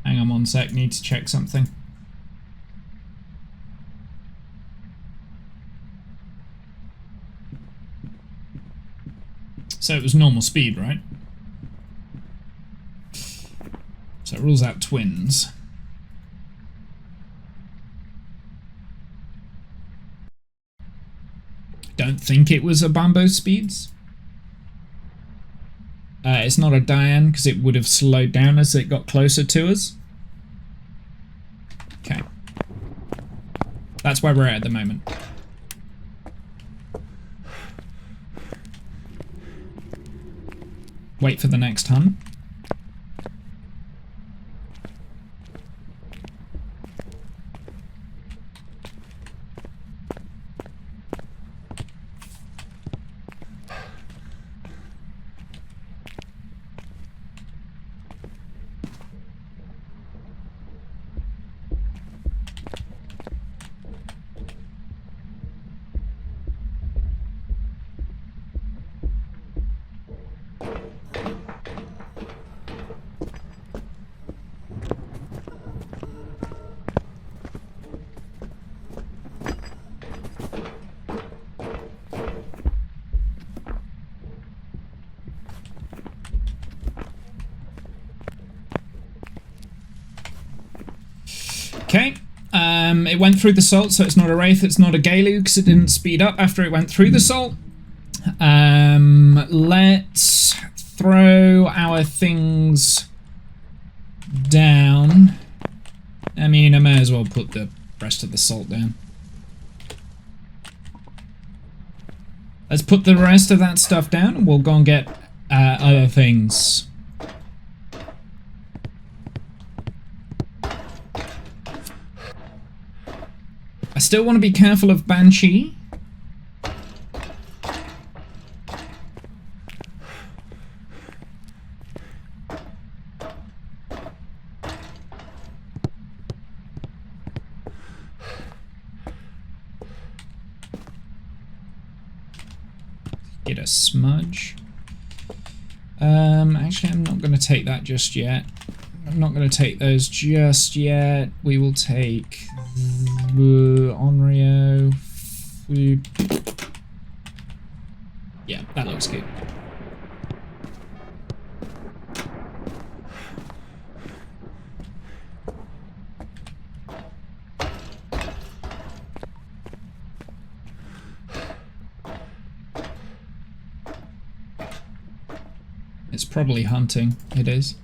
Hang on one sec, need to check something. So it was normal speed, right? So it rules out twins. Don't think it was a Bambo speeds. It's not a Diane because it would have slowed down as it got closer to us. Okay. That's where we're at the moment. Wait for the next hunt. Okay, it went through the salt, so it's not a Wraith, it's not a Gaelu, because it didn't speed up after it went through the salt. Let's throw our things down. I mean, I may as well put the rest of the salt down. Let's put the rest of that stuff down, and we'll go and get other things. I still want to be careful of Banshee. Get a smudge. Actually, I'm not going to take that just yet. I'm not going to take those just yet. We will take Onryo. Yeah, that looks good. It's probably hunting. It is.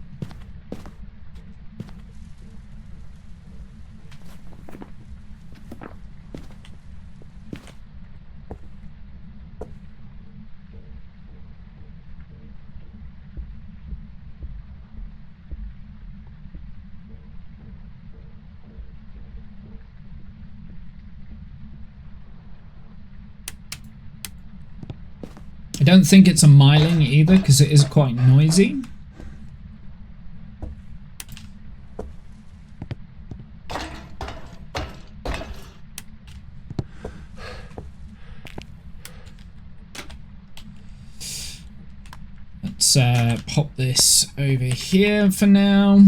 I don't think it's a myling either, because it is quite noisy. Let's pop this over here for now.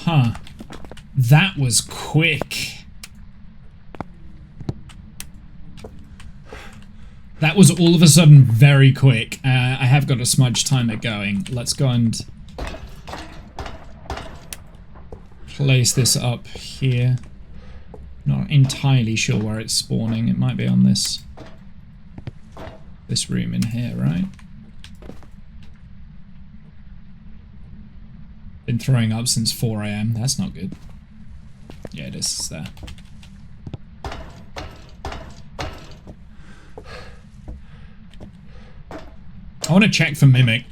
Huh. That was quick. That was all of a sudden very quick. I have got a smudge timer going. Let's go and place this up here. Not entirely sure where it's spawning. It might be on this room in here, right? Been throwing up since 4 AM. That's not good. Yeah, it is. It's there. I want to check for Mimic.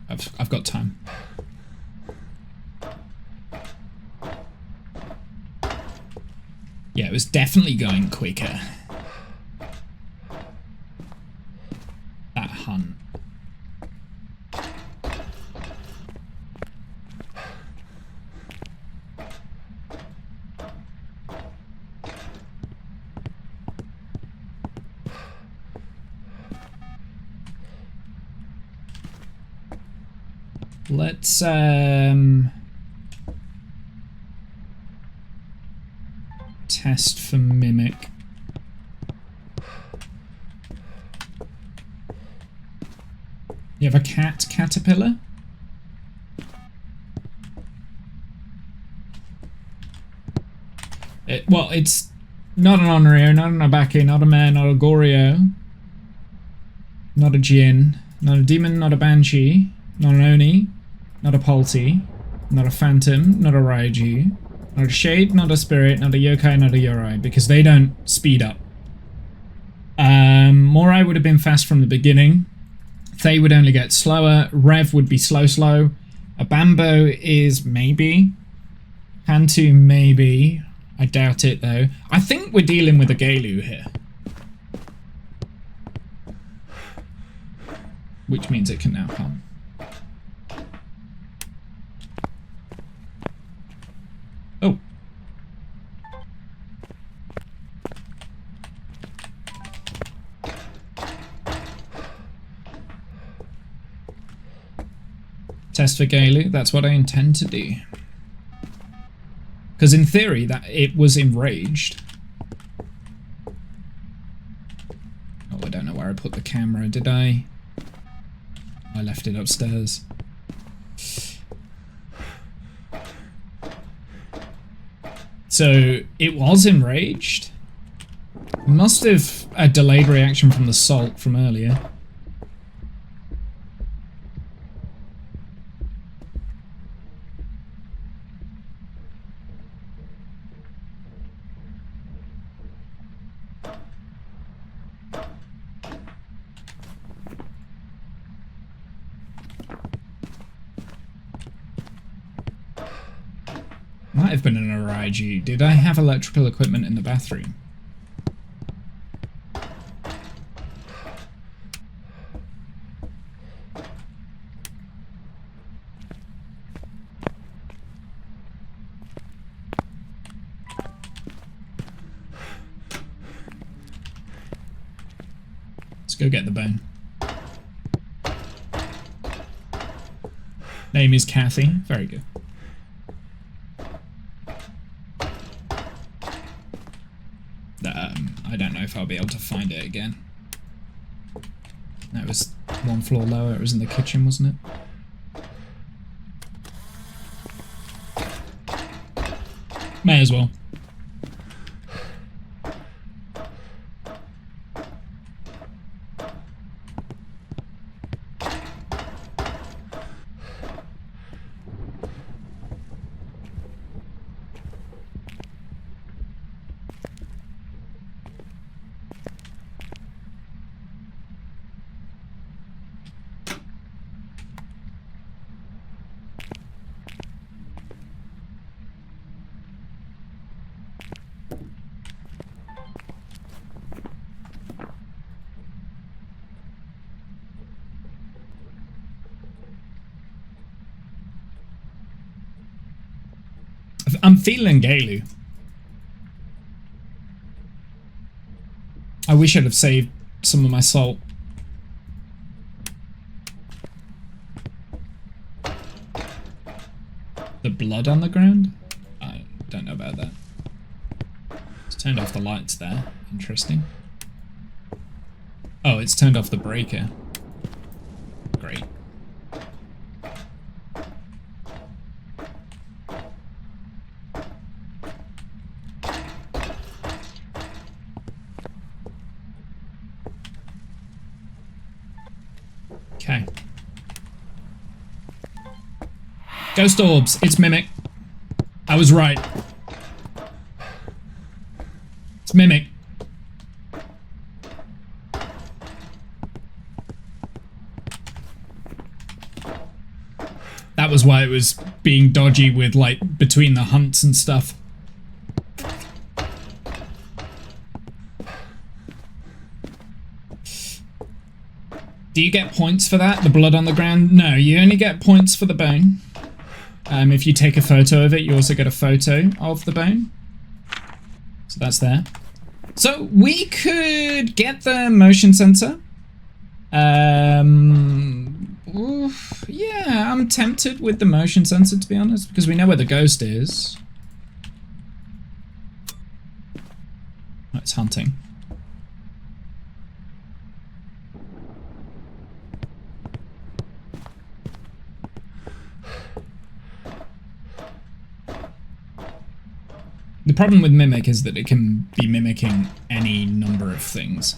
I've got time. Yeah, it was definitely going quicker. That hunt. Let's test for Mimic. You have a caterpillar? Well, it's not an Onryo, not an Abaki, not a mare, not a Goryo, not a Jinn, not a demon, not a Banshee, not an Oni, not a Polti, not a Phantom, not a Raiju, not a Shade, not a Spirit, not a Yokai, not a Yorai, because they don't speed up. Morai would have been fast from the beginning. They would only get slower. Rev would be slow. A Bambo is maybe. Hantu maybe. I doubt it though. I think we're dealing with a Galu here. Which means it can now come. Oh. Test for Galu, that's what I intend to do. Because in theory, that it was enraged. Oh, I don't know where I put the camera, did I? I left it upstairs. So, it was enraged? Must have a delayed reaction from the salt from earlier. Might have been an Araiju. Did I have electrical equipment in the bathroom? Let's go get the bone. Name is Kathy. Very good. I don't know if I'll be able to find it again. That was one floor lower. It was in the kitchen, wasn't it? May as well. I'm feeling Galu. I wish I'd have saved some of my salt. The blood on the ground? I don't know about that. It's turned off the lights there. Interesting. Oh, it's turned off the breaker. Great. Okay. Ghost orbs. It's Mimic. I was right. It's Mimic. That was why it was being dodgy with, like, between the hunts and stuff. Do you get points for that? The blood on the ground? No, you only get points for the bone. If you take a photo of it, you also get a photo of the bone. So that's there. So we could get the motion sensor. Oof, yeah, I'm tempted with the motion sensor, to be honest, because we know where the ghost is. Oh, it's hunting. The problem with Mimic is that it can be mimicking any number of things.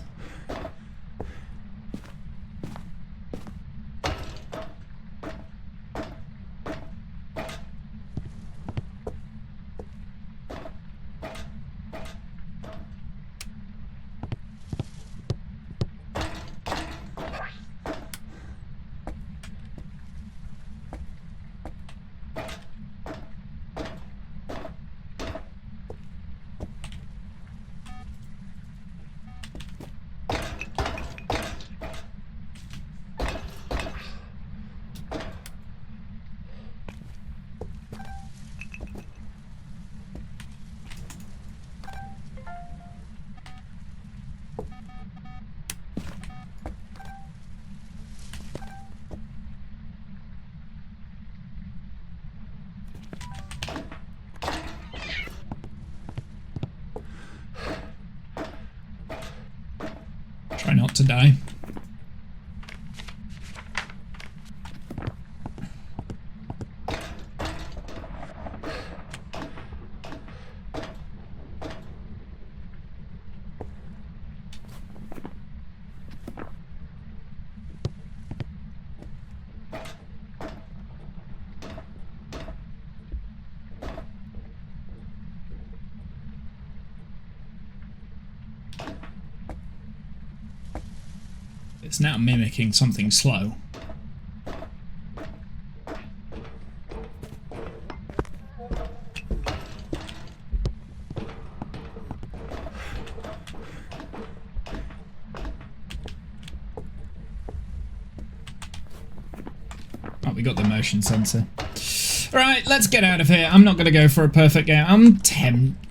Try not to die. It's now mimicking something slow. Oh, we got the motion sensor. Alright, let's get out of here. I'm not going to go for a perfect game. I'm tempted,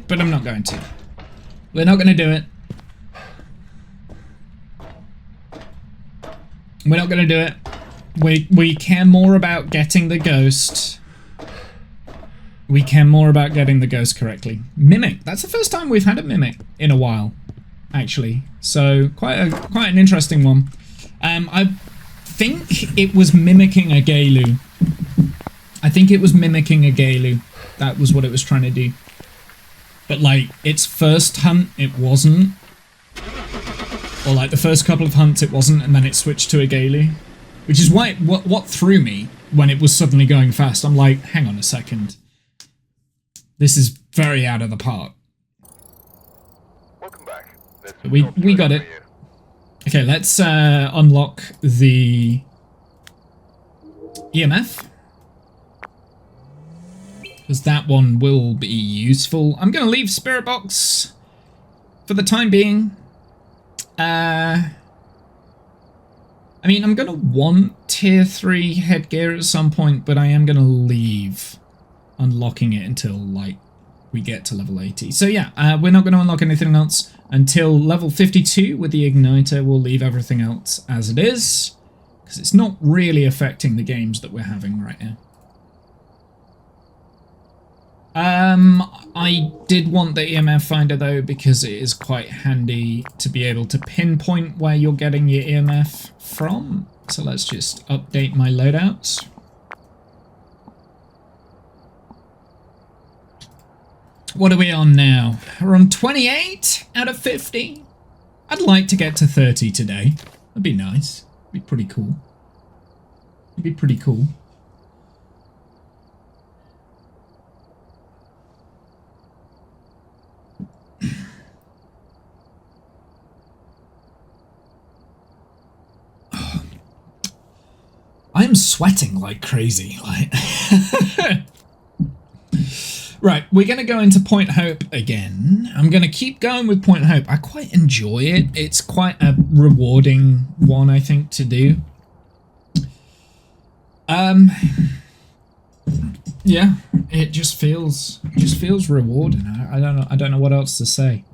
but I'm not going to. We're not going to do it. We're not going to do it. We care more about getting the ghost. We care more about getting the ghost correctly. Mimic. That's the first time we've had a mimic in a while, actually. So quite an interesting one. I think it was mimicking a Galu. I think it was mimicking a Galu. That was what it was trying to do. But like its first hunt, it wasn't. Or like the first couple of hunts it wasn't, and then it switched to a Galu. Which is why what threw me when it was suddenly going fast. I'm like, hang on a second. This is very out of the park. Welcome back. We got it. Okay, let's unlock the EMF. Because that one will be useful. I'm going to leave Spirit Box for the time being. I mean, I'm going to want tier 3 headgear at some point, but I am going to leave unlocking it until, like, we get to level 80. So yeah, we're not going to unlock anything else until level 52 with the igniter. We'll leave everything else as it is, because it's not really affecting the games that we're having right now. I did want the EMF finder though, because it is quite handy to be able to pinpoint where you're getting your EMF from. So let's just update my loadouts. What are we on now? We're on 28 out of 50. I'd like to get to 30 today. That'd be nice. It'd be pretty cool. It'd be pretty cool. I'm sweating like crazy. Like right, we're going to go into Point Hope again. I'm going to keep going with Point Hope. I quite enjoy it. It's quite a rewarding one, I think, to do. Yeah, it just feels rewarding. I don't know what else to say.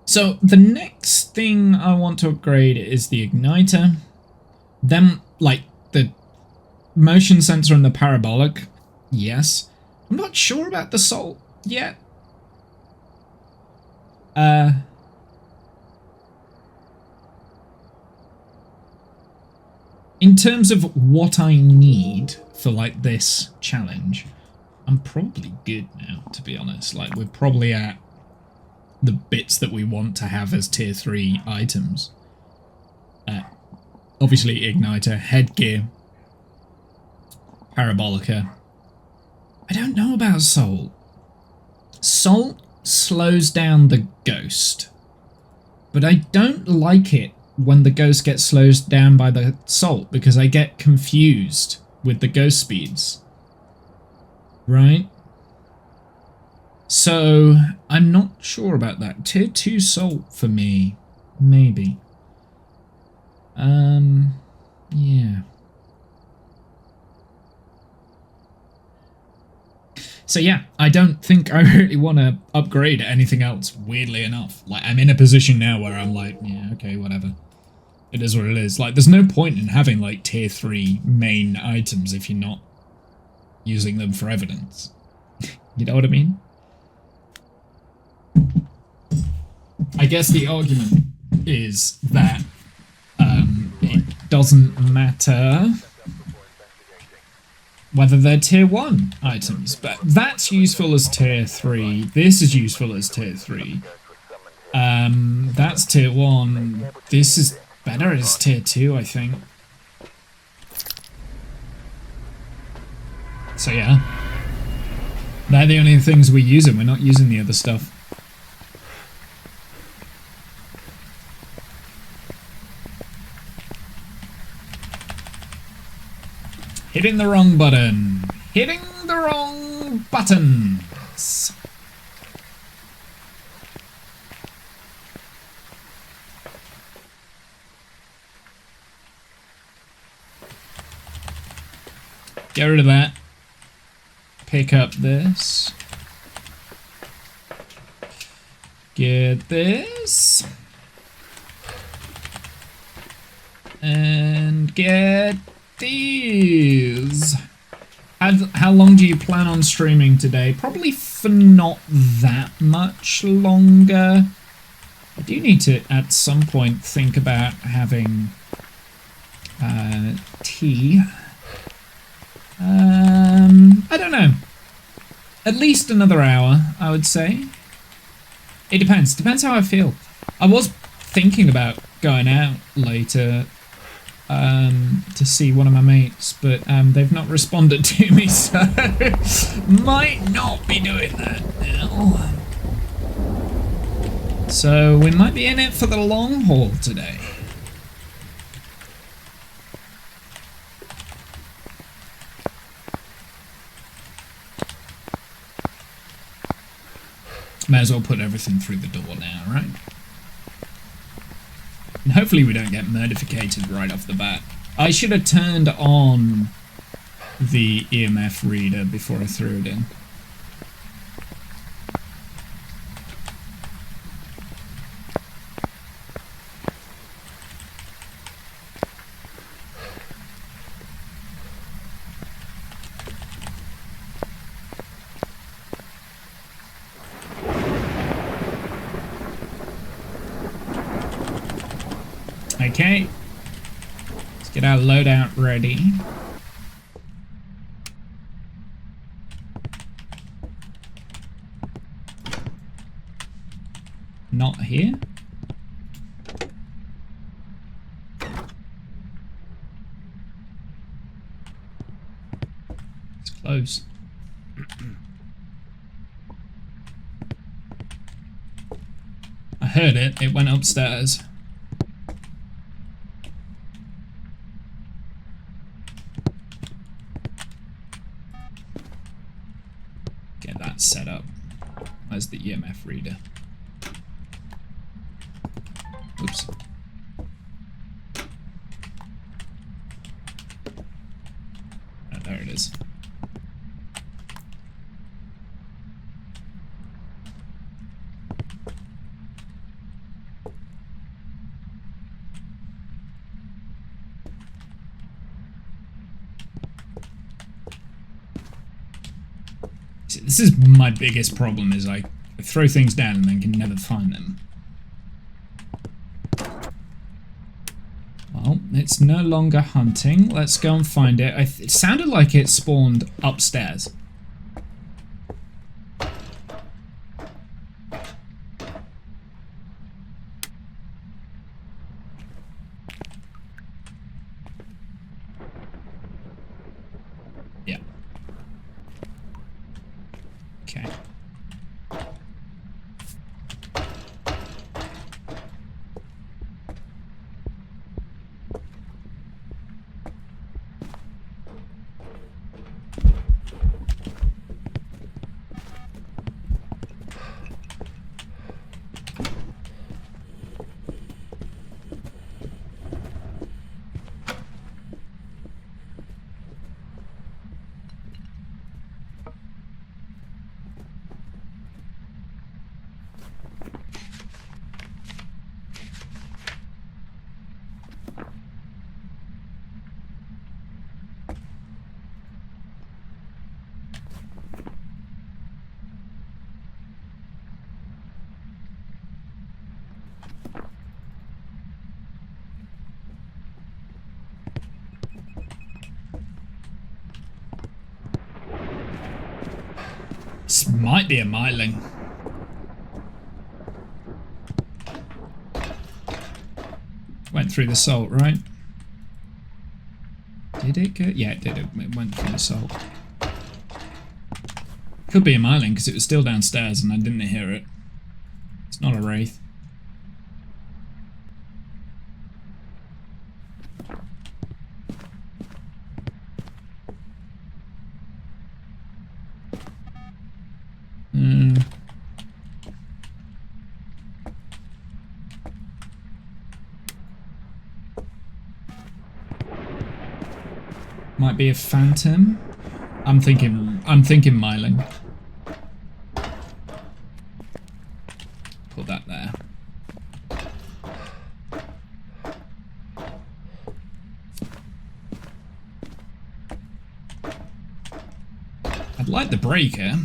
So the next thing I want to upgrade is the igniter. Then, like, the motion sensor and the parabolic. Yes. I'm not sure about the salt yet. In terms of what I need for, like, this challenge, I'm probably good now, to be honest. Like, we're probably at the bits that we want to have as tier 3 items. Obviously, igniter, headgear, parabolica. I don't know about salt. Salt slows down the ghost, but I don't like it when the ghost gets slowed down by the salt, because I get confused with the ghost speeds. Right? So, I'm not sure about that. Tier 2 salt for me. Maybe. Yeah. So yeah, I don't think I really want to upgrade anything else, weirdly enough. Like, I'm in a position now where I'm like, yeah, okay, whatever. It is what it is. Like, there's no point in having, like, tier 3 main items if you're not using them for evidence. You know what I mean? I guess the argument is that it doesn't matter whether they're tier 1 items, but that's useful as tier 3. This is useful as tier 3. That's tier 1. This is better as tier 2, I think. So yeah. They're the only things we're using. We're not using the other stuff. Hitting the wrong button. Hitting the wrong buttons. Get rid of that. Pick up this. Get this. And get these. How long do you plan on streaming today? Probably for not that much longer. I do need to, at some point, think about having tea. I don't know. At least another hour, I would say. It depends. Depends how I feel. I was thinking about going out later to see one of my mates, but they've not responded to me, so might not be doing that now. So we might be in it for the long haul today. May as well put everything through the door now, right? And Hopefully we don't get murdificated right off the bat. I should have turned on the EMF reader before I threw it in. Okay, let's get our loadout ready. Not here. It's close. I heard it. It went upstairs. Get that set up. Where's the EMF reader? Oops. Oh, there it is. See, this is my biggest problem, is I throw things down and then can never find them. Well, it's no longer hunting. Let's go and find it. It sounded like it spawned upstairs. Yeah. Okay. This might be a myling. Went through the salt, right? Did it go? Yeah, it did. It went through the salt. Could be a myling because it was still downstairs and I didn't hear it. It's not a wraith. Might be a phantom. I'm thinking myling. Put that there. I'd like the breaker.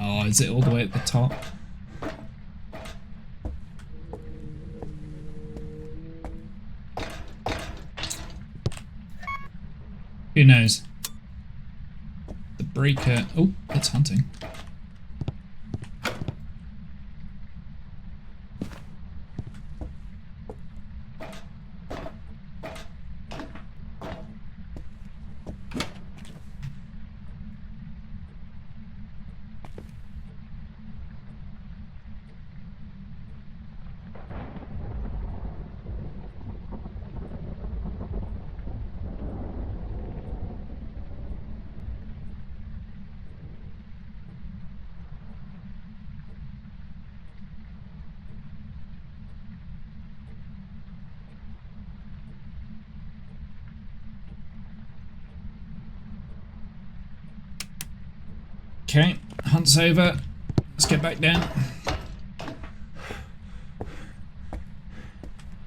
Oh, is it all the way at the top? Who knows? The breaker. Oh, it's hunting. Okay, hunt's over. Let's get back down.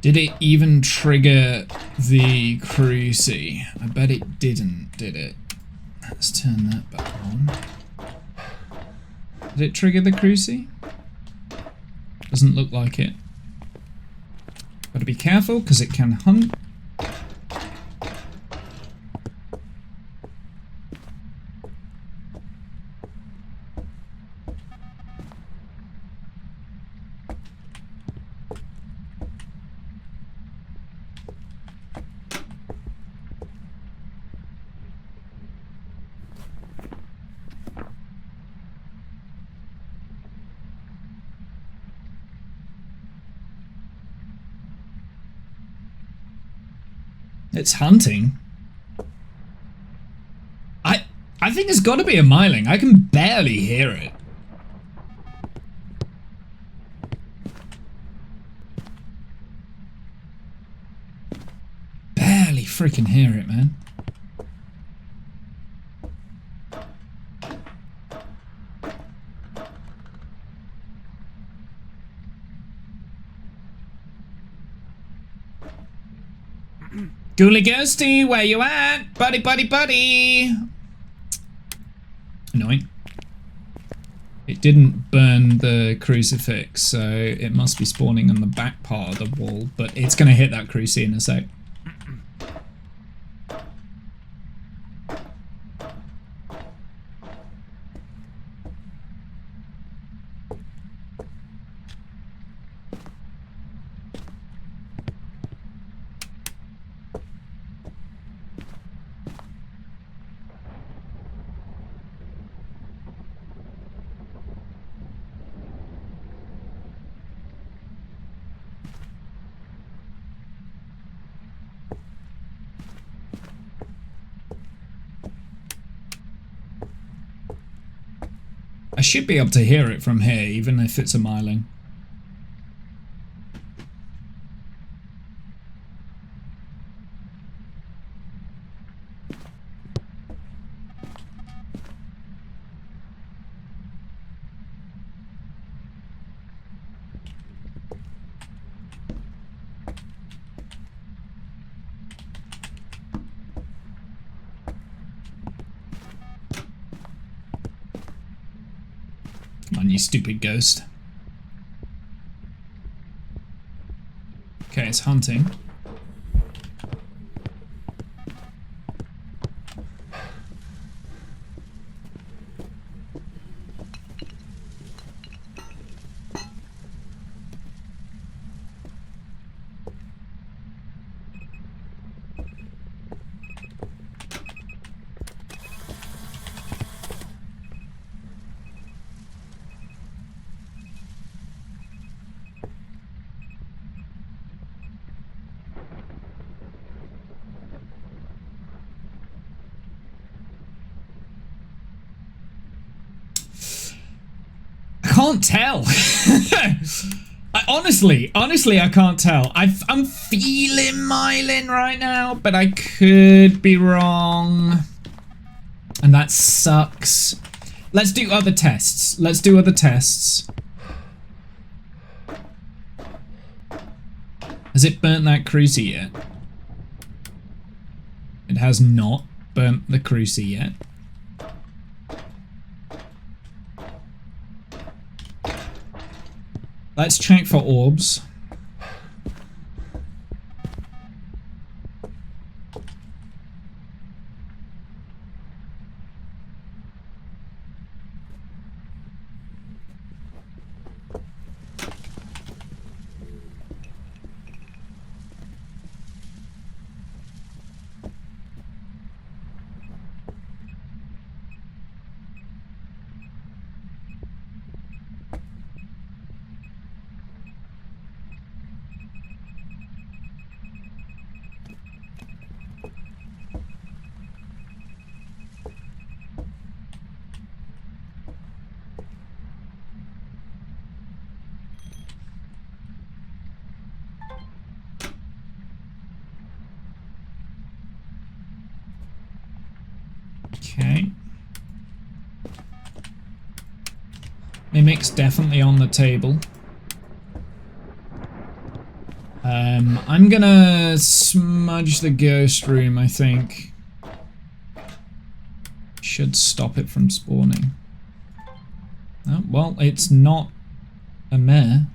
Did it even trigger the cruci? I bet it didn't, did it? Let's turn that back on. Did it trigger the cruci? Doesn't look like it. Gotta be careful because it can hunt. It's hunting. I think it's got to be a myling. I can barely hear it. Barely freaking hear it, man. Ghoulie Ghosty, where you at? Buddy, buddy, buddy. Annoying. It didn't burn the crucifix, so it must be spawning on the back part of the wall, but it's going to hit that cruci in a sec. I should be able to hear it from here, even if it's a myling. Come on, you stupid ghost. Okay, it's hunting. Can't tell. Honestly, I can't tell. I'm feeling myelin right now, but I could be wrong. And that sucks. Let's do other tests. Let's do other tests. Has it burnt that cruci yet? It has not burnt the cruci yet. Let's check for orbs. Okay. Mechanic's definitely on the table. I'm gonna smudge the ghost room, I think. Should stop it from spawning. Oh, well, it's not a mare.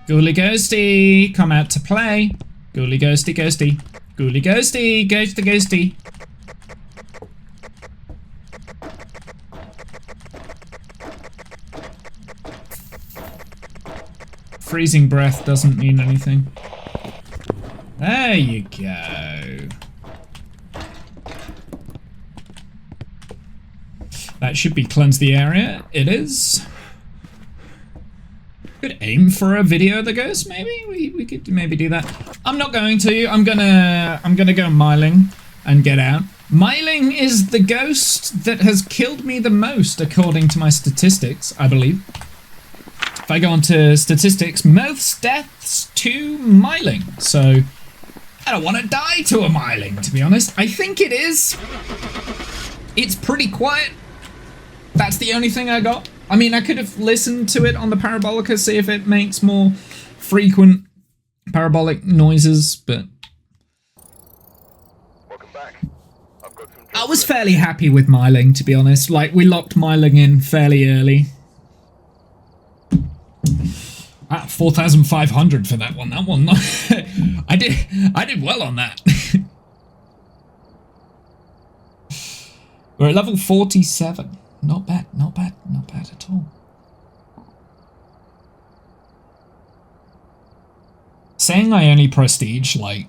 Ghoulie ghosty, come out to play. Ghoulie ghosty ghosty. Ghoulie ghosty, ghosty ghosty. Freezing breath doesn't mean anything. There you go. That should be cleanse the area. It is. Could aim for a video of the ghost, maybe? We could maybe do that. I'm not going to. I'm gonna go miling and get out. Miling is the ghost that has killed me the most, according to my statistics, I believe. If I go onto statistics, most deaths to miling. So I don't want to die to a miling, to be honest. I think it is. It's pretty quiet. That's the only thing I got. I mean, I could have listened to it on the Parabolica, see if it makes more frequent parabolic noises, but Welcome back. I've got some I was fairly happy with miling, to be honest. Like, we locked miling in fairly early. 4,500 for that one. That one, I did well on that. We're at level 47. Not bad, not bad, not bad at all. Saying I only prestige like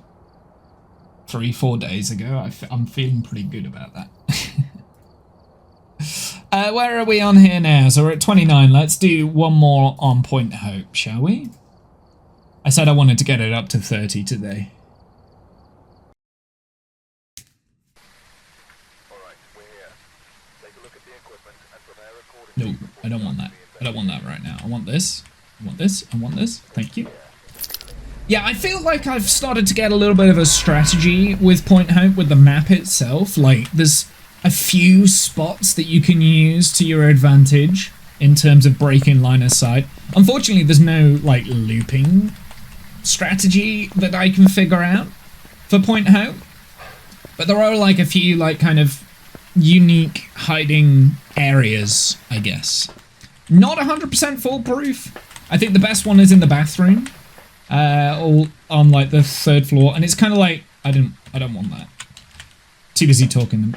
3-4 days ago, I'm feeling pretty good about that. Where are we on here now? So we're at 29. Let's do one more on Point Hope, shall we? I said I wanted to get it up to 30 today. No, I don't want that. I don't want that right now. I want this. I want this. I want this. Thank you. Yeah, I feel like I've started to get a little bit of a strategy with Point Hope with the map itself. Like, there's a few spots that you can use to your advantage in terms of breaking line of sight. Unfortunately, there's no, like, looping strategy that I can figure out for Point Hope. But there are, like, a few, like, kind of unique hiding areas, I guess. Not 100% foolproof. I think the best one is in the bathroom, all on like the 3rd floor, and it's kind of like I don't want that. Too busy talking.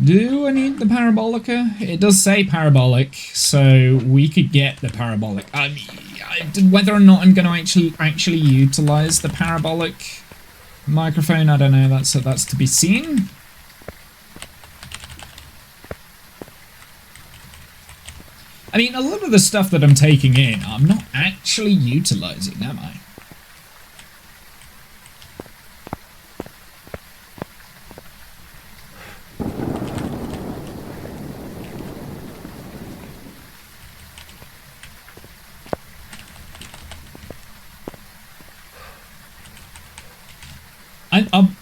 Do I need the Parabolica? It does say parabolic, so we could get the parabolic. I mean, whether or not I'm going to actually utilize the parabolic microphone, I don't know. That's to be seen. I mean, a lot of the stuff that I'm taking in, I'm not actually utilizing, am I?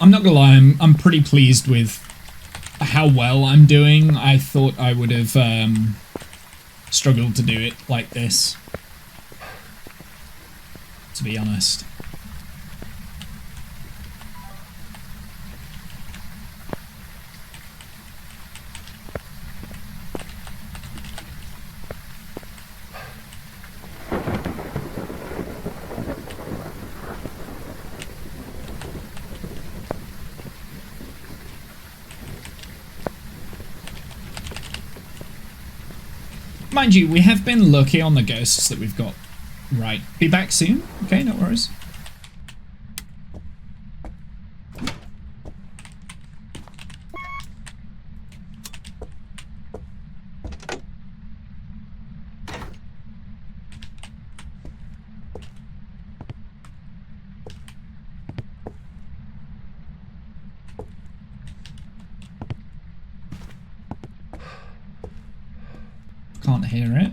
I'm not gonna lie, I'm pretty pleased with how well I'm doing. I thought I would have struggled to do it like this, to be honest. Mind you, we have been lucky on the ghosts that we've got. Right. Be back soon? Okay, no worries. Can't hear it.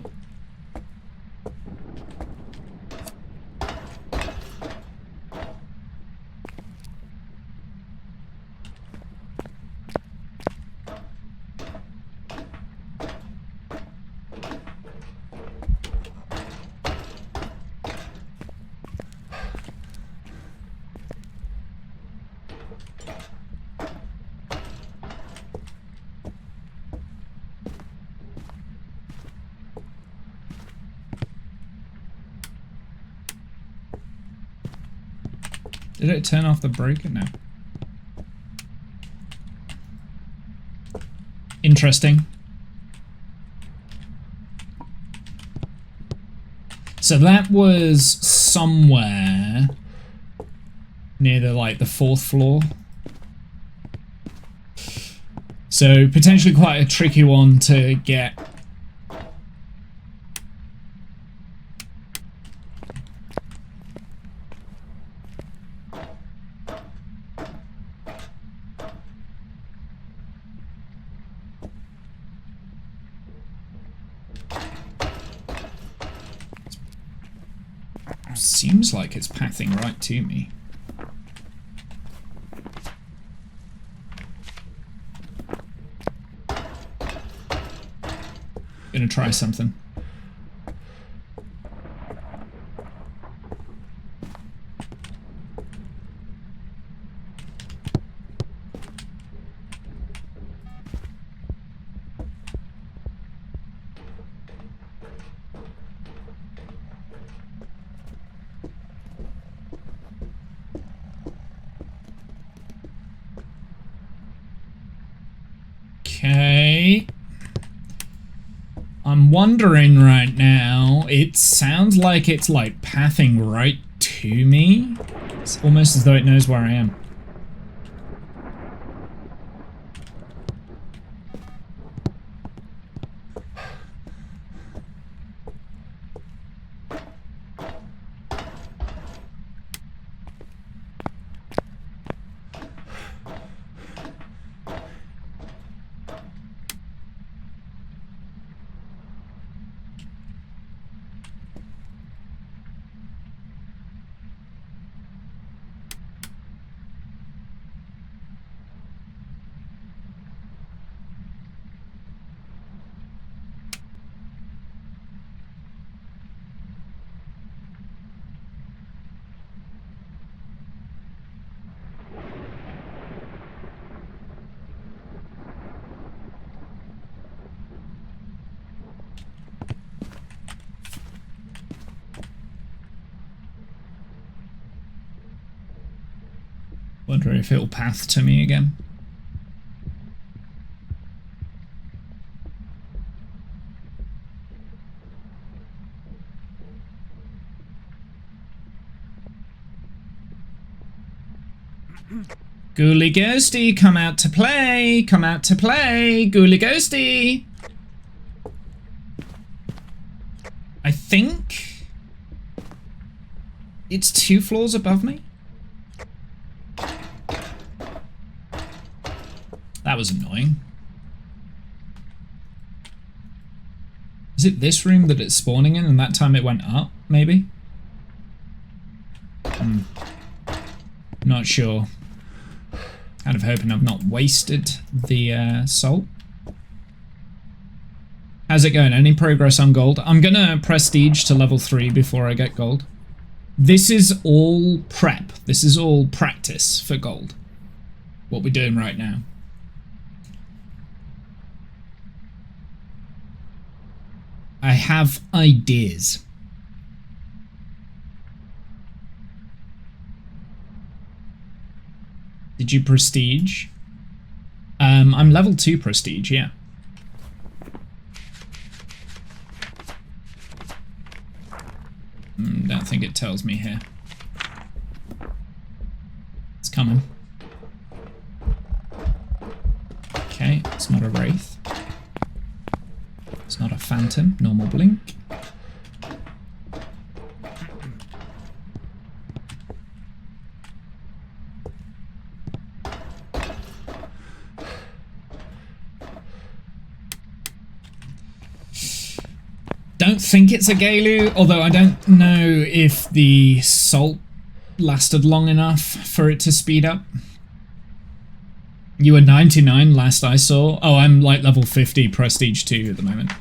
Did it turn off the breaker? No. Interesting. So that was somewhere near the the 4th floor. So potentially quite a tricky one to get. Seems like it's pathing right to me. Gonna try something. Okay. I'm wondering right now, it sounds like it's pathing right to me. It's almost as though it knows where I am. Wonder if it'll path to me again. Ghouly Ghosty, come out to play! Come out to play! Ghouly Ghosty! I think it's 2 floors above me? That was annoying. Is it this room that it's spawning in and that time it went up, maybe? Not sure. Kind of hoping I've not wasted the salt. How's it going? Any progress on gold? I'm gonna prestige to level 3 before I get gold. This is all prep. This is all practice for gold. What we're doing right now. I have ideas. Did you prestige? I'm level 2 prestige, yeah. tells me here. It's coming. Okay, it's not a wraith. It's not a phantom. Normal blink. Don't think it's a Gaelu, although I don't know if the salt lasted long enough for it to speed up. You were 99 last I saw. Oh, I'm like level 50, prestige 2 at the moment.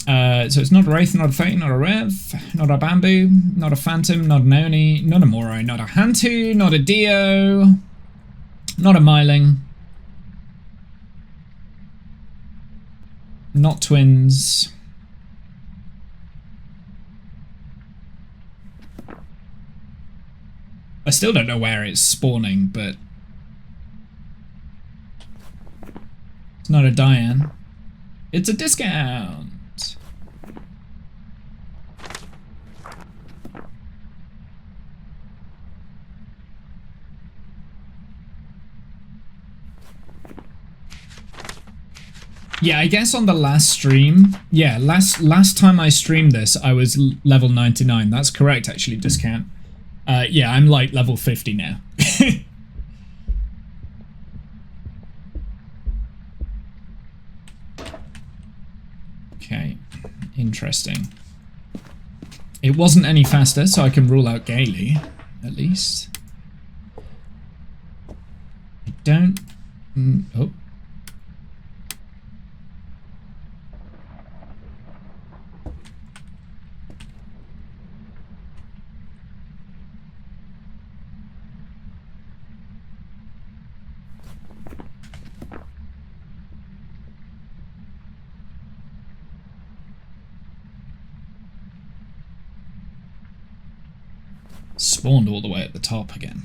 So it's not a Wraith, not a Fate, not a Rev, not a Bamboo, not a Phantom, not an Oni, not a Moroi, not a Hantu, not a Dio, not a Myling. Not twins. I still don't know where it's spawning, but it's not a Diane. It's a discount. Yeah, I guess on the last stream, yeah, last time I streamed this, I was level 99. That's correct, actually, discount. Yeah, I'm like level 50 now. Okay, interesting. It wasn't any faster, so I can rule out Gaily, at least. I don't... oh. Spawned all the way at the top again.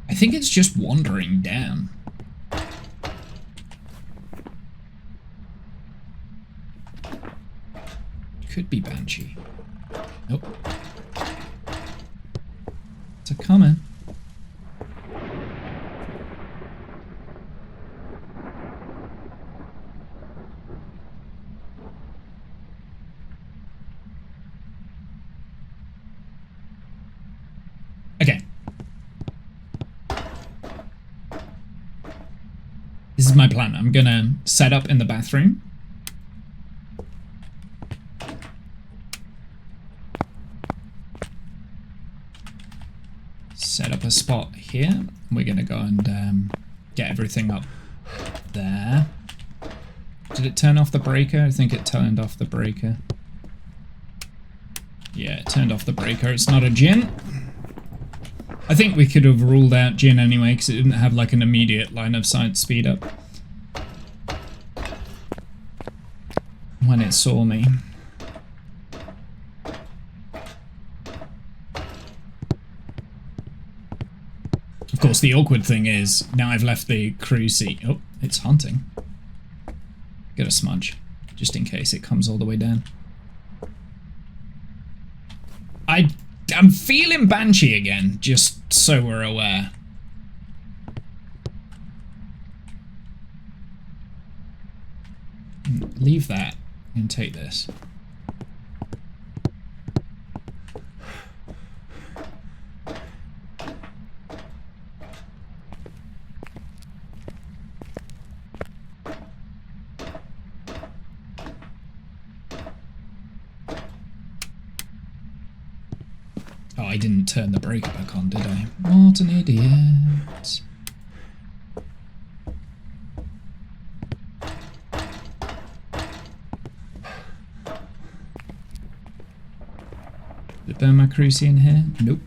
I think it's just wandering down. Could be Banshee. Nope. It's a coming. Okay. This is my plan. I'm gonna set up in the bathroom. Set up a spot here. We're gonna go and get everything up there. Did it turn off the breaker? I think it turned off the breaker. Yeah, it turned off the breaker. It's not a Jinn. I think we could have ruled out Jinn anyway, because it didn't have like an immediate line of sight speed up when it saw me. Of course, the awkward thing is, now I've left the crew seat. Oh, it's hunting. Get a smudge, just in case it comes all the way down. I'm feeling Banshee again, just so we're aware. Leave that and take this. Oh, I didn't turn the breaker back on, did I? What an idiot. Did it burn my crucie in here? Nope.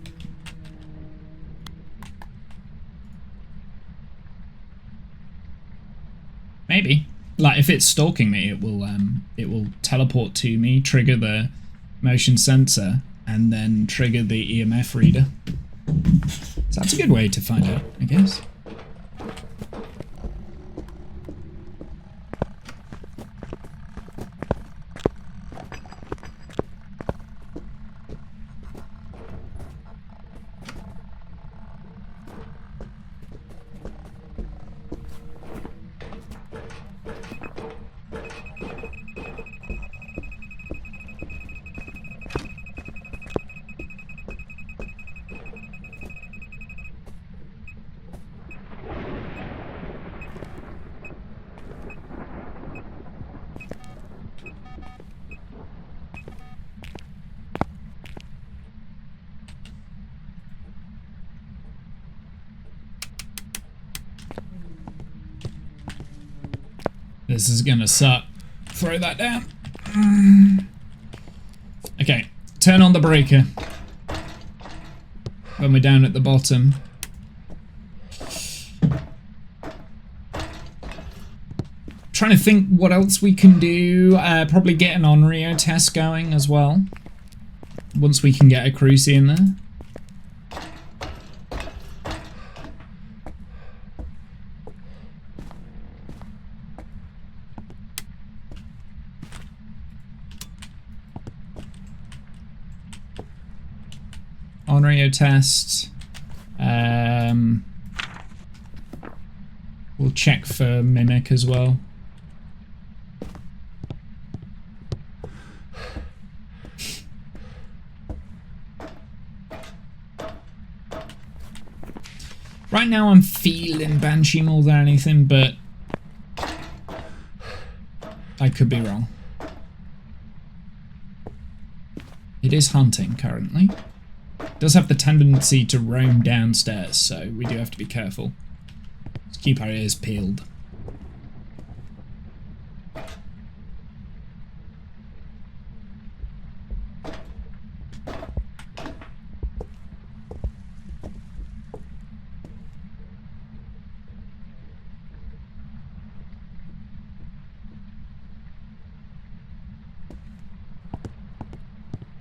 Maybe. Like, if it's stalking me, it will teleport to me, trigger the motion sensor, and then trigger the EMF reader. So that's a good way to find out, I guess. This is gonna suck. Throw that down. Okay, turn on the breaker. When we're down at the bottom. Trying to think what else we can do. Probably get an Onryo test going as well. Once we can get a Cruci in there. Onryo test. We'll check for Mimic as well. Right now I'm feeling Banshee more than anything, but I could be wrong. It is hunting currently. It does have the tendency to roam downstairs, so we do have to be careful. Let's keep our ears peeled.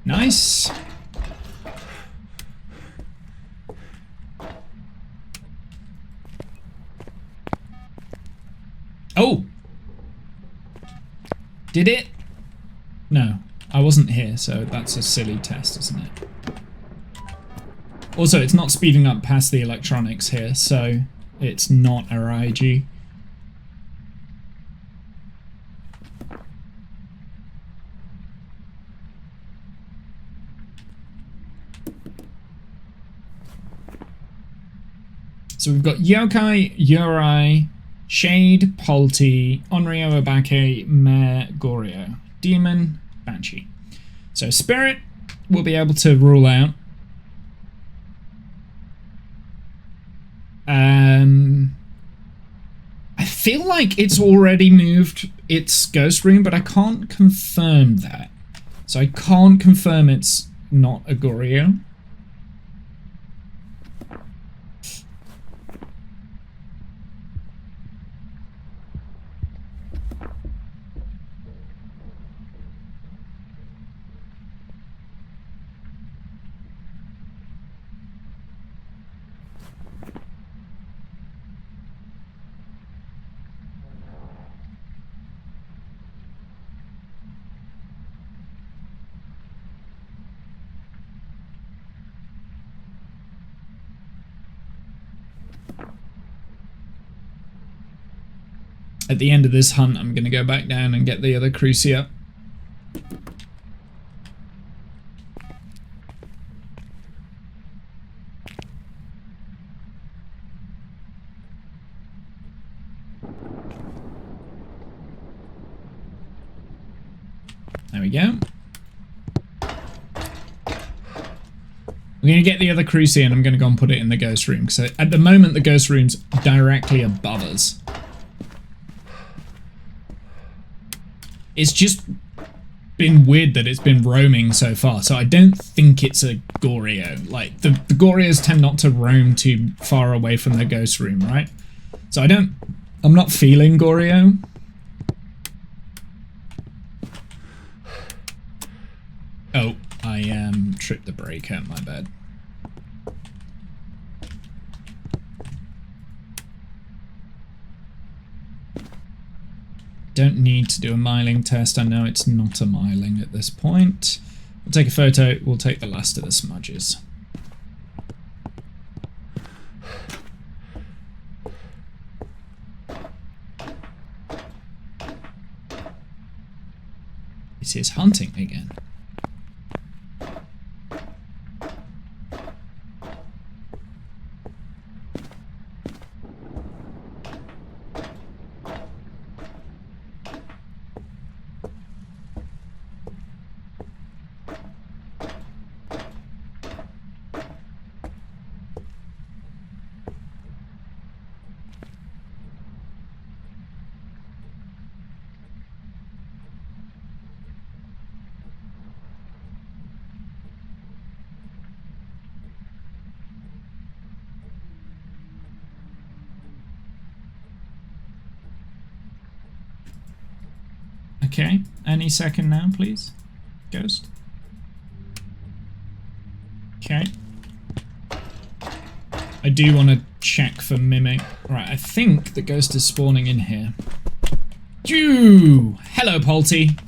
Nice. Oh! Did it? No, I wasn't here, so that's a silly test, isn't it? Also, it's not speeding up past the electronics here, so it's not a IG. So we've got Yokai, Yurei, Shade, Polti, Onryo, Obake, Mare, Goryo, Demon, Banshee. So Spirit we'll be able to rule out. I feel like it's already moved its ghost room, but I can't confirm that. So I can't confirm it's not a Goryo. At the end of this hunt, I'm going to go back down and get the other Cruci up. There we go. I'm going to get the other Cruci and I'm going to go and put it in the ghost room. So at the moment, the ghost room's directly above us. It's just been weird that it's been roaming so far, so I don't think it's a Goryo. Like, the Goryos tend not to roam too far away from their ghost room, right? So I'm not feeling Goryo. Oh, I tripped the breaker, my bad. Don't need to do a miling test. I know it's not a miling at this point. We'll take a photo. We'll take the last of the smudges. It is hunting again. Okay, any second now, please, Ghost. Okay. I do want to check for Mimic. Right, I think the Ghost is spawning in here. Phew! Hello, Polty.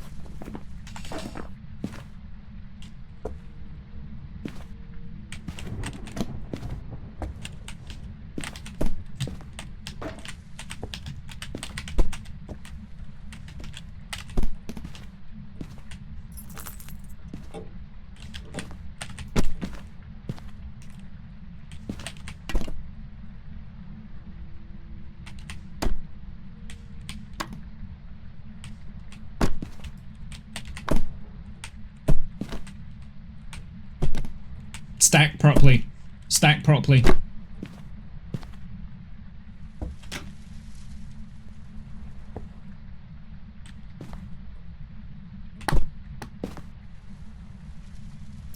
Stack properly. Stack properly.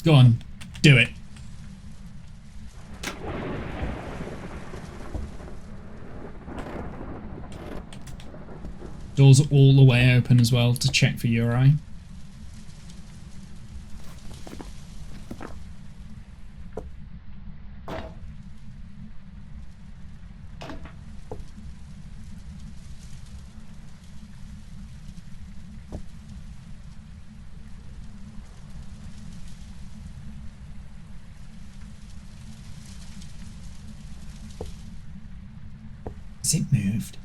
Go on. Do it. Doors all the way open as well to check for Uri. Has it moved?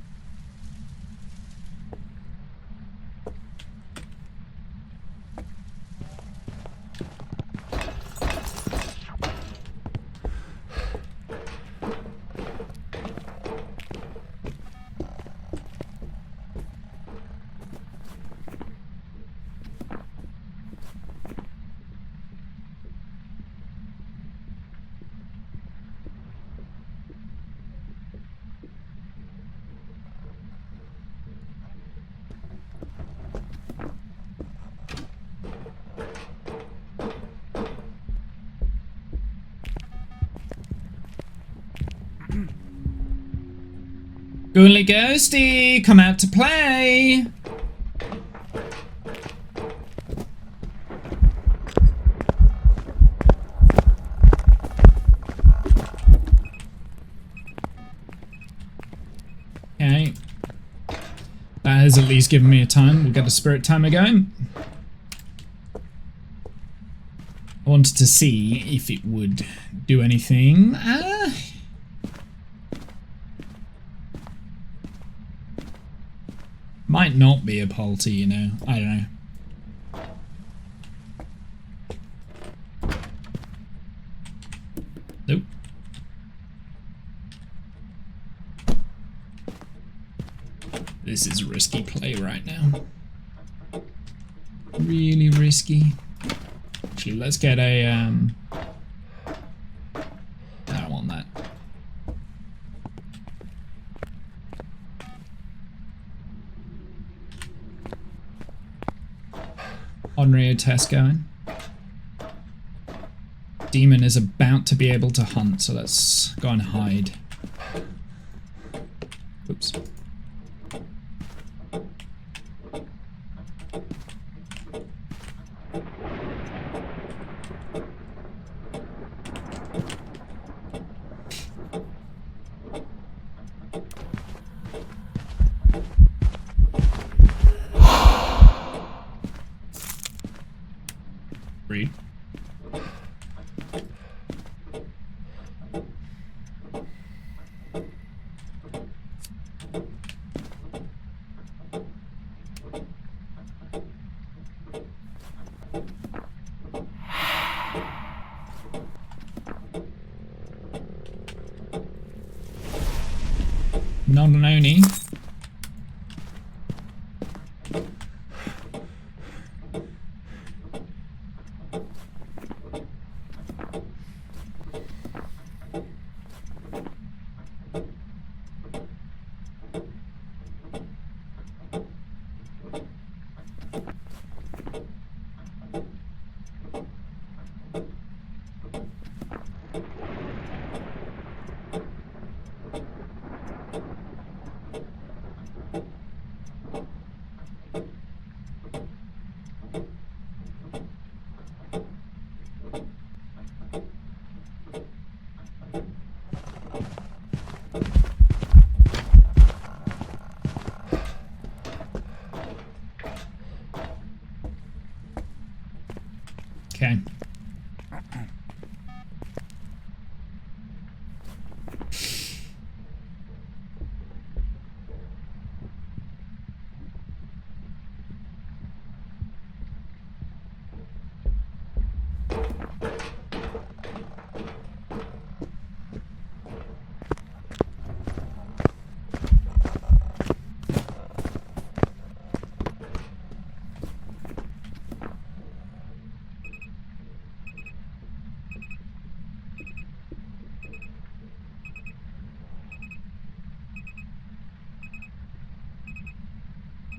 Goonly Ghosty, come out to play! Okay. That has at least given me a time. We'll get a spirit timer going. I wanted to see if it would do anything. Might not be a Polty, you know. I don't know. Nope. This is risky play right now. Really risky. Actually, let's get a I don't want that. Onryo test going. Demon is about to be able to hunt, so let's go and hide. Oops. Read. Not an Oni. Okay.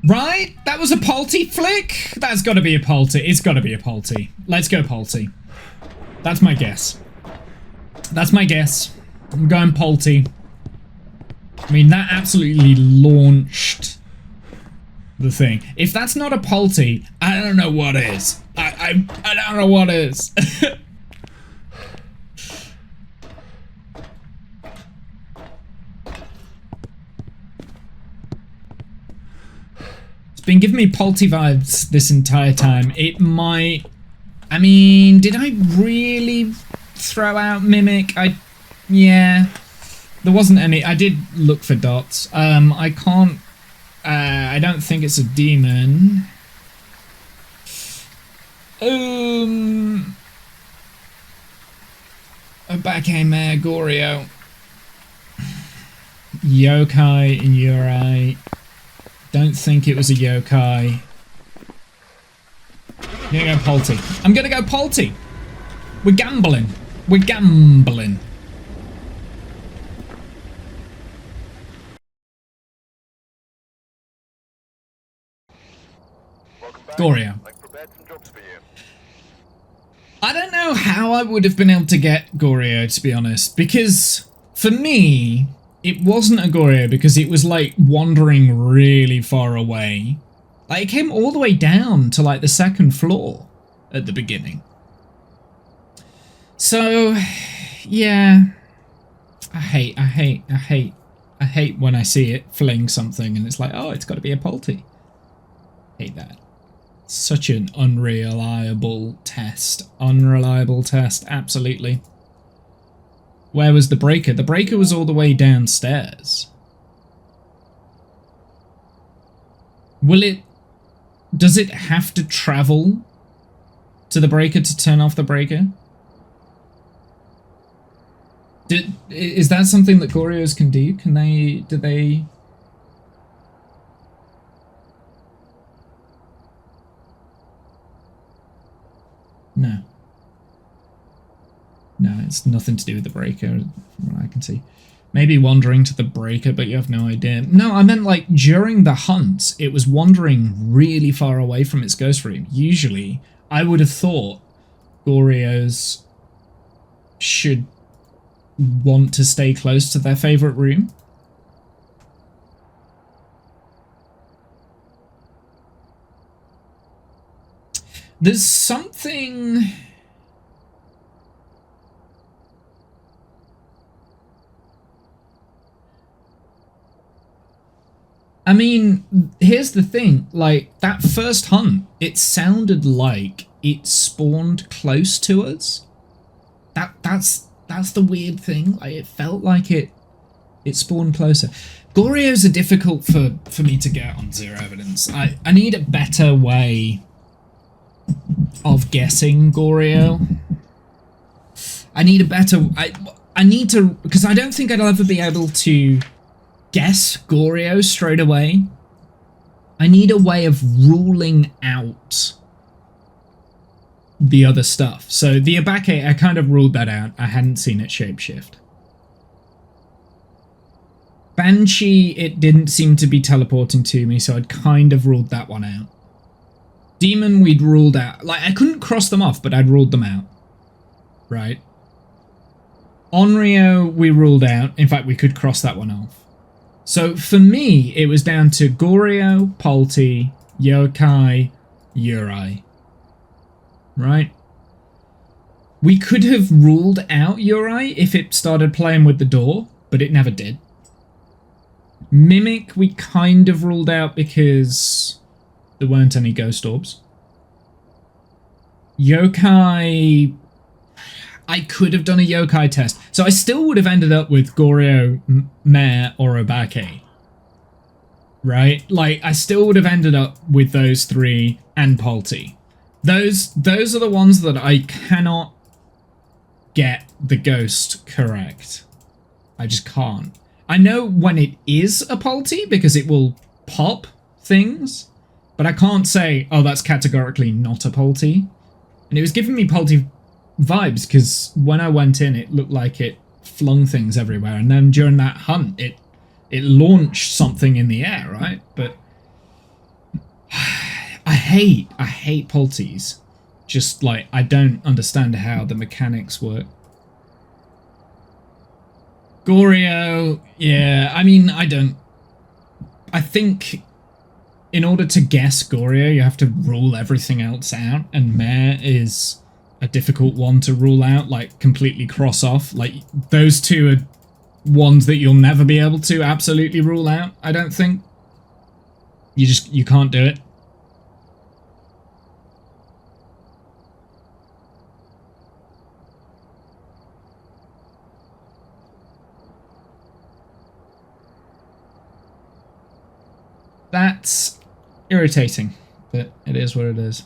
Right? That was a Polty flick? That's gotta be a Polty. It's gotta be a Polty. Let's go Polty. That's my guess. That's my guess. I'm going Polty. I mean, that absolutely launched the thing. If that's not a Polty, I don't know what is. I don't know what is. Been giving me Polty vibes this entire time. It might... I mean, did I really throw out Mimic? Yeah. There wasn't any... I did look for dots. I can't... I don't think it's a demon. A backhand mare, Goryo. Yokai and Yurai. Don't think it was a yokai. I'm gonna go Polty. I'm gonna go Polty. We're gambling. We're gambling. Goryo. I've prepared some jobs for you. I don't know how I would have been able to get Goryo, to be honest, because for me, it wasn't a Goryo because it was like wandering really far away. Like it came all the way down to like the second floor at the beginning. So, yeah. I hate when I see it fling something and it's like, oh, it's got to be a Polty. Hate that. Such an unreliable test. Unreliable test, absolutely. Where was the breaker? The breaker was all the way downstairs. Will it... Does it have to travel to the breaker to turn off the breaker? Is that something that Goryos can do? Can they... Do they... No. No, it's nothing to do with the breaker, from what I can see. Maybe wandering to the breaker, but you have no idea. No, I meant like during the hunt, it was wandering really far away from its ghost room. Usually, I would have thought Goryos should want to stay close to their favourite room. There's something... I mean, here's the thing, like, that first hunt, it sounded like it spawned close to us. That's the weird thing, like, it felt like it spawned closer. Goryos are difficult for me to get on zero evidence. I need a better way of guessing Goryo. I need a better... I need to... Because I don't think I'd ever be able to guess Goryo straight away. I need a way of ruling out the other stuff. So the Abake, I kind of ruled that out. I hadn't seen it shapeshift. Banshee, it didn't seem to be teleporting to me, so I'd kind of ruled that one out. Demon, we'd ruled out. Like, I couldn't cross them off, but I'd ruled them out. Right? Onryo, we ruled out. In fact, we could cross that one off. So, for me, it was down to Goryo, Polty, Yokai, Yurai. Right? We could have ruled out Yurai if it started playing with the door, but it never did. Mimic, we kind of ruled out because there weren't any ghost orbs. Yokai... I could have done a yokai test. So I still would have ended up with Goryo, Mare, or Obake. Right? Like, I still would have ended up with those three and Polty. Those are the ones that I cannot get the ghost correct. I just can't. I know when it is a Polty because it will pop things, but I can't say, oh, that's categorically not a Polty. And it was giving me Polty vibes because when I went in, it looked like it flung things everywhere, and then during that hunt, it launched something in the air, right? But I hate Polties. Just like, I don't understand how the mechanics work. Goryo, yeah, I mean, I think in order to guess Goryo, you have to rule everything else out, and Mare is a difficult one to rule out, like completely cross off. Like, those two are ones that you'll never be able to absolutely rule out, I don't think. You can't do it. That's irritating, but it is what it is.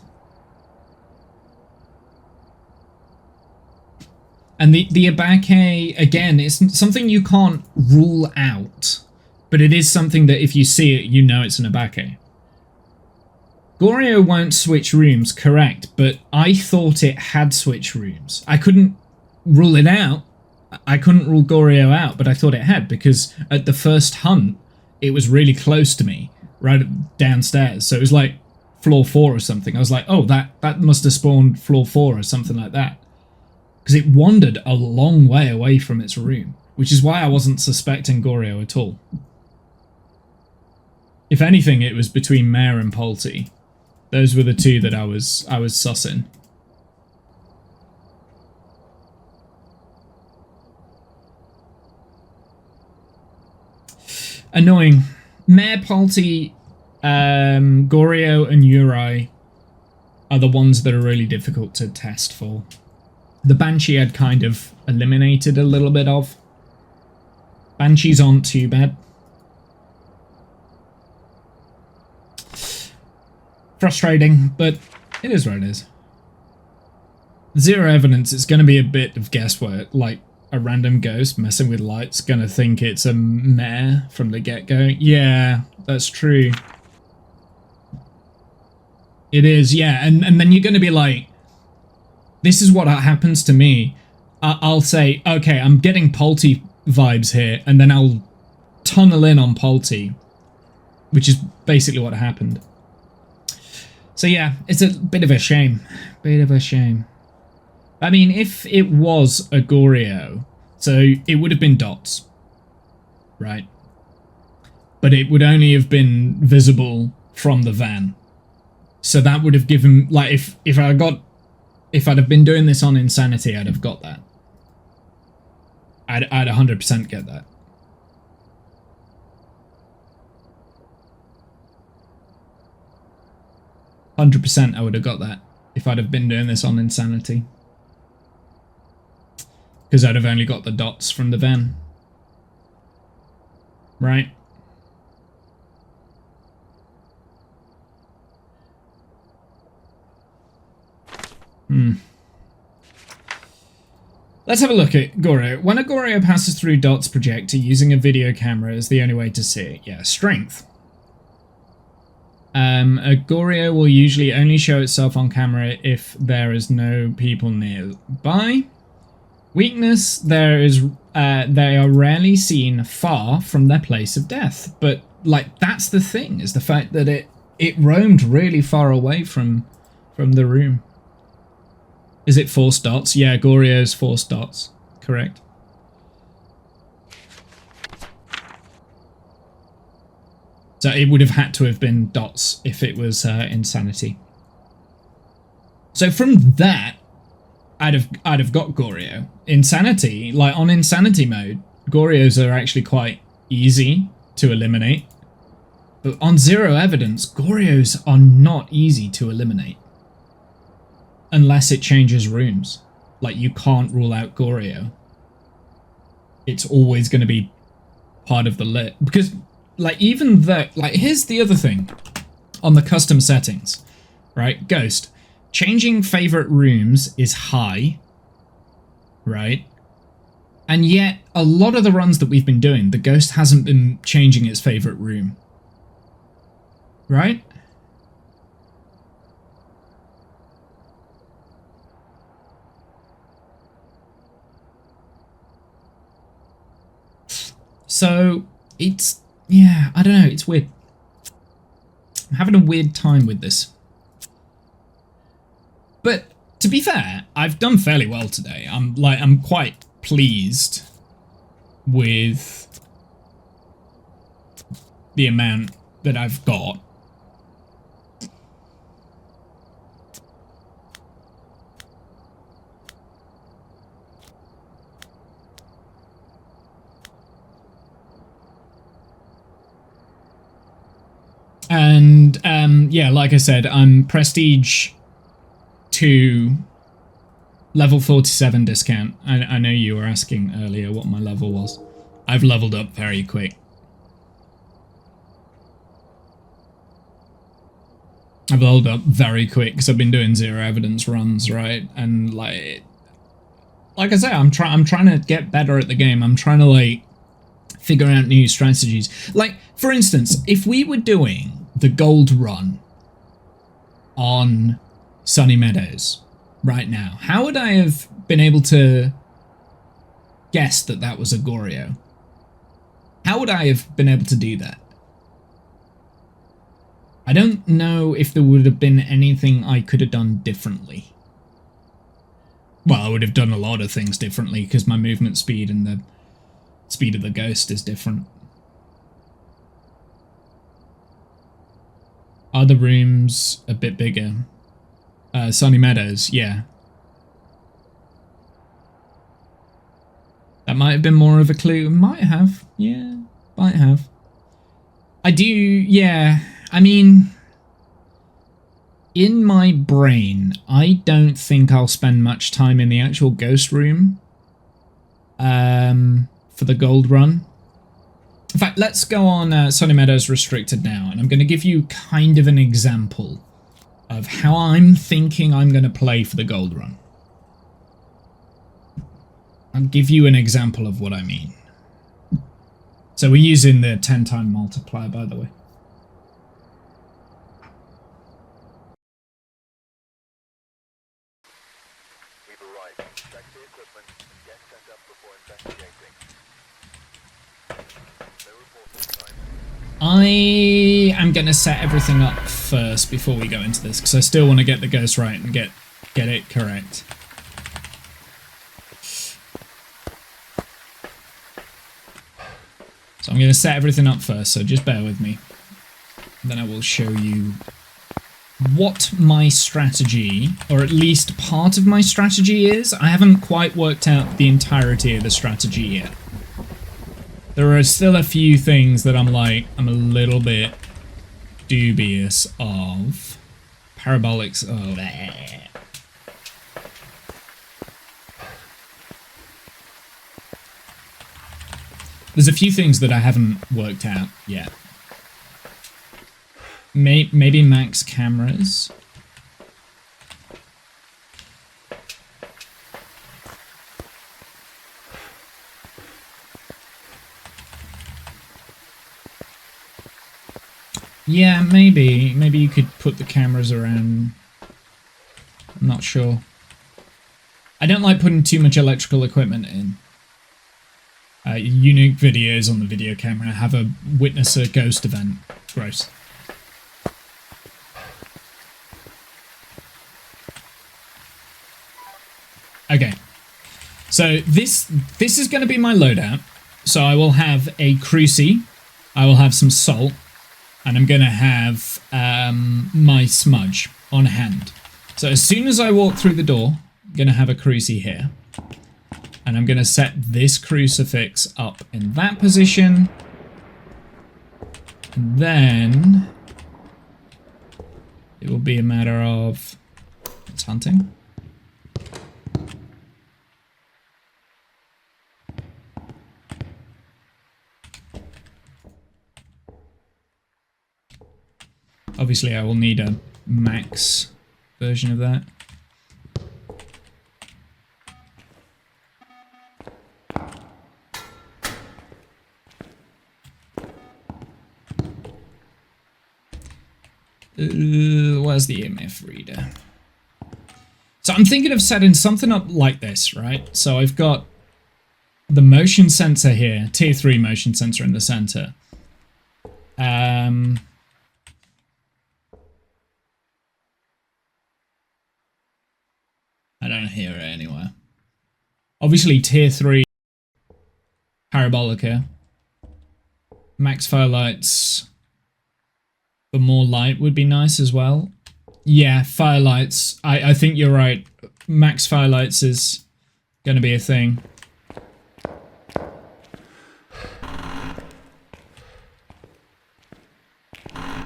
And the Obake, again, it's something you can't rule out, but it is something that if you see it, you know it's an Obake. Goryo won't switch rooms, correct, but I thought it had switch rooms. I couldn't rule it out. I couldn't rule Goryo out, but I thought it had, because at the first hunt, it was really close to me, right downstairs. So it was like floor 4 or something. I was like, oh, that must have spawned floor 4 or something like that. Because it wandered a long way away from its room, which is why I wasn't suspecting Goryo at all. If anything, it was between Mare and Polty. Those were the two that I was sussing. Annoying. Mare, Polty, Goryo, and Uri are the ones that are really difficult to test for. The Banshee I'd kind of eliminated a little bit of. Banshees aren't too bad. Frustrating, but it is what it is. Zero evidence, it's going to be a bit of guesswork, like a random ghost messing with lights going to think it's a mare from the get-go. Yeah, that's true. It is, yeah, and then you're going to be like, this is what happens to me. I'll say, okay, I'm getting Polty vibes here, and then I'll tunnel in on Polty, which is basically what happened. So yeah, it's a bit of a shame. Bit of a shame. I mean, if it was a Goryo, so it would have been dots, right? But it would only have been visible from the van. So that would have given, like, if I'd have been doing this on Insanity, I'd have got that. I'd 100% get that. I would have got that if I'd have been doing this on Insanity. Because I'd have only got the dots from the van. Right? Let's have a look at Goryo. When a Goryo passes through Dot's projector, using a video camera is the only way to see it. Yeah, strength. A Goryo will usually only show itself on camera if there is no people nearby. Weakness, they are rarely seen far from their place of death. But, like, that's the thing, is the fact that it roamed really far away from the room. Is it force dots? Yeah, Goryo's force dots. Correct. So it would have had to have been dots if it was Insanity. So from that, I'd have got Goryo. Insanity, like on Insanity mode, Goryos are actually quite easy to eliminate. But on Zero Evidence, Goryos are not easy to eliminate. unless it changes rooms. Like, you can't rule out Goryo. It's always going to be part of the lit. Because, like, even though... Like, here's the other thing. On the custom settings, right? Ghost. Changing favorite rooms is high, right? And yet, a lot of the runs that we've been doing, the Ghost hasn't been changing its favorite room. Right? So, it's... Yeah, I don't know, it's weird. I'm having a weird time with this. But, to be fair, I've done fairly well today. I'm quite pleased with the amount that I've got. And, yeah, like I said, I'm Prestige 2, level 47 discount. I know you were asking earlier what my level was. I've leveled up very quick. I've leveled up very quick because I've been doing zero evidence runs, right? And, like I say, I'm trying to get better at the game. I'm trying to, like, figure out new strategies. Like, for instance, if we were doing the gold run on Sunny Meadows right now, how would I have been able to guess that that was a Goryo? How would I have been able to do that? I don't know if there would have been anything I could have done differently. Well, I would have done a lot of things differently because my movement speed and the speed of the Ghost is different. Are the rooms a bit bigger? Sunny Meadows, yeah. That might have been more of a clue. Might have, yeah, might have. I do, yeah. I mean, in my brain, I don't think I'll spend much time in the actual Ghost room for the gold run. In fact, let's go on Sunny Meadows Restricted now, and I'm going to give you kind of an example of how I'm thinking I'm going to play for the gold run. I'll give you an example of what I mean. So we're using the 10-time multiplier, by the way. We've arrived. Check the equipment and get set up before investigating. No report this time. I am going to set everything up first before we go into this, because I still want to get the Ghost right and get it correct. So I'm going to set everything up first, so just bear with me. Then I will show you what my strategy, or at least part of my strategy is. I haven't quite worked out the entirety of the strategy yet. There are still a few things that I'm a little bit dubious of. Parabolics, oh, bleh. There's a few things that I haven't worked out yet. Maybe max cameras. Yeah, maybe. Maybe you could put the cameras around. I'm not sure. I don't like putting too much electrical equipment in. Unique videos on the video camera have a witness a ghost event. Gross. Okay. So this is going to be my loadout. So I will have a crucie. I will have some salt. And I'm going to have my smudge on hand. So as soon as I walk through the door, I'm going to have a crucie here. And I'm going to set this crucifix up in that position. And then it will be a matter of... It's hunting. Obviously, I will need a max version of that. Where's the EMF reader? So I'm thinking of setting something up like this, right? So I've got the motion sensor here, tier 3 motion sensor in the center. I don't hear it anywhere. Obviously tier 3 parabolic here. Max firelights for more light would be nice as well. Yeah, firelights. I think you're right. Max firelights is going to be a thing.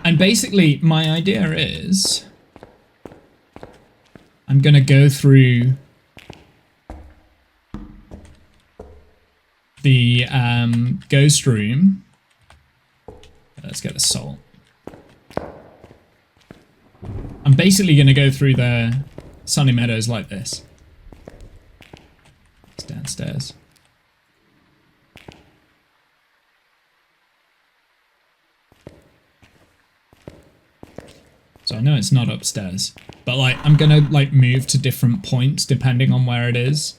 And basically, my idea is I'm going to go through the ghost room. Let's get the salt. I'm basically going to go through the Sunny Meadows like this. It's downstairs. So I know it's not upstairs, but like I'm going to like move to different points depending on where it is.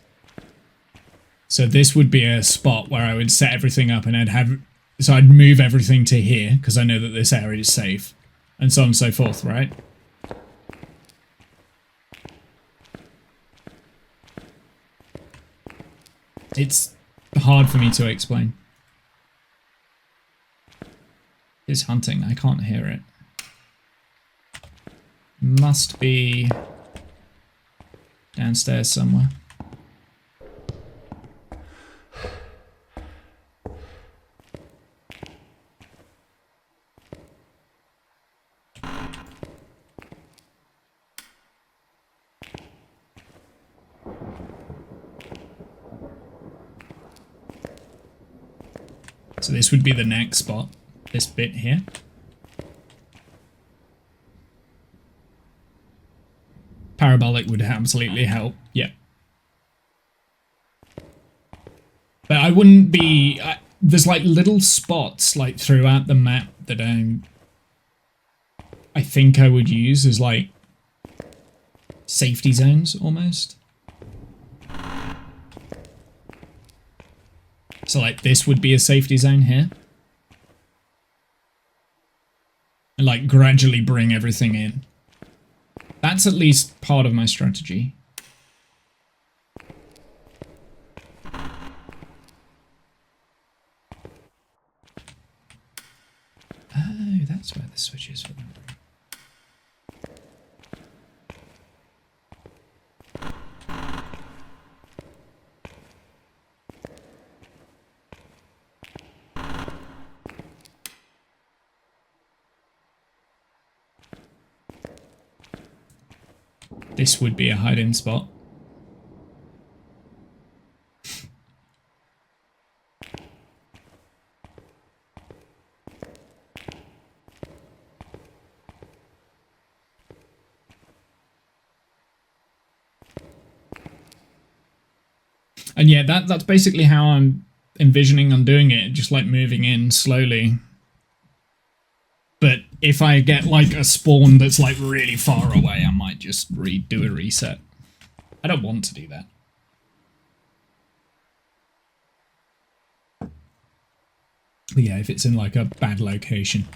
So this would be a spot where I would set everything up and I'd move everything to here because I know that this area is safe and so on and so forth, right? It's hard for me to explain. It's hunting. I can't hear it. Must be downstairs somewhere. So this would be the next spot, this bit here. Parabolic would absolutely help, yeah. But I wouldn't be... there's like little spots like throughout the map that I think I would use as like safety zones almost. So like this would be a safety zone here. And like gradually bring everything in. That's at least part of my strategy. Oh, that's where the switch is for that. This would be a hiding spot. And yeah, that's basically how I'm envisioning on doing it, just like moving in slowly. But if I get like a spawn that's like really far away, I might just do a reset. I don't want to do that. But yeah, if it's in like a bad location.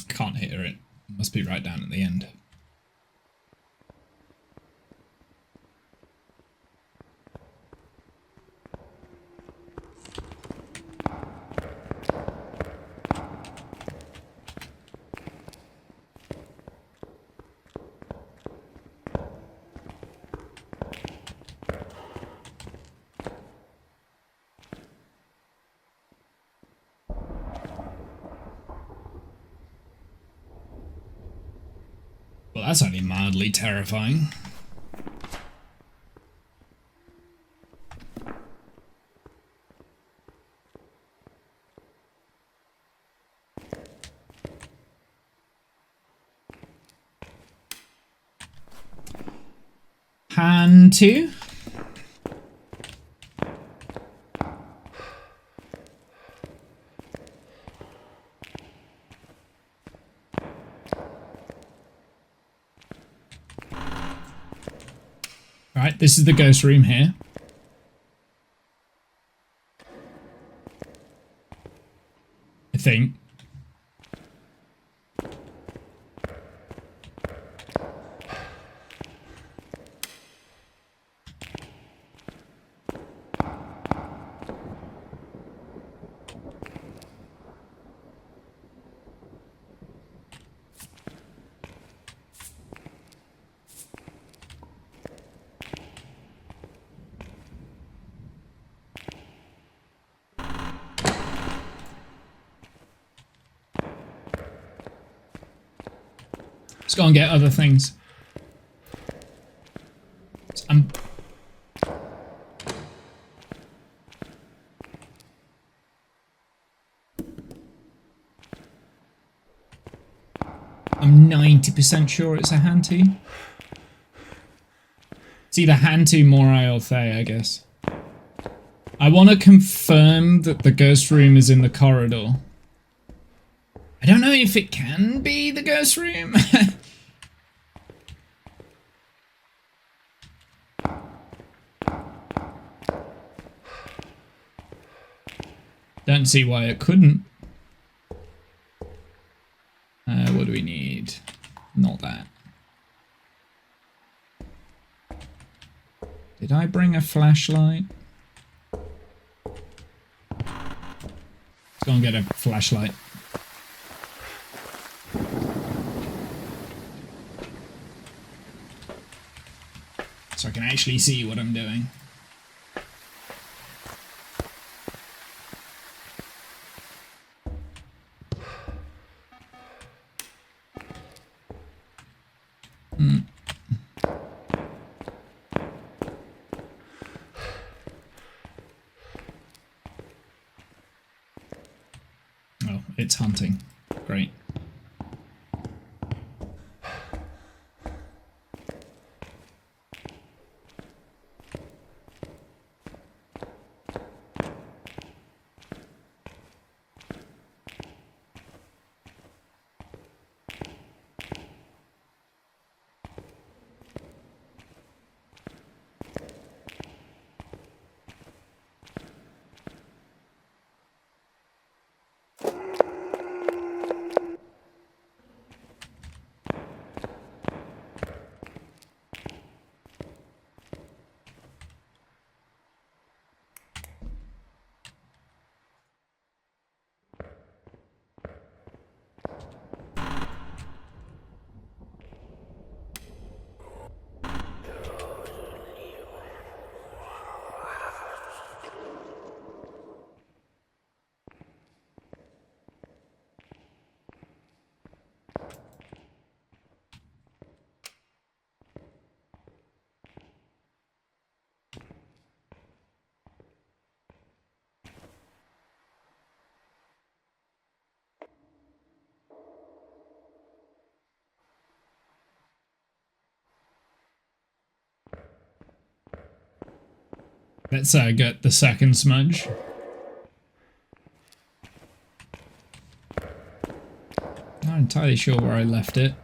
Can't hear it. Must be right down at the end. that's only mildly terrifying. Hand 2. Right, this is the ghost room here. I think. Let's go and get other things. I'm I'm 90% sure it's a hand 2. It's either hand 2, Morai, or Thay, I guess. I want to confirm that the ghost room is in the corridor. I don't know if it can be the ghost room. Don't see why it couldn't. What do we need? Not that. Did I bring a flashlight? Let's go and get a flashlight. So I can actually see what I'm doing. Oh, it's hunting. Great. Let's get the second smudge. Not entirely sure where I left it.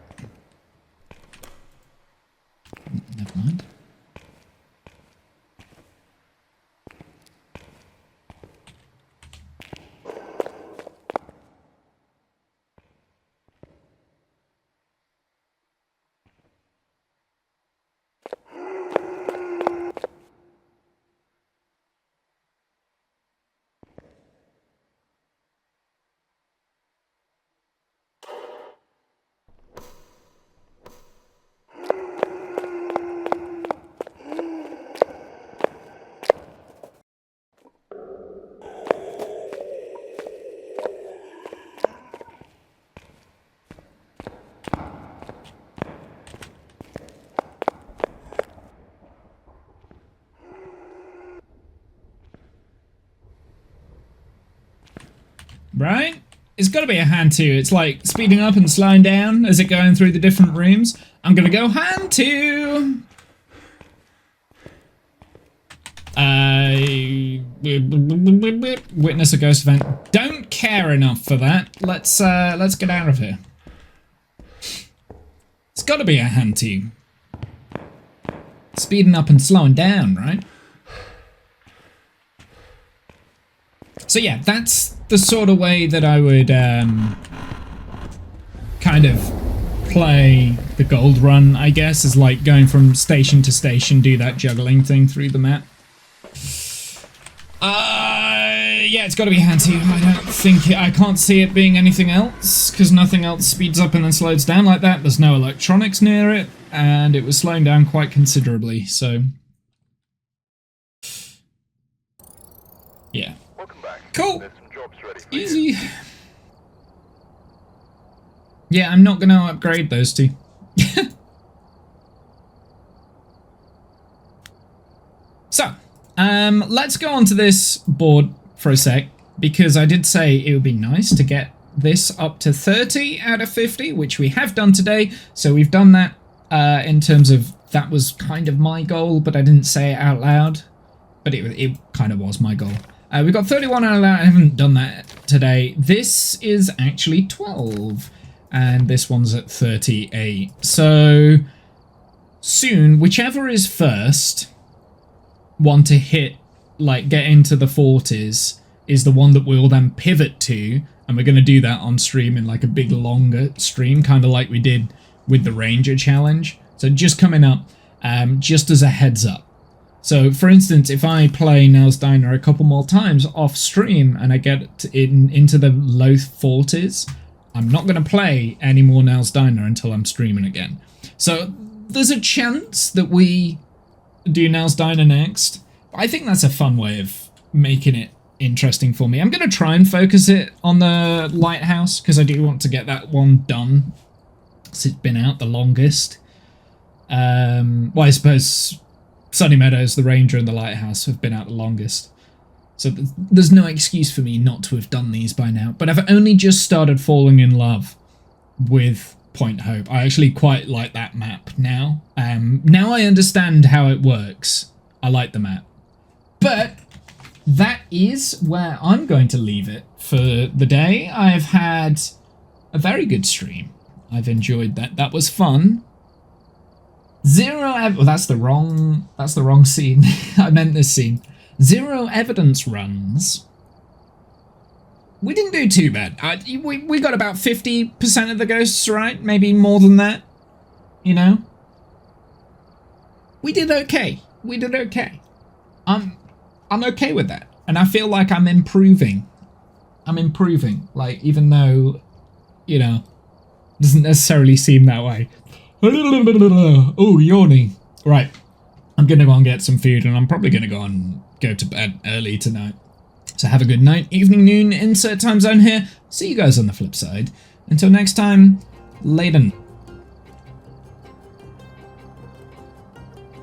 Never mind. right? It's got to be a hand 2. It's like speeding up and slowing down as it going through the different rooms. I'm going to go hand 2. Witness a ghost event. Don't care enough for that. Let's get out of here. It's got to be a hand 2. Speeding up and slowing down, right? So yeah, that's the sort of way that I would kind of play the gold run, I guess, is like going from station to station, do that juggling thing through the map. Yeah, it's got to be hand 2. I can't see it being anything else, because nothing else speeds up and then slows down like that. There's no electronics near it, and it was slowing down quite considerably, so... yeah. Welcome back. Cool. There's some jobs ready for Easy. you. Yeah, I'm not going to upgrade those 2. So, let's go on to this board for a sec, because I did say it would be nice to get this up to 30 out of 50, which we have done today. So we've done that in terms of that was kind of my goal, but I didn't say it out loud. But it kind of was my goal. We've got 31 out of that. I haven't done that today. This is actually 12. And this one's at 38. So soon, whichever is first one to hit, like get into the 40s, is the one that we'll then pivot to. And we're going to do that on stream in like a big longer stream, kind of like we did with the Ranger challenge. So just coming up, just as a heads up. So, for instance, if I play Nell's Diner a couple more times off stream and I get into the low 40s, I'm not going to play any more Nell's Diner until I'm streaming again. So, there's a chance that we do Nell's Diner next. I think that's a fun way of making it interesting for me. I'm going to try and focus it on the Lighthouse, because I do want to get that one done. It's been out the longest. Well, I suppose Sunny Meadows, the Ranger, and the Lighthouse have been out the longest. So there's no excuse for me not to have done these by now. But I've only just started falling in love with Point Hope. I actually quite like that map now. Now I understand how it works. I like the map. But that is where I'm going to leave it for the day. I've had a very good stream. I've enjoyed that. That was fun. Well, that's the wrong scene. I meant this scene. 0 evidence runs. We didn't do too bad. We got about 50% of the ghosts right, maybe more than that. You know, we did okay. We did okay. I'm okay with that, and I feel like I'm improving. I'm improving. Like, even though, you know, it doesn't necessarily seem that way. Oh, yawning. Right. I'm going to go and get some food, and I'm probably going to go to bed early tonight. So have a good night, evening, noon, insert time zone here. See you guys on the flip side. Until next time, later.